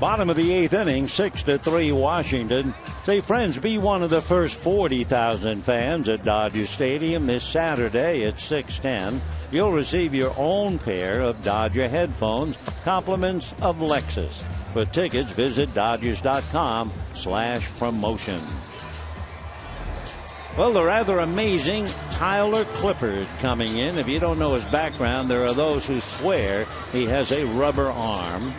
Bottom of the 8th inning, 6-3 Washington. Say, friends, be one of the first 40,000 fans at Dodger Stadium this Saturday at 6:10. You'll receive your own pair of Dodger headphones, compliments of Lexus. For tickets, visit Dodgers.com/promotion. Well, the rather amazing Tyler Clippard coming in. If you don't know his background, there are those who swear he has a rubber arm.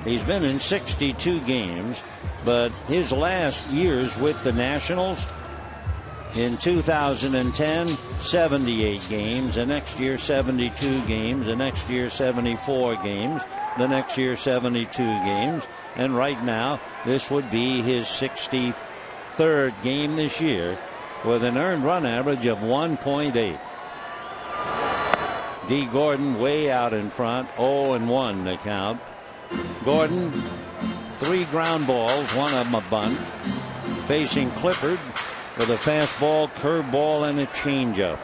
He's been in 62 games, but his last years with the Nationals, in 2010, 78 games. The next year, 72 games. The next year, 74 games. The next year, 72 games. And right now, this would be his 63rd game this year with an earned run average of 1.8. D. Gordon way out in front, 0-1 to count. Gordon, 3 ground balls, one of them a bunt. Facing Clippard with a fastball, curveball, and a changeup.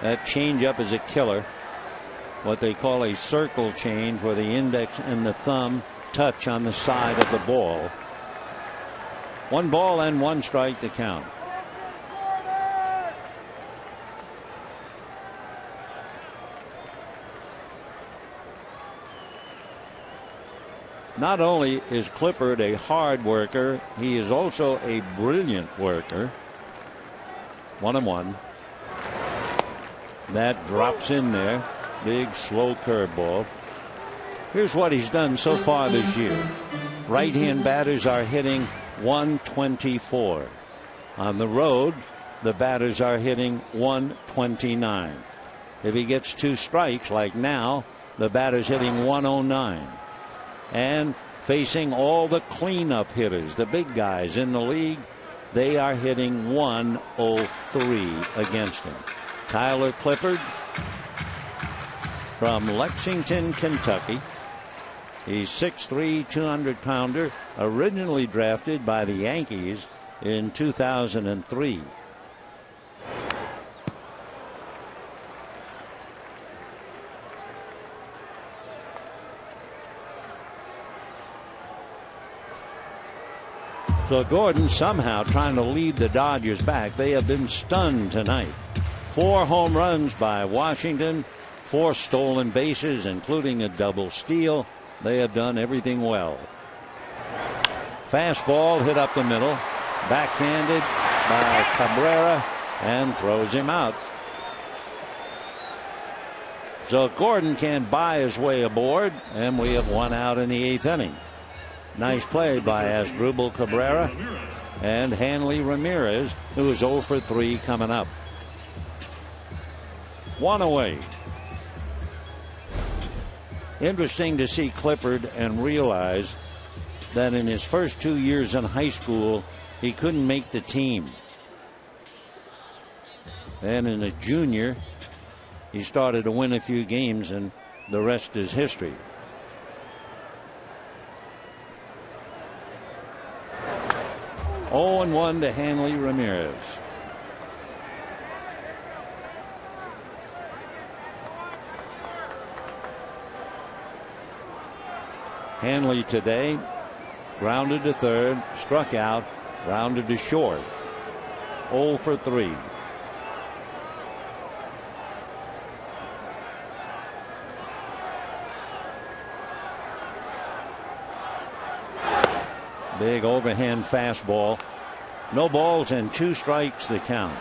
That changeup is a killer. What they call a circle change, where the index and the thumb touch on the side of the ball. 1 ball and 1 strike to count. Not only is Clippard a hard worker, he is also a brilliant worker. 1-1. That drops in there. Big slow curveball. Here's what he's done so far this year. Right-hand batters are hitting .124. On the road, the batters are hitting .129. If he gets 2 strikes like now, the batter's hitting .109. And facing all the cleanup hitters, the big guys in the league, they are hitting .103 against him. Tyler Clippard from Lexington, Kentucky. He's 6'3", 200-pounder, originally drafted by the Yankees in 2003. So Gordon somehow trying to lead the Dodgers back. They have been stunned tonight. 4 home runs by Washington, 4 stolen bases, including a double steal. They have done everything well. Fastball hit up the middle, backhanded by Cabrera, and throws him out. So Gordon can buy his way aboard, and we have 1 out in the 8th inning. Nice play by Asdrubal Cabrera and Hanley Ramirez, who is 0 for 3 coming up. 1 away. Interesting to see Clippard and realize that in his first 2 years in high school, he couldn't make the team. And in a junior, he started to win a few games, and the rest is history. Oh, 0-1 to Hanley Ramirez. Hanley today grounded to third, struck out, grounded to short. 0 for 3. Big overhand fastball. No balls and 2 strikes to count.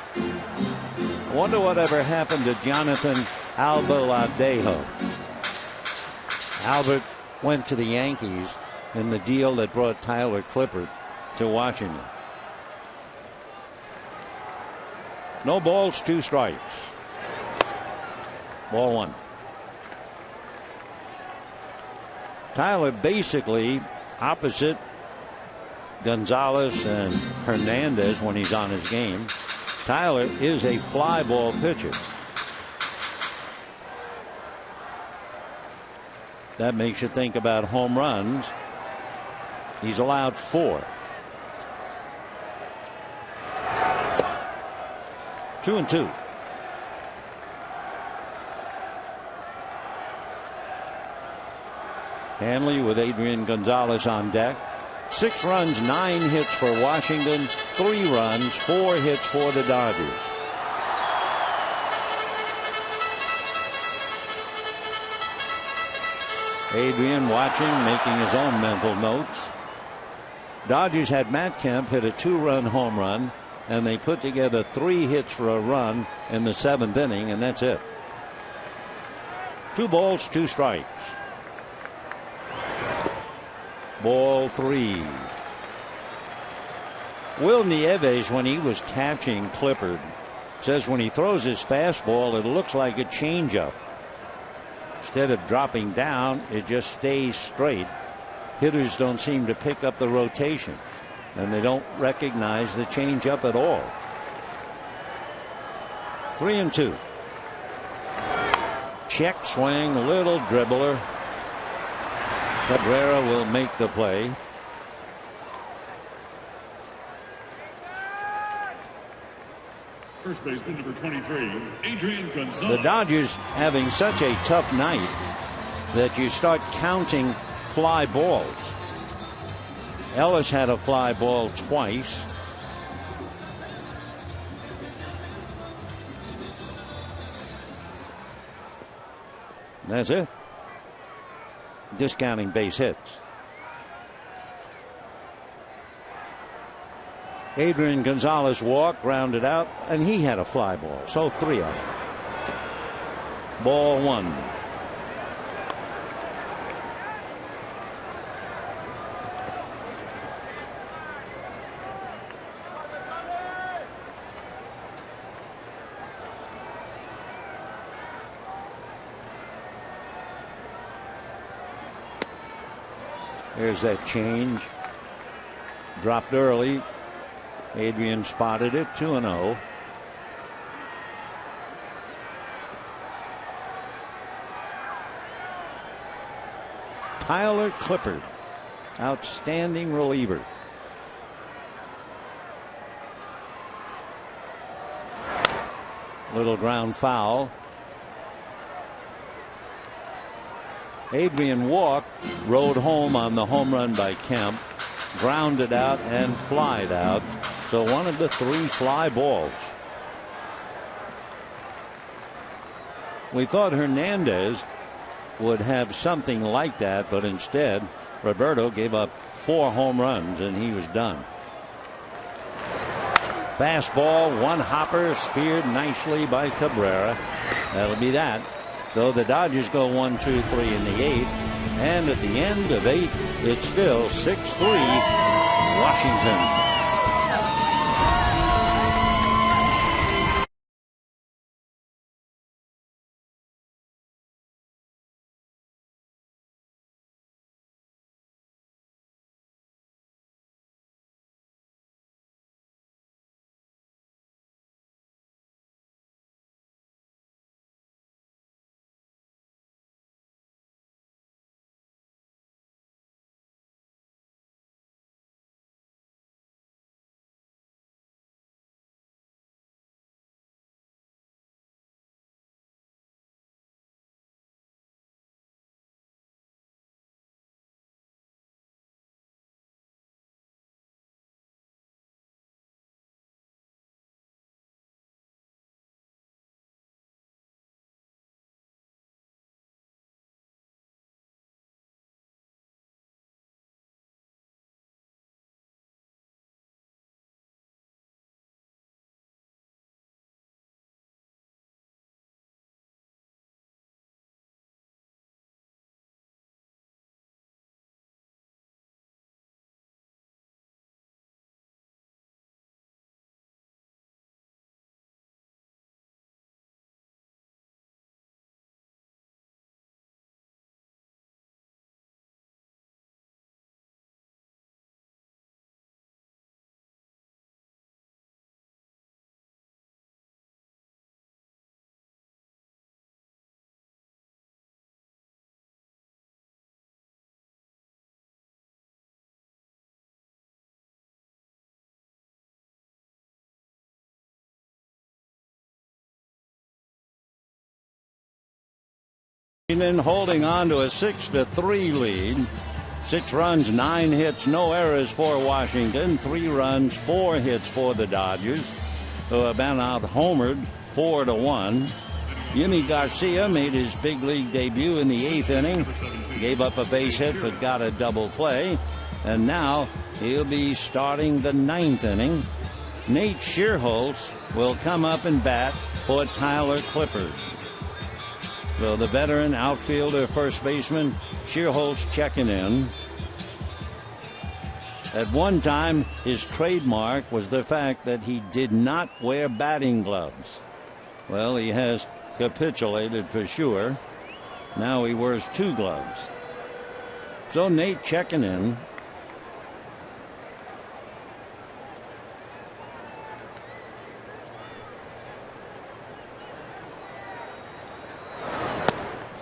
I wonder whatever happened to Jonathan Albaladejo. Albert went to the Yankees in the deal that brought Tyler Clippard to Washington. No balls, 2 strikes. Ball 1. Tyler basically opposite Gonzalez and Hernandez when he's on his game. Tyler is a fly ball pitcher. That makes you think about home runs. He's allowed 4. 2-2. Hanley with Adrian Gonzalez on deck. 6 runs, 9 hits for Washington, 3 runs, 4 hits for the Dodgers. Adrian watching, making his own mental notes. Dodgers had Matt Kemp hit a 2-run home run, and they put together 3 hits for a run in the 7th inning, and that's it. 2 balls, 2 strikes. Ball 3. Will Nieves, when he was catching Clippard, says when he throws his fastball, it looks like a changeup. Instead of dropping down, it just stays straight. Hitters don't seem to pick up the rotation, and they don't recognize the changeup at all. 3-2. check swing, little dribbler. Cabrera will make the play. First baseman number 23, Adrian Gonzalez. The Dodgers having such a tough night that you start counting fly balls. Ellis had a fly ball twice. That's it. Discounting base hits. Adrian Gonzalez walked, grounded out, and he had a fly ball. So 3 of them. Ball 1. There's that change. Dropped early. Adrian spotted it. 2-0. Tyler Clippard, outstanding reliever. Little ground foul. Adrian walked, rode home on the home run by Kemp, grounded out and flied out. So one of the 3 fly balls. We thought Hernandez would have something like that, but instead Roberto gave up 4 home runs and he was done. Fastball, 1 hopper, speared nicely by Cabrera. That'll be that. Though the Dodgers go 1, 2, 3 in the 8th, and at the end of 8, it's still 6-3 Washington. Holding on to a 6-3 lead. 6 runs, 9 hits, no errors for Washington. 3 runs, 4 hits for the Dodgers, who have been out homered 4-1. Yimi Garcia made his big league debut in the 8th inning. Gave up a base hit but got a double play. And now he'll be starting the 9th inning. Nate Schierholtz will come up and bat for Tyler Clippard. So the veteran outfielder, first baseman, Schierholtz checking in. At one time, his trademark was the fact that he did not wear batting gloves. Well, he has capitulated for sure. Now he wears 2 gloves. So Nate checking in.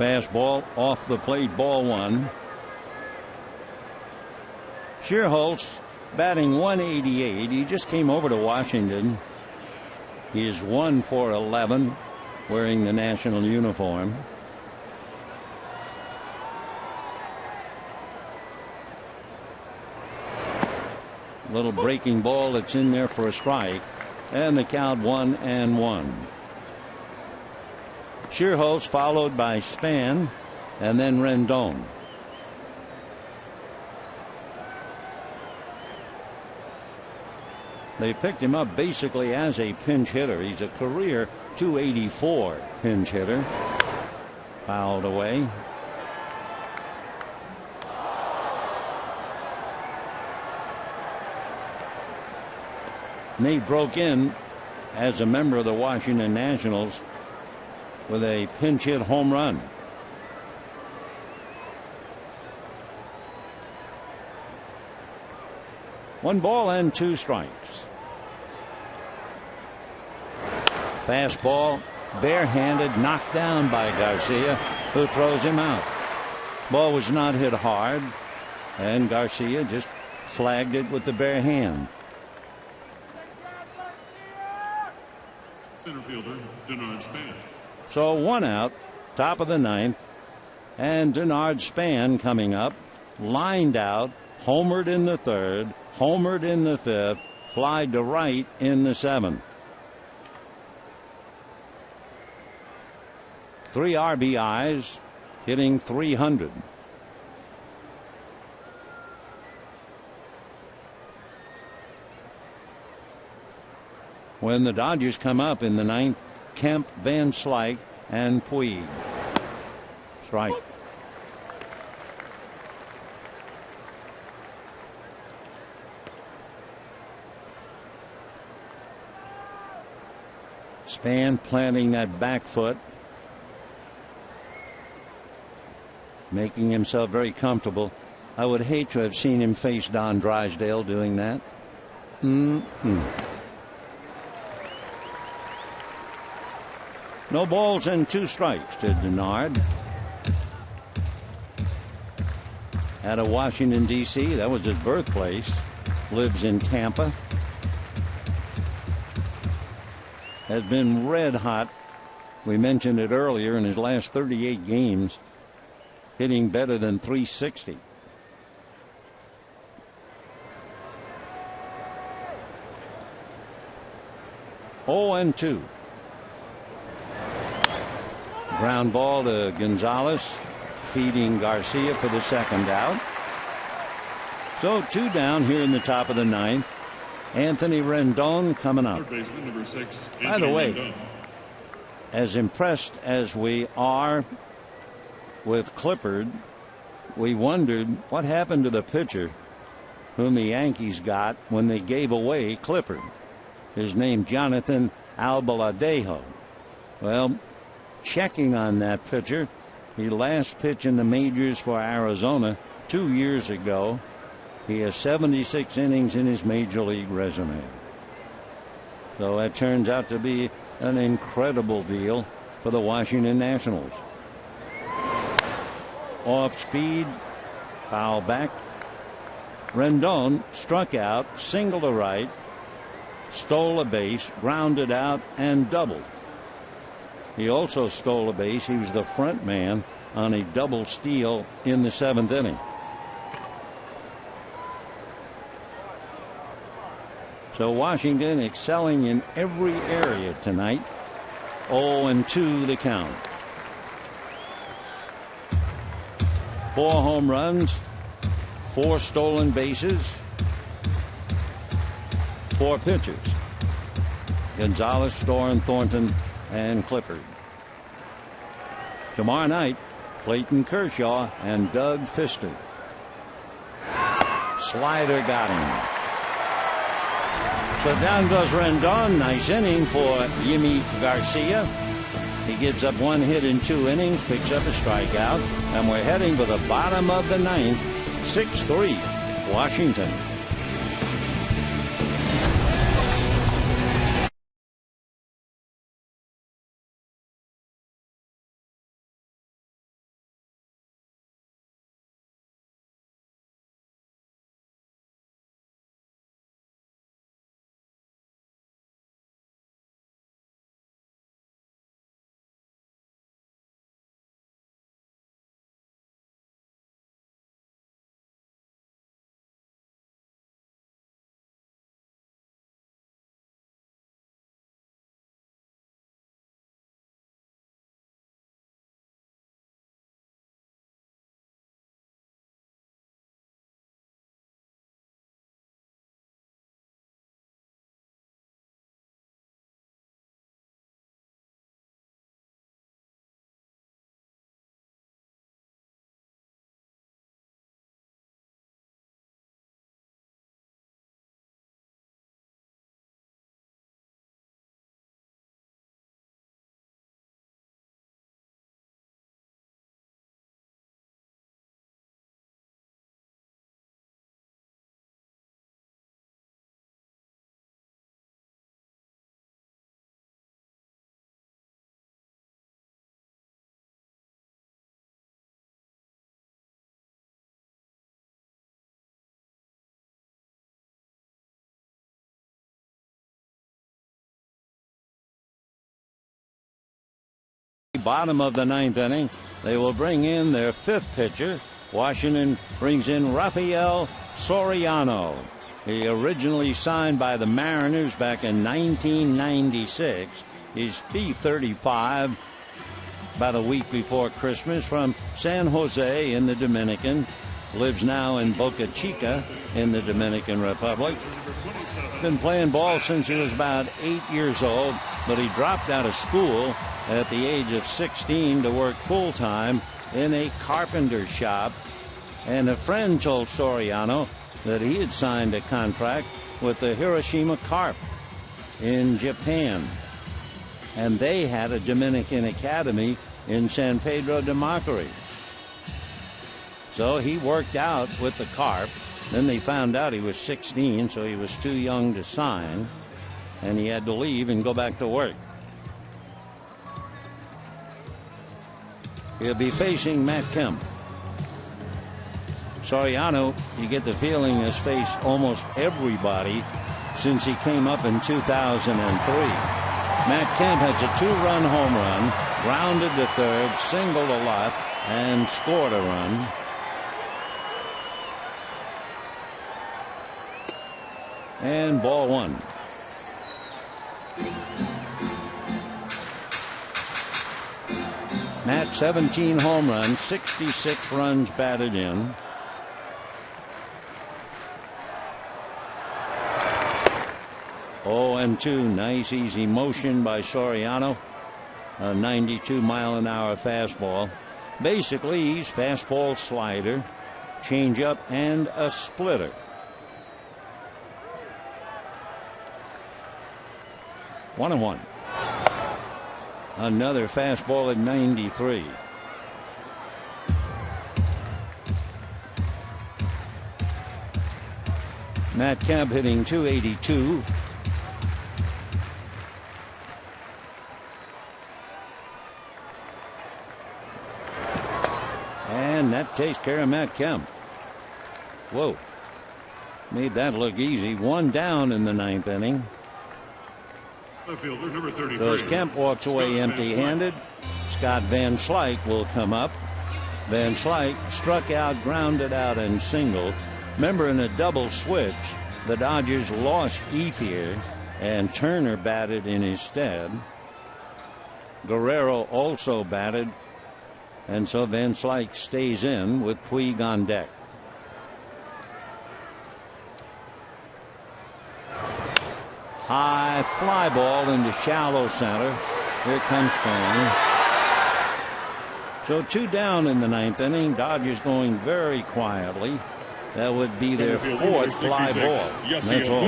Fastball off the plate, ball one. Schierholtz batting 188. He just came over to Washington. He is 1 for 11 wearing the national uniform. Little breaking ball that's in there for a strike, and the count 1-1. Schierholtz followed by Span and then Rendon. They picked him up basically as a pinch hitter. He's a career .284 pinch hitter. Fouled away. Nate broke in as a member of the Washington Nationals with a pinch hit home run. One ball and two strikes. Fastball, barehanded, knocked down by Garcia, who throws him out. Ball was not hit hard, and Garcia just flagged it with the bare hand. Center fielder, Denard Span. So one out, top of the ninth, and Denard Span coming up, lined out, homered in the third, homered in the fifth, flied to right in the seventh. 3 RBIs, hitting .300. When the Dodgers come up in the ninth, Kemp, Van Slyke, and Puig. Strike. Span planting that back foot, making himself very comfortable. I would hate to have seen him face Don Drysdale doing that. No balls and 2 strikes to Denard. Out of Washington, D.C., that was his birthplace. Lives in Tampa. Has been red hot. We mentioned it earlier, in his last 38 games, hitting better than .360. Oh and 2. Ground ball to Gonzalez, feeding Garcia for the second out. So 2 down here in the top of the ninth. Anthony Rendon coming up. Third baseman, number 6. By the way, Rendon. as impressed as we are with Clippard, we wondered what happened to the pitcher whom the Yankees got when they gave away Clippard. His name, Jonathan Albaladejo. Well, checking on that pitcher, he last pitched in the majors for Arizona 2 years ago. He has 76 innings in his major league resume. So that turns out to be an incredible deal for the Washington Nationals. Off speed, foul back. Rendon struck out, single to right, stole a base, grounded out, and doubled. He also stole a base. He was the front man on a double steal in the 7th inning. So Washington excelling in every area tonight. 0-2 the count. 4 home runs, 4 stolen bases, 4 pitchers. Gonzalez, Storen, Thornton, and Clippard. Tomorrow night, Clayton Kershaw and Doug Fister. Slider got him. So down goes Rendon. Nice inning for Yimi Garcia. He gives up 1 hit in 2 innings, picks up a strikeout, and we're heading for the bottom of the ninth. 6-3 Washington. Bottom of the ninth inning. They will bring in their fifth pitcher. Washington brings in Rafael Soriano. He originally signed by the Mariners back in 1996. He's B35 about a week before Christmas from San Jose in the Dominican. Lives now in Boca Chica in the Dominican Republic. Been playing ball since he was about 8 years old, but he dropped out of school at the age of 16 to work full-time in a carpenter shop. And a friend told Soriano that he had signed a contract with the Hiroshima Carp in Japan. And they had a Dominican academy in San Pedro de Macorís. So he worked out with the Carp. Then they found out he was 16, so he was too young to sign. And he had to leave and go back to work. He'll be facing Matt Kemp. Soriano, you get the feeling, has faced almost everybody since he came up in 2003. Matt Kemp has a 2-run home run, grounded to third, single to left, and scored a run. And ball one. Matt, 17 home runs, 66 runs batted in. Oh, and 2. Nice easy motion by Soriano. A 92-mile-an-hour fastball. Basically, he's fastball, slider, changeup, and a splitter. 1-1. Another fastball at 93. Matt Kemp hitting .282. And that takes care of Matt Kemp. Whoa. Made that look easy. 1 down in the ninth inning. Fielder, number 33. So as Kemp walks away empty-handed, Scott Van Slyke will come up. Van Slyke struck out, grounded out, and singled. Remember, in a double switch, the Dodgers lost Ethier, and Turner batted in his stead. Guerrero also batted, and so Van Slyke stays in with Puig on deck. High fly ball into shallow center. Here comes Spain. So 2 down in the ninth inning. Dodgers going very quietly. That would be their 4th fly ball. That's all.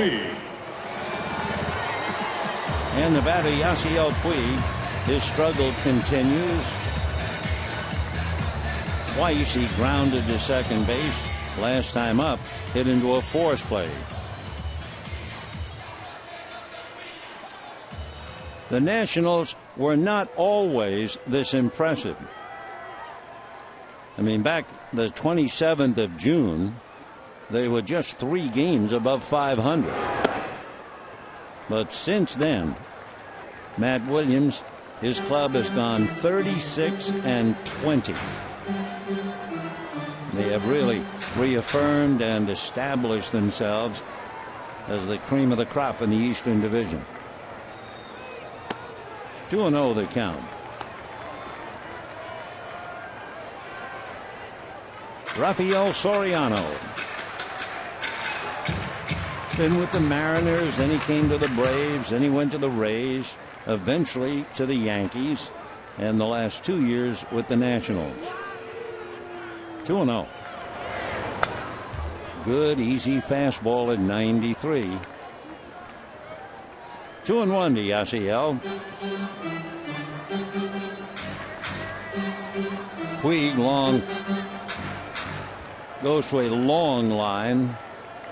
And the batter, Yasiel Puig, his struggle continues. Twice he grounded to second base. Last time up, hit into a force play. The Nationals were not always this impressive. I mean, back the 27th of June, they were just 3 games above 500. But since then, Matt Williams, his club has gone 36-20. They have really reaffirmed and established themselves as the cream of the crop in the Eastern Division. 2-0 the count. Rafael Soriano. Been with the Mariners, then he came to the Braves, then he went to the Rays, eventually to the Yankees, and the last 2 years with the Nationals. 2-0. Good, easy fastball at 93. 2-1 to Yasiel. Puig long goes to a long line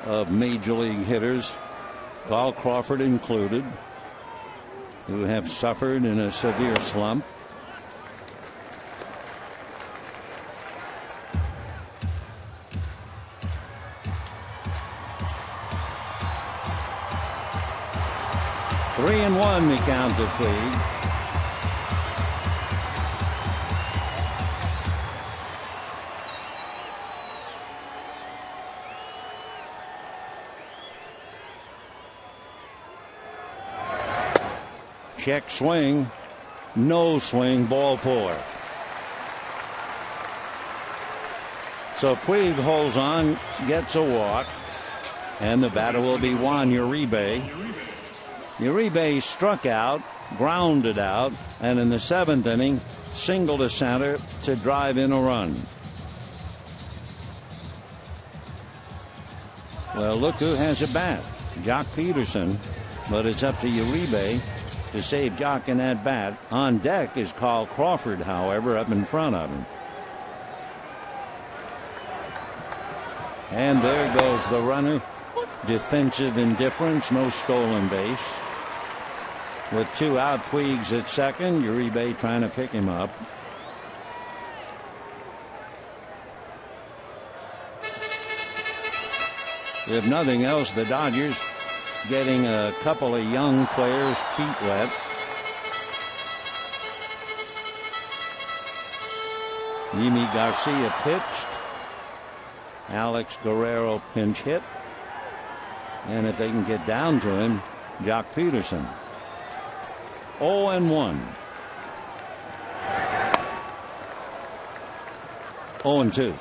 of major league hitters, Carl Crawford included, who have suffered in a severe slump. Three and one the count to Puig. Check swing. No swing. Ball 4. So Puig holds on, gets a walk, and the batter will be Juan Uribe. Uribe struck out, grounded out, and in the 7th inning, singled to center to drive in a run. Well, look who has a bat. Jock Peterson, but it's up to Uribe to save Jock in that bat. On deck is Carl Crawford, however, up in front of him. And there goes the runner. Defensive indifference, no stolen base. With 2 out, Puig's at second. Uribe trying to pick him up. If nothing else, the Dodgers getting a couple of young players' feet wet. Yimi Garcia pitched. Alex Guerrero pinch hit. And if they can get down to him, Jock Peterson. 0-1. 0-2.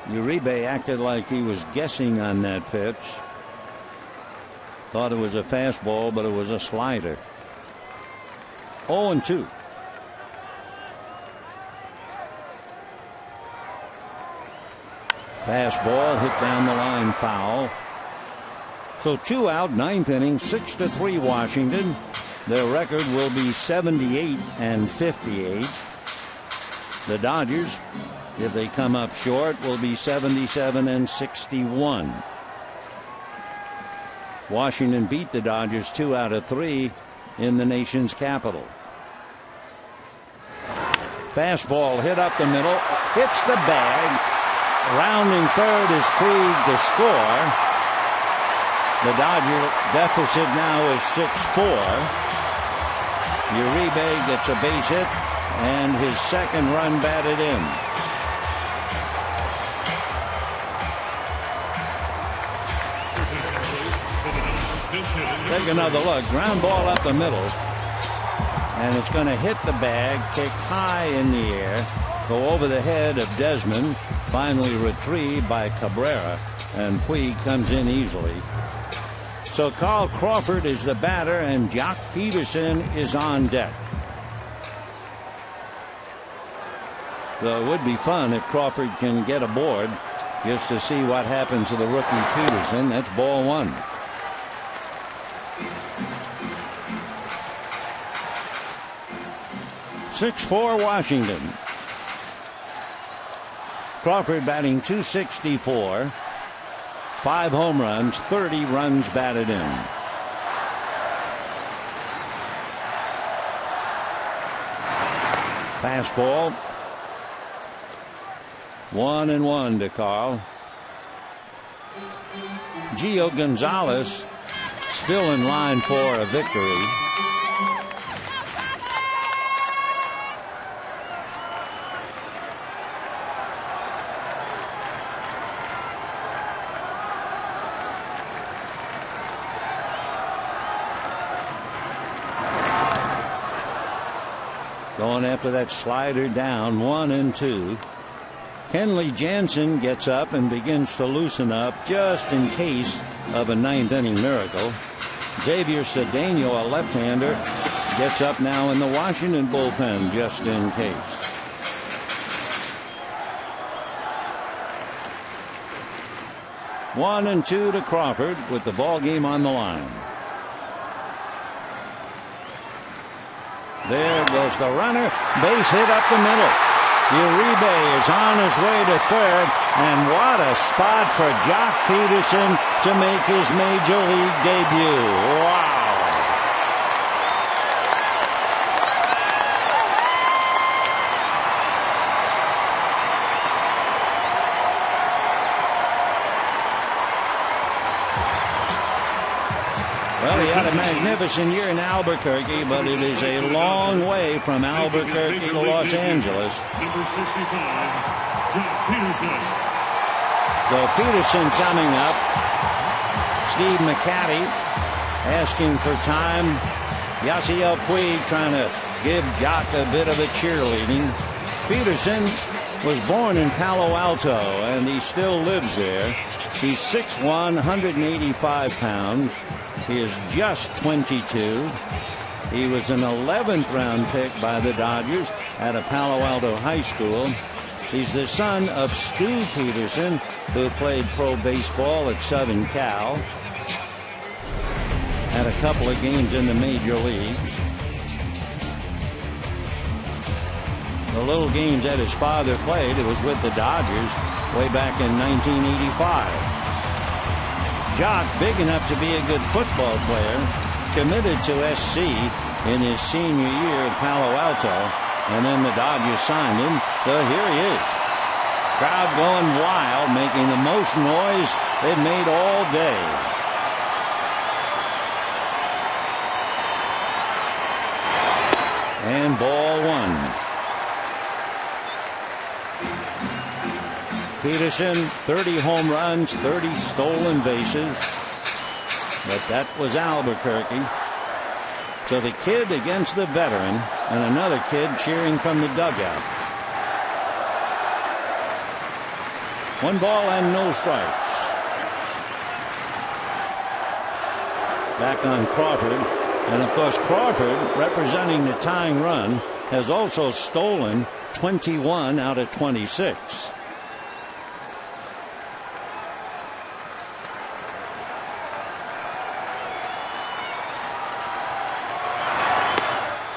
Uribe acted like he was guessing on that pitch. Thought it was a fastball, but it was a slider. 0-2. Fastball hit down the line, foul. So 2 out, 9th inning, 6-3 Washington. Their record will be 78-58. The Dodgers, if they come up short, will be 77-61. Washington beat the Dodgers 2 out of 3 in the nation's capital. Fastball hit up the middle, hits the bag. Rounding third is Puig to score. The Dodger deficit now is 6-4. Uribe gets a base hit and his second run batted in. Take another look. Ground ball up the middle. And it's going to hit the bag, kick high in the air, go over the head of Desmond, finally retrieved by Cabrera, and Puig comes in easily. So Carl Crawford is the batter, and Jock Peterson is on deck. Though it would be fun if Crawford can get aboard just to see what happens to the rookie Peterson. That's ball 1. (6-4) Washington. Crawford batting .264, 5 home runs, 30 runs batted in. Fastball. 1-1 to Carl. Gio Gonzalez still in line for a victory. Going after that slider down, 1-2. Kenley Jansen gets up and begins to loosen up just in case of a 9th inning miracle. Xavier Cedeno, a left-hander, gets up now in the Washington bullpen just in case. One and 2 to Crawford with the ball game on the line. There goes the runner. Base hit up the middle. Uribe is on his way to third. And what a spot for Jock Peterson to make his major league debut. Wow. Well, he had a magnificent year in Albuquerque, but it is a long way from Albuquerque to Los Angeles. Number 65, Jock Peterson. So Peterson coming up. Steve McCatty asking for time. Yasiel Puig trying to give Jock a bit of a cheerleading. Peterson was born in Palo Alto, and he still lives there. He's 6'1", 185 pounds. He is just 22. He was an 11th round pick by the Dodgers at a Palo Alto high school. He's the son of Stu Peterson, who played pro baseball at Southern Cal. Had a couple of games in the major leagues. The little games that his father played, it was with the Dodgers way back in 1985. Jock, big enough to be a good football player, committed to SC in his senior year at Palo Alto, and then the Dodgers signed him, so here he is. Crowd going wild, making the most noise they've made all day. And ball one. Peterson, 30 home runs, 30 stolen bases. But that was Albuquerque. So the kid against the veteran, and another kid cheering from the dugout. 1 ball and no strikes. Back on Crawford. And of course, Crawford, representing the tying run, has also stolen 21 out of 26.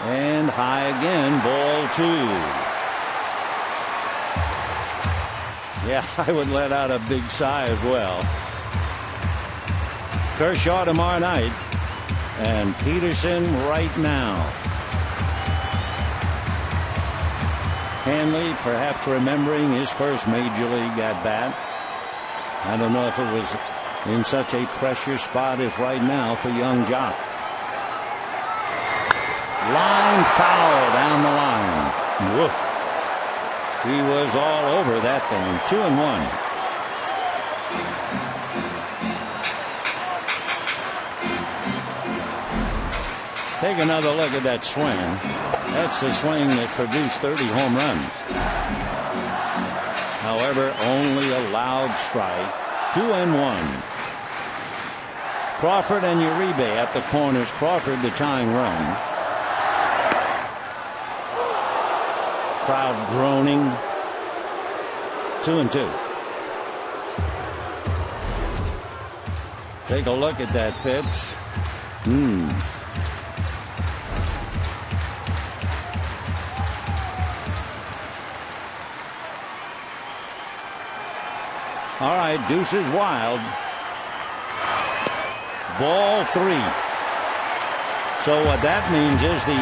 And high again, ball 2. Yeah, I would let out a big sigh as well. Kershaw tomorrow night, and Peterson right now. Hanley perhaps remembering his first major league at bat. I don't know if it was in such a pressure spot as right now for young Jock. Line foul down the line. Woof. He was all over that thing. 2-1. Take another look at that swing. That's the swing that produced 30 home runs. However, only a loud strike. 2-1. Crawford and Uribe at the corners. Crawford the tying run. Crowd groaning. 2-2. Take a look at that pitch. All right, deuces wild. Ball 3. So what that means is the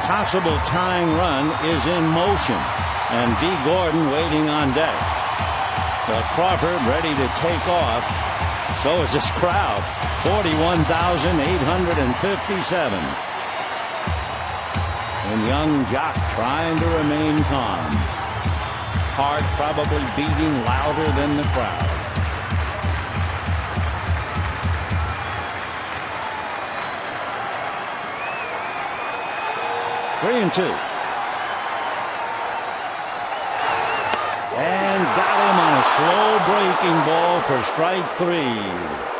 possible tying run is in motion, and D. Gordon waiting on deck. But Crawford ready to take off. So is this crowd. 41,857. And young Jock trying to remain calm. Heart probably beating louder than the crowd. Three and 2. And got him on a slow breaking ball for strike 3.